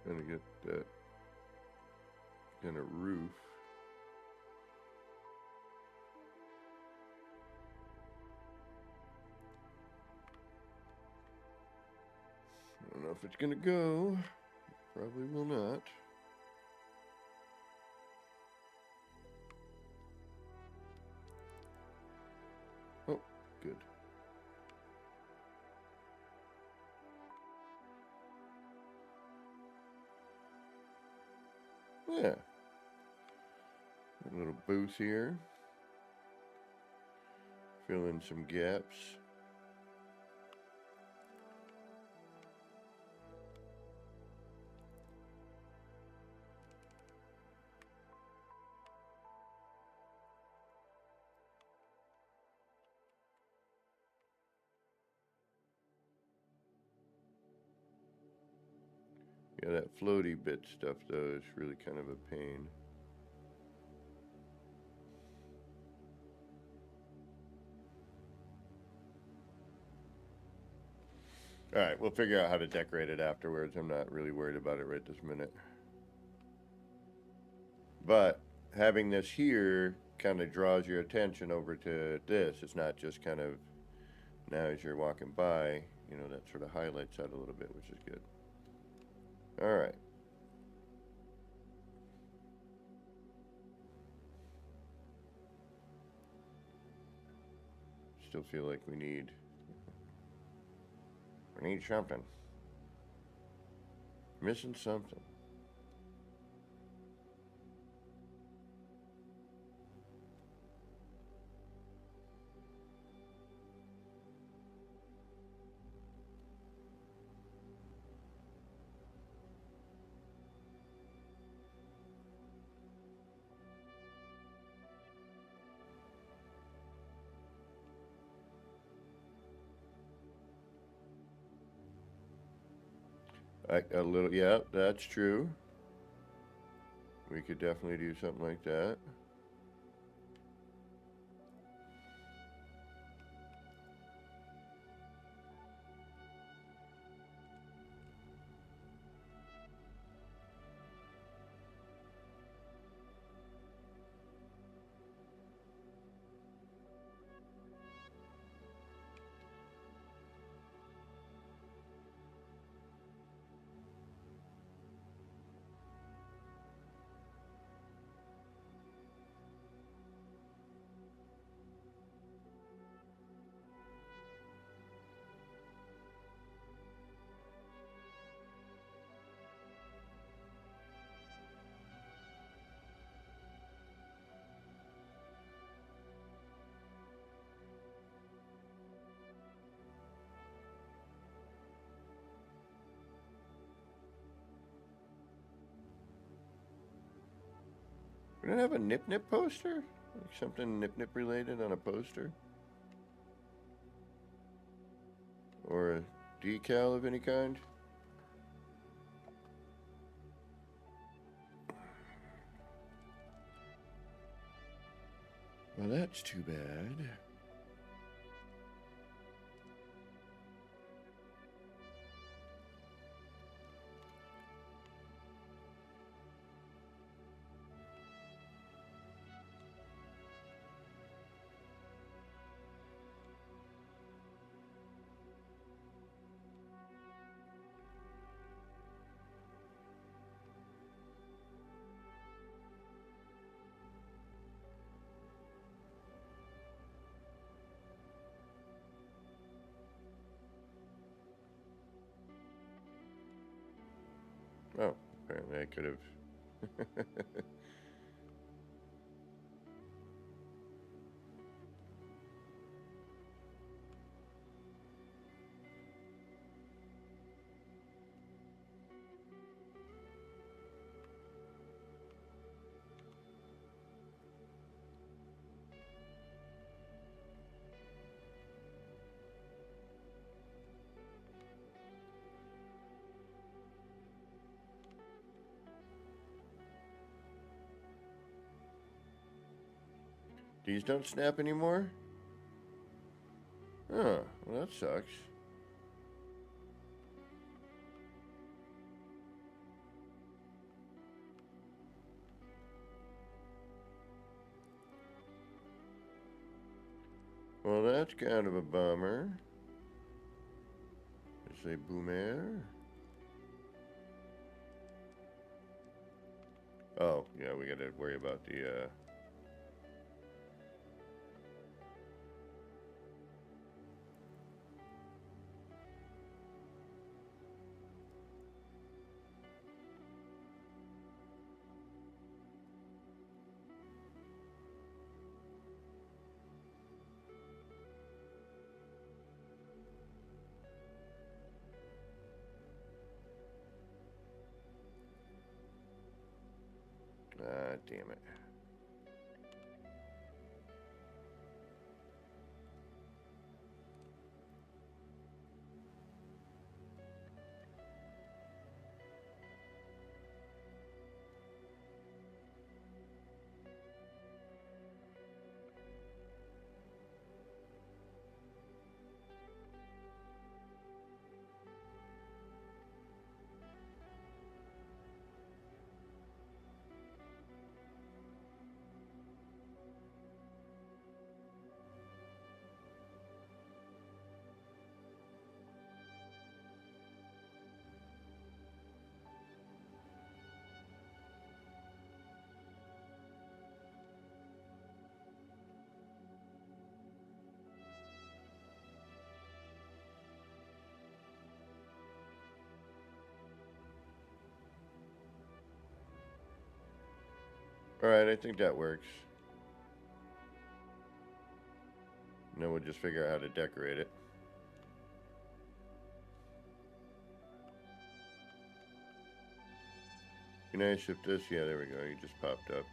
Gonna get that kind of roof. I don't know if it's gonna go. Probably will not. Oh, good. Yeah. A little booth here. Fill in some gaps. Yeah, that floaty bit stuff though is really kind of a pain. Alright, we'll figure out how to decorate it afterwards. I'm not really worried about it right this minute. But having this here kind of draws your attention over to this. It's not just kind of now as you're walking by, you know, that sort of highlights that a little bit, which is good. Alright. Still feel like we need something. Missing something. A little, yeah, that's true. We could definitely do something like that. We don't have a Nip Nip poster? Like something Nip Nip related on a poster? Or a decal of any kind? Well, that's too bad. Oh, apparently I could have. These don't snap anymore? Huh, well that sucks. Well, that's kind of a bummer. I say boomer. Oh, yeah, we gotta worry about the, damn it. Alright, I think that works. Now we'll just figure out how to decorate it. Can I ship this? Yeah, there we go. You just popped up.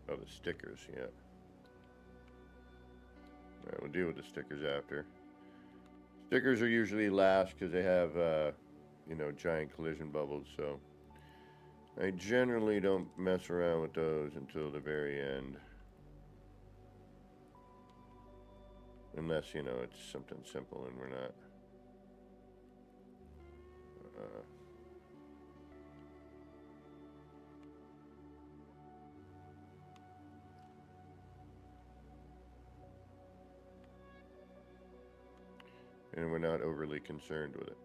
Oh, the stickers, yeah. Alright, we'll deal with the stickers after. Stickers are usually last because they have, you know, giant collision bubbles, so I generally don't mess around with those until the very end. Unless, you know, it's something simple and we're not. And we're not overly concerned with it.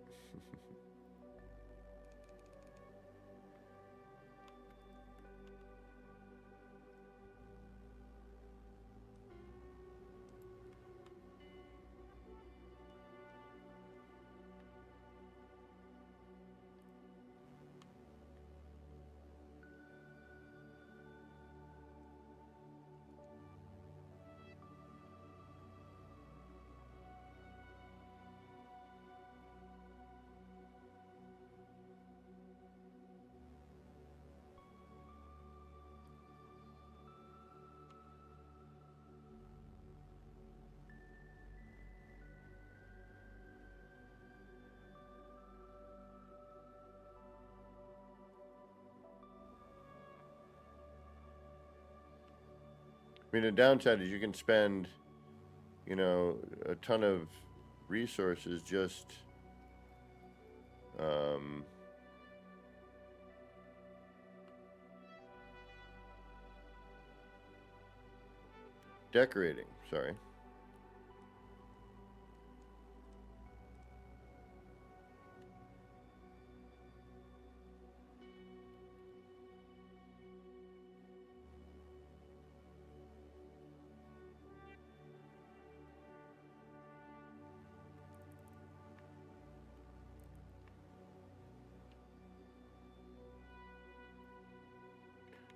I mean, the downside is you can spend, you know, a ton of resources just decorating. Sorry.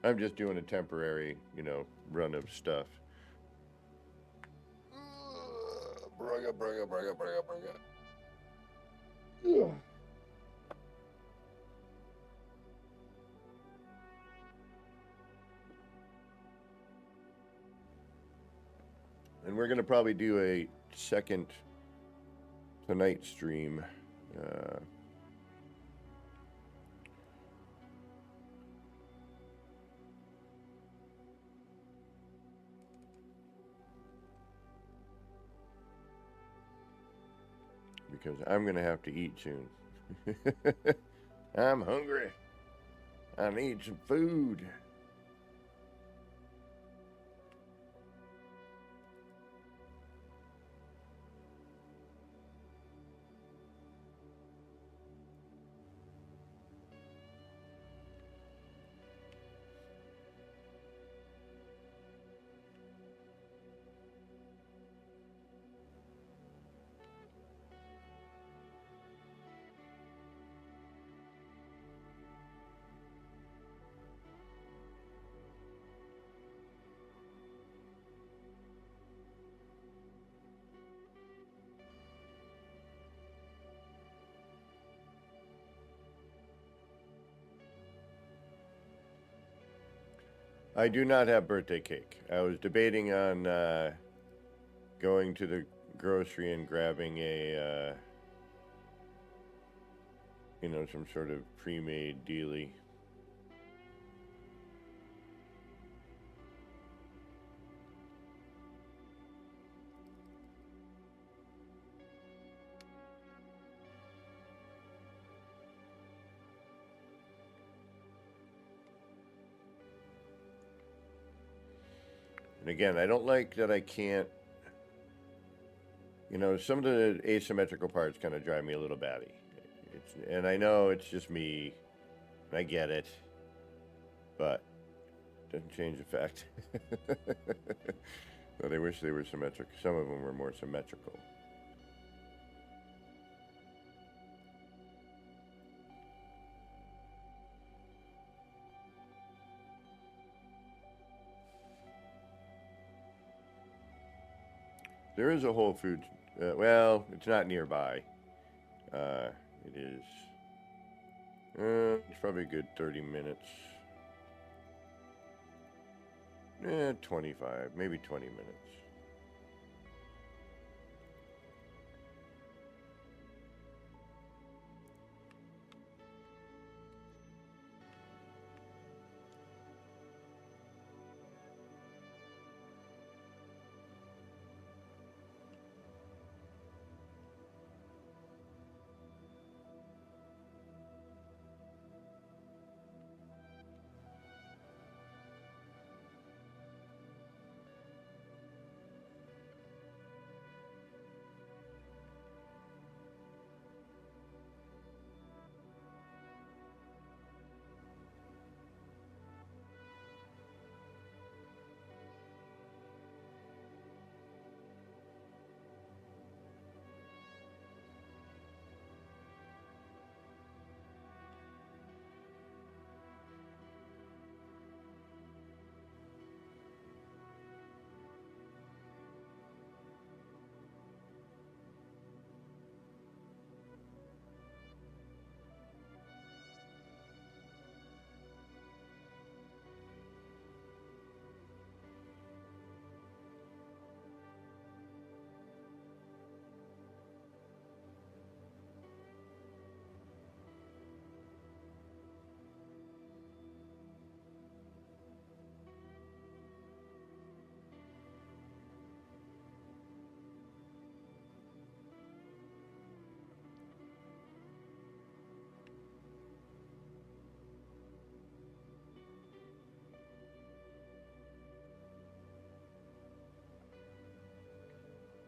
I'm just doing a temporary, you know, run of stuff. Bring it. And we're going to probably do a second tonight stream. Because I'm going to have to eat soon. I'm hungry. I need some food. I do not have birthday cake. I was debating on going to the grocery and grabbing a, you know, some sort of pre-made dealie. And again, I don't like that I can't, you know, some of the asymmetrical parts kind of drive me a little batty. And I know it's just me, and I get it, but it doesn't change the fact. But I wish they were symmetric. Some of them were more symmetrical. There is a Whole Foods. Well, it's not nearby. It is. It's probably a good 30 minutes. 25, maybe 20 minutes.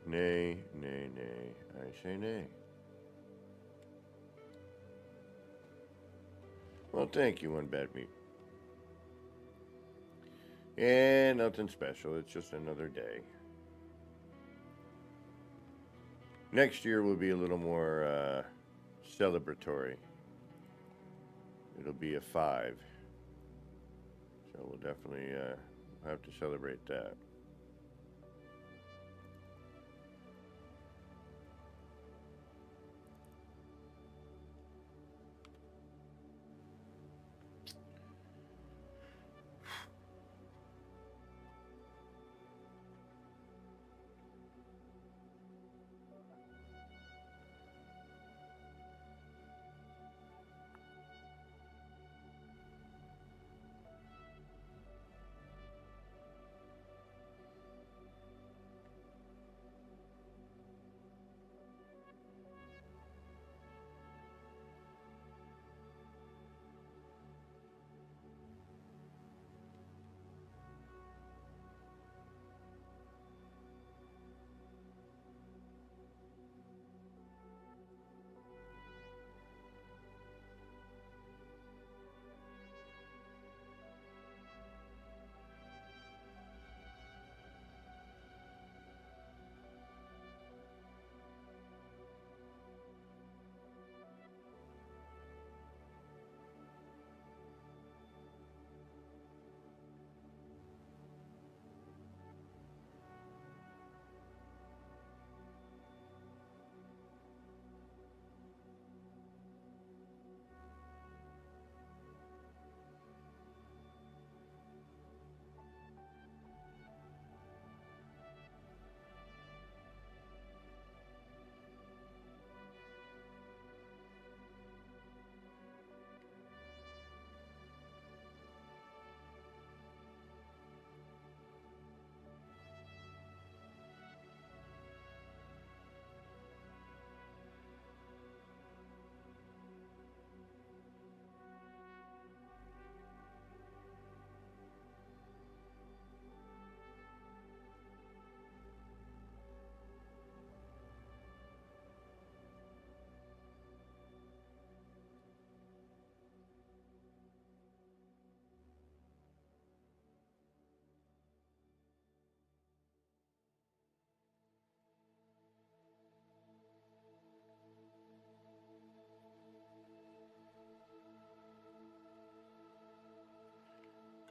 Nay, nay, nay. I say nay. Well, thank you, One Bad Meat. And nothing special. It's just another day. Next year will be a little more celebratory. It'll be a 5. So we'll definitely have to celebrate that.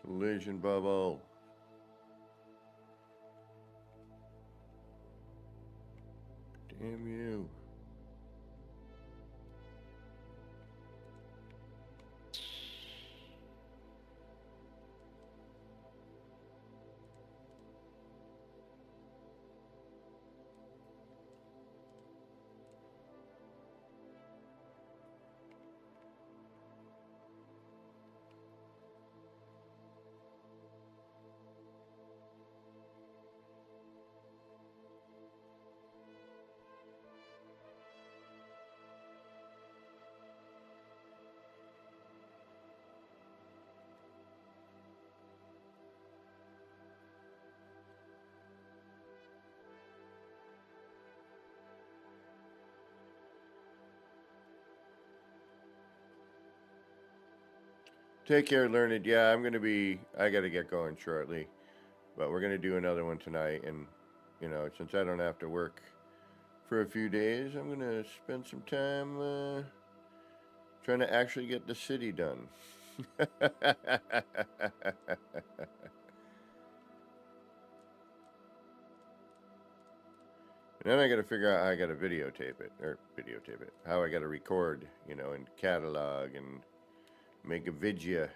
Collision bubble. Damn you. Take care, Learned. Yeah, I gotta get going shortly. But we're gonna do another one tonight. And, since I don't have to work for a few days, I'm gonna spend some time trying to actually get the city done. And then I gotta figure out how I gotta videotape it, how I gotta record, and catalog and make a video.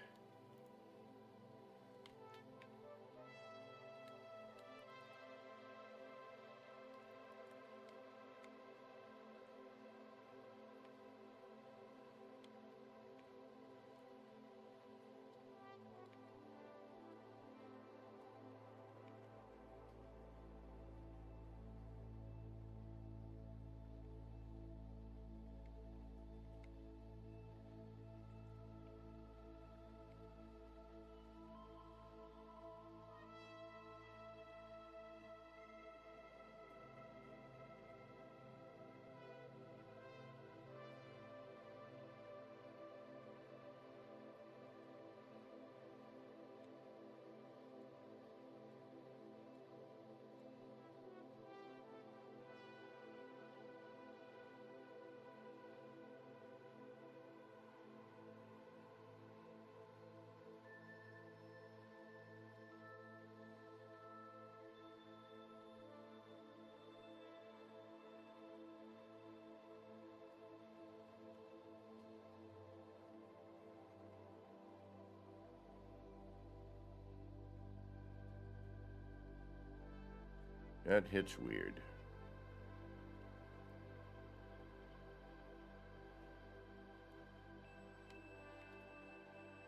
That hits weird.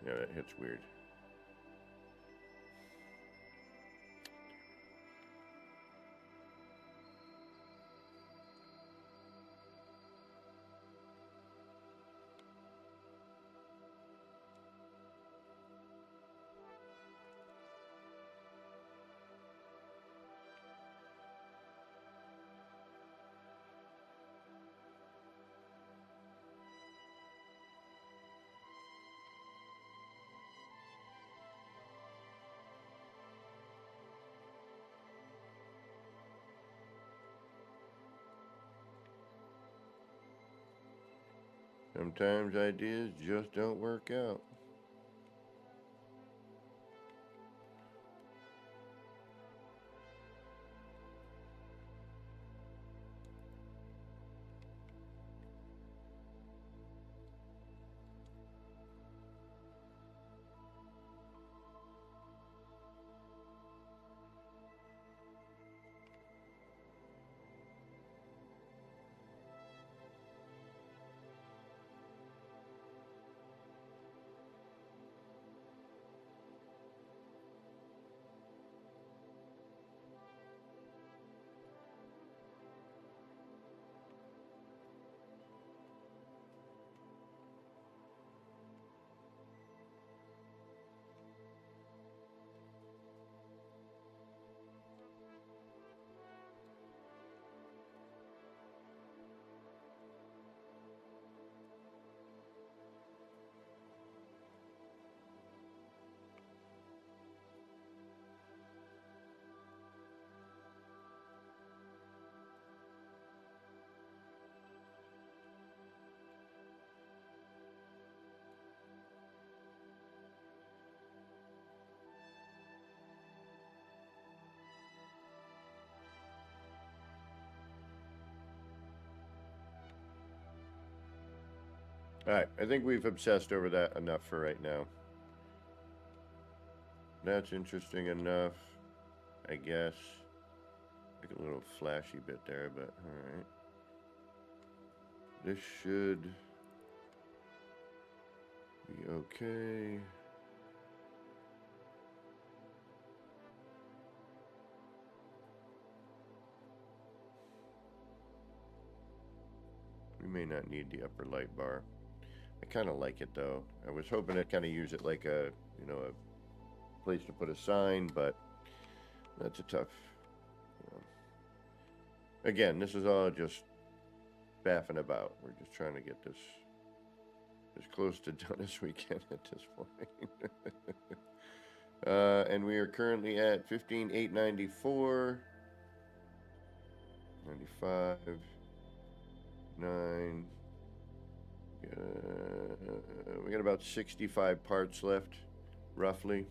Yeah, that hits weird. Sometimes ideas just don't work out. Alright, I think we've obsessed over that enough for right now. That's interesting enough, I guess. Like a little flashy bit there, but alright. This should be okay. We may not need the upper light bar. I kind of like it though. I was hoping to kind of use it like a, you know, a place to put a sign, but that's a tough. You know. Again, this is all just baffing about. We're just trying to get this as close to done as we can at this point. And we are currently at 15,894, 95, 9. We got about 65 parts left, roughly.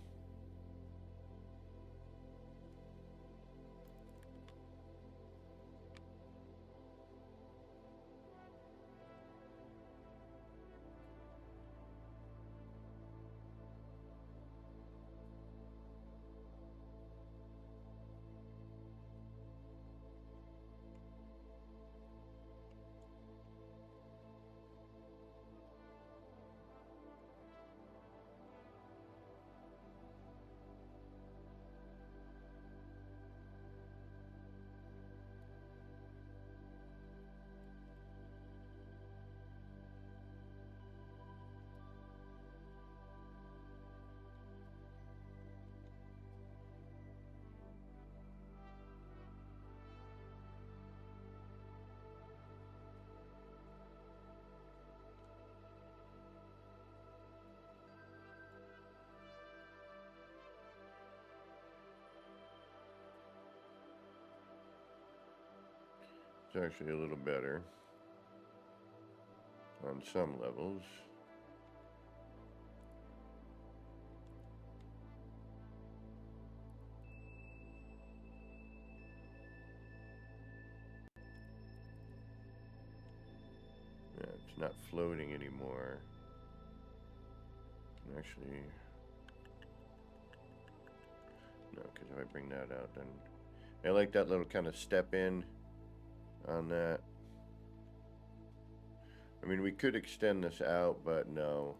It's actually a little better on some levels. Yeah, it's not floating anymore. Actually, no, because if I bring that out, then I like that little kind of step in on that. I mean, we could extend this out, but no.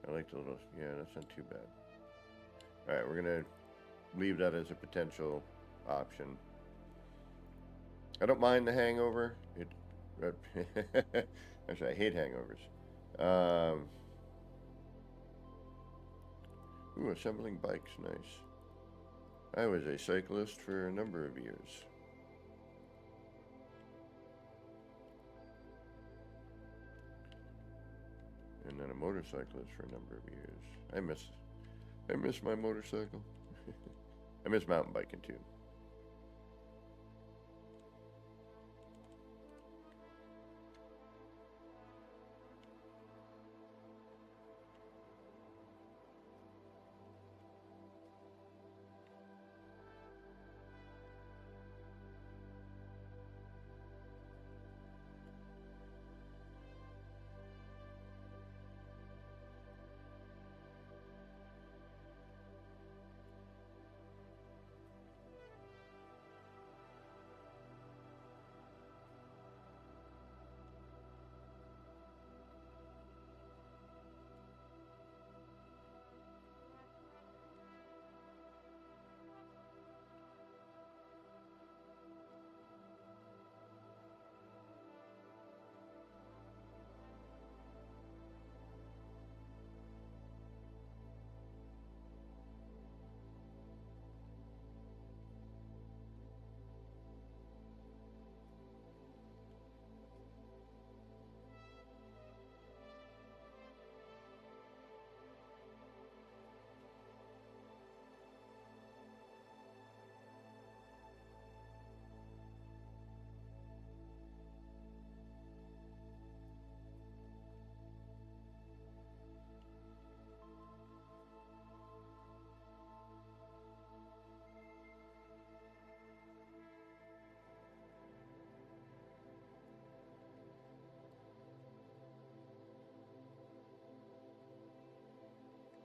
I like the little, yeah, that's not too bad. Alright, we're gonna leave that as a potential option. I don't mind the hangover. Actually, I hate hangovers. Ooh, assembling bikes, nice. I was a cyclist for a number of years. And then a motorcyclist for a number of years. I miss my motorcycle. I miss mountain biking too.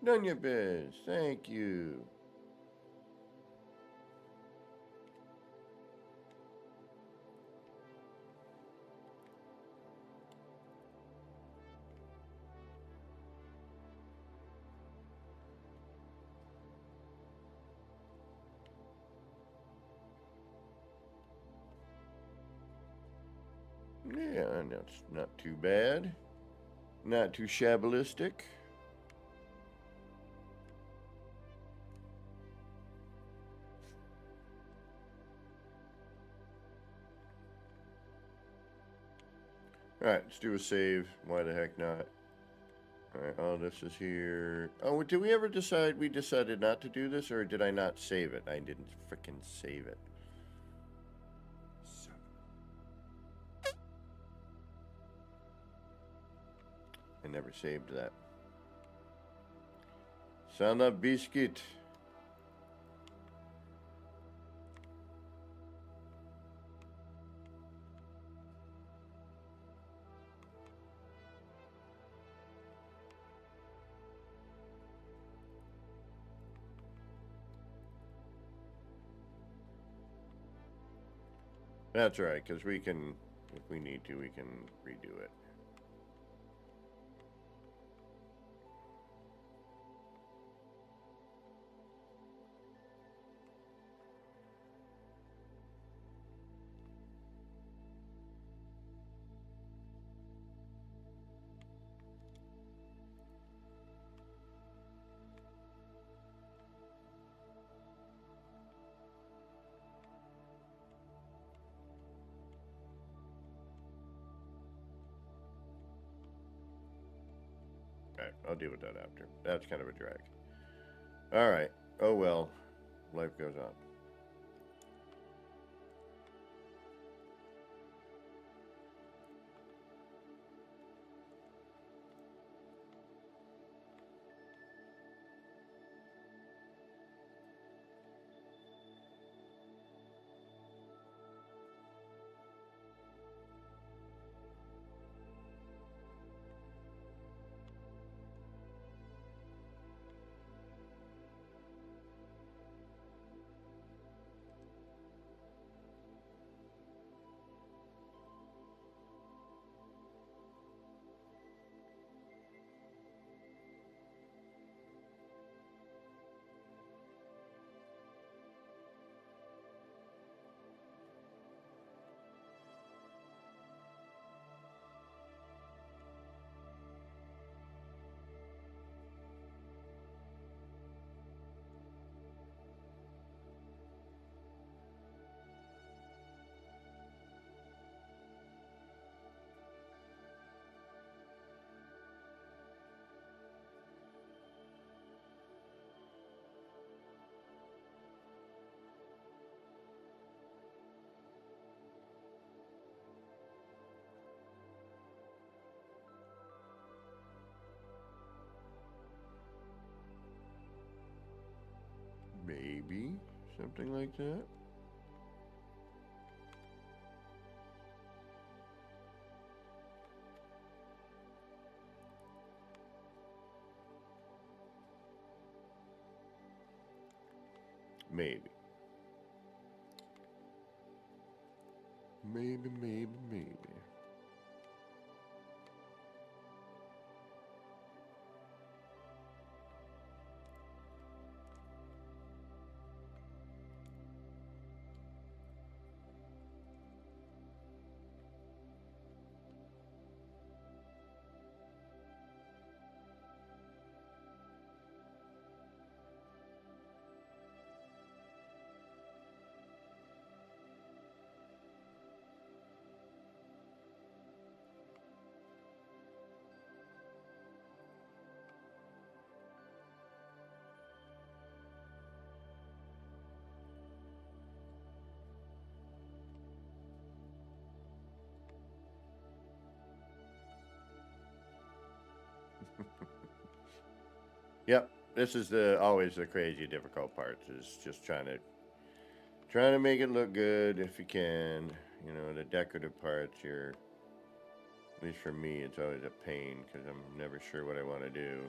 None your biz. Thank you. Yeah, that's not too bad. Not too shabalistic. Alright, let's do a save. Why the heck not? Alright, all this is here. Oh, did we ever decide we decided not to do this, or did I not save it? I didn't frickin' save it. I never saved that. Son of biscuit. That's right, because we can, if we need to, we can redo it. Alright, I'll deal with that after. That's kind of a drag. Alright. Oh well. Life goes on. Maybe something like that. Maybe. Maybe. Yep, this is always the crazy difficult part, is just trying to make it look good if you can. You know, the decorative parts here, at least for me, it's always a pain because I'm never sure what I want to do.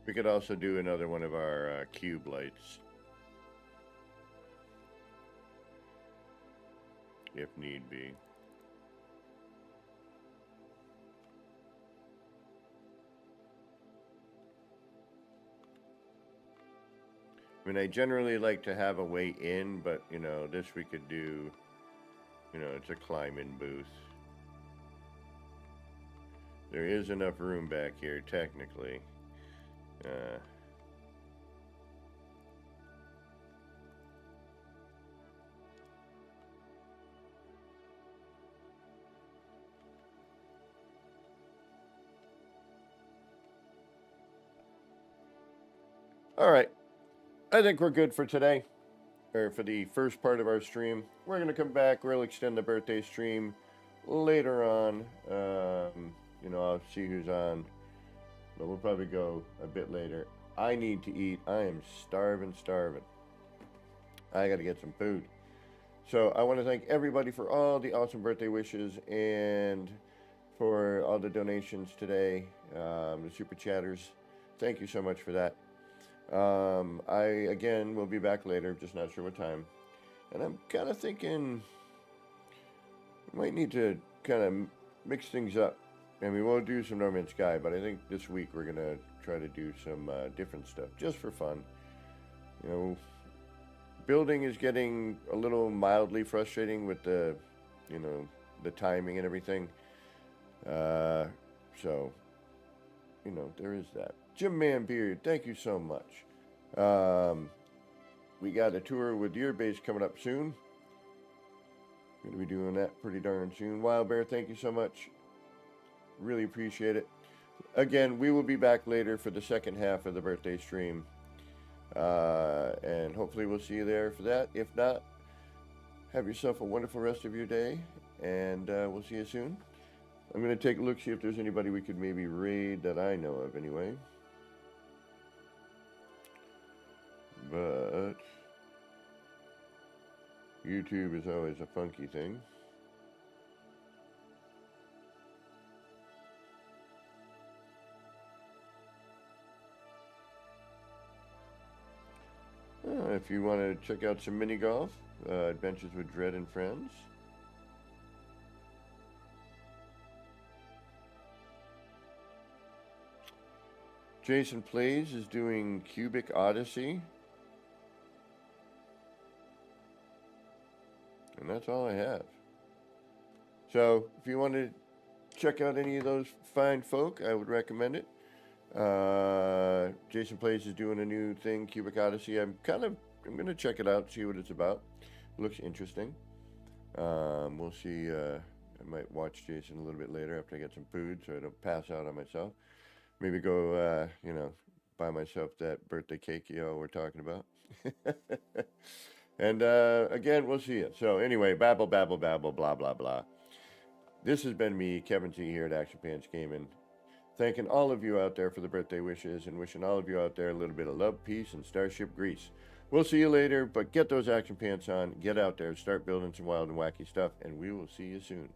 We could also do another one of our cube lights, if need be. I mean, I generally like to have a way in, but, you know, this we could do, you know, it's a climb-in booth. There is enough room back here, technically. All right. I think we're good for today, or for the first part of our stream. We're going to come back. We'll extend the birthday stream later on. You know, I'll see who's on, but we'll probably go a bit later. I need to eat. I am starving. I got to get some food. So I want to thank everybody for all the awesome birthday wishes and for all the donations today, the super chatters. Thank you so much for that. I, again, will be back later, just not sure what time. And I'm kind of thinking we might need to kind of mix things up. And we will do some No Man's Sky, but I think this week we're going to try to do some different stuff, just for fun. You know, building is getting a little mildly frustrating with the, you know, the timing and everything. So, you know, there is that. Jim Man Beard, thank you so much. We got a tour with your base coming up soon. Going to be doing that pretty darn soon. Wild Bear, thank you so much. Really appreciate it. Again, we will be back later for the second half of the birthday stream. And hopefully we'll see you there for that. If not, have yourself a wonderful rest of your day. And we'll see you soon. I'm going to take a look, see if there's anybody we could maybe raid that I know of anyway. But YouTube is always a funky thing. If you want to check out some mini golf, Adventures with Dread and Friends. Jason Plays is doing Cubic Odyssey. And that's all I have. So, if you want to check out any of those fine folk, I would recommend it. Jason Plays is doing a new thing, Cubic Odyssey. I'm going to check it out, see what it's about. It looks interesting. We'll see. I might watch Jason a little bit later after I get some food so I don't pass out on myself. Maybe go, buy myself that birthday cake y'all were talking about. And again, we'll see you. So anyway, babble, babble, babble, blah, blah, blah. This has been me, Kevin T. here at Action Pants Gaming. Thanking all of you out there for the birthday wishes and wishing all of you out there a little bit of love, peace, and Starship Grease. We'll see you later, but get those action pants on, get out there, start building some wild and wacky stuff, and we will see you soon.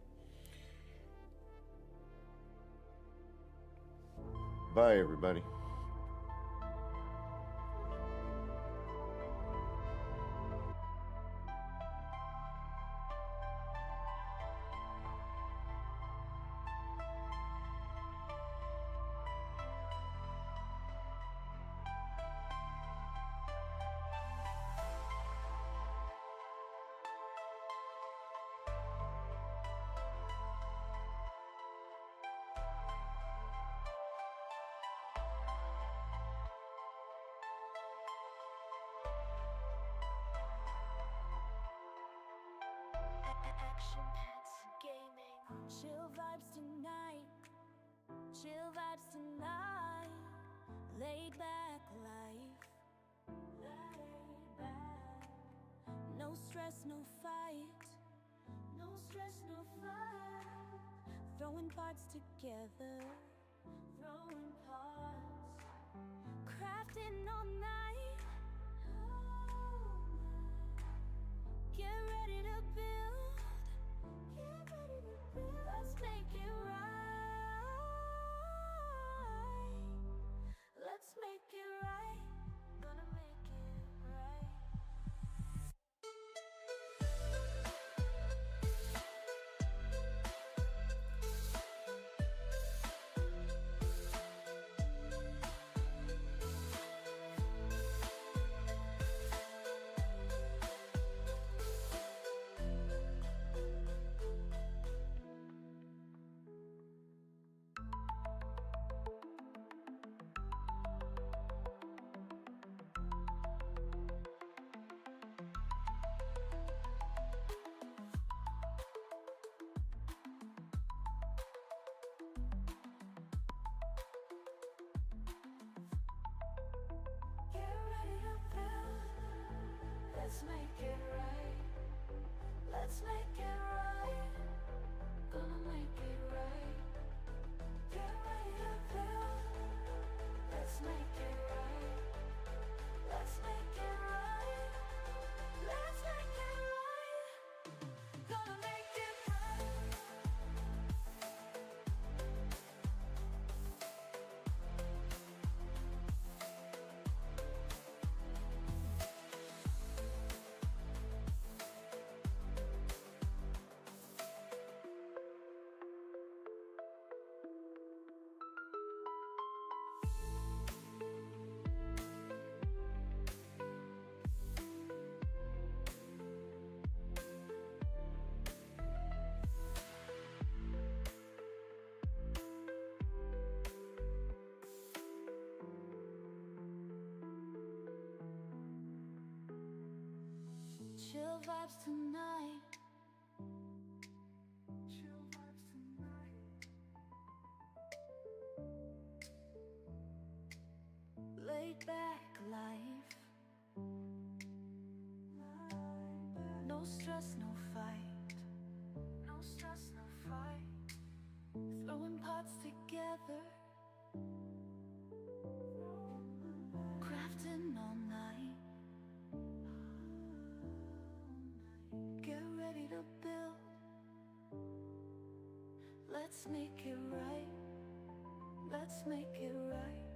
Bye, everybody. Action Pants Gaming. Chill vibes tonight. Chill vibes tonight. Laid back life. Laid back. No stress, no fight. No stress, no fight. Throwing parts together. Throwing parts. Crafting all night. Get ready to build. Get ready to build. Let's make it right. Let's make it right. Gonna make it right. Let's make it right. Let's make it right. Gonna make it right. Get ready to build. Let's make it right. Let's make it right. Let's make it right. Gonna make it right. Chill vibes tonight. Chill vibes tonight. Laid back life. No stress, no fight. No stress, no fight. Throwing parts together. Crafting all night. to build. Let's make it right. Let's make it right.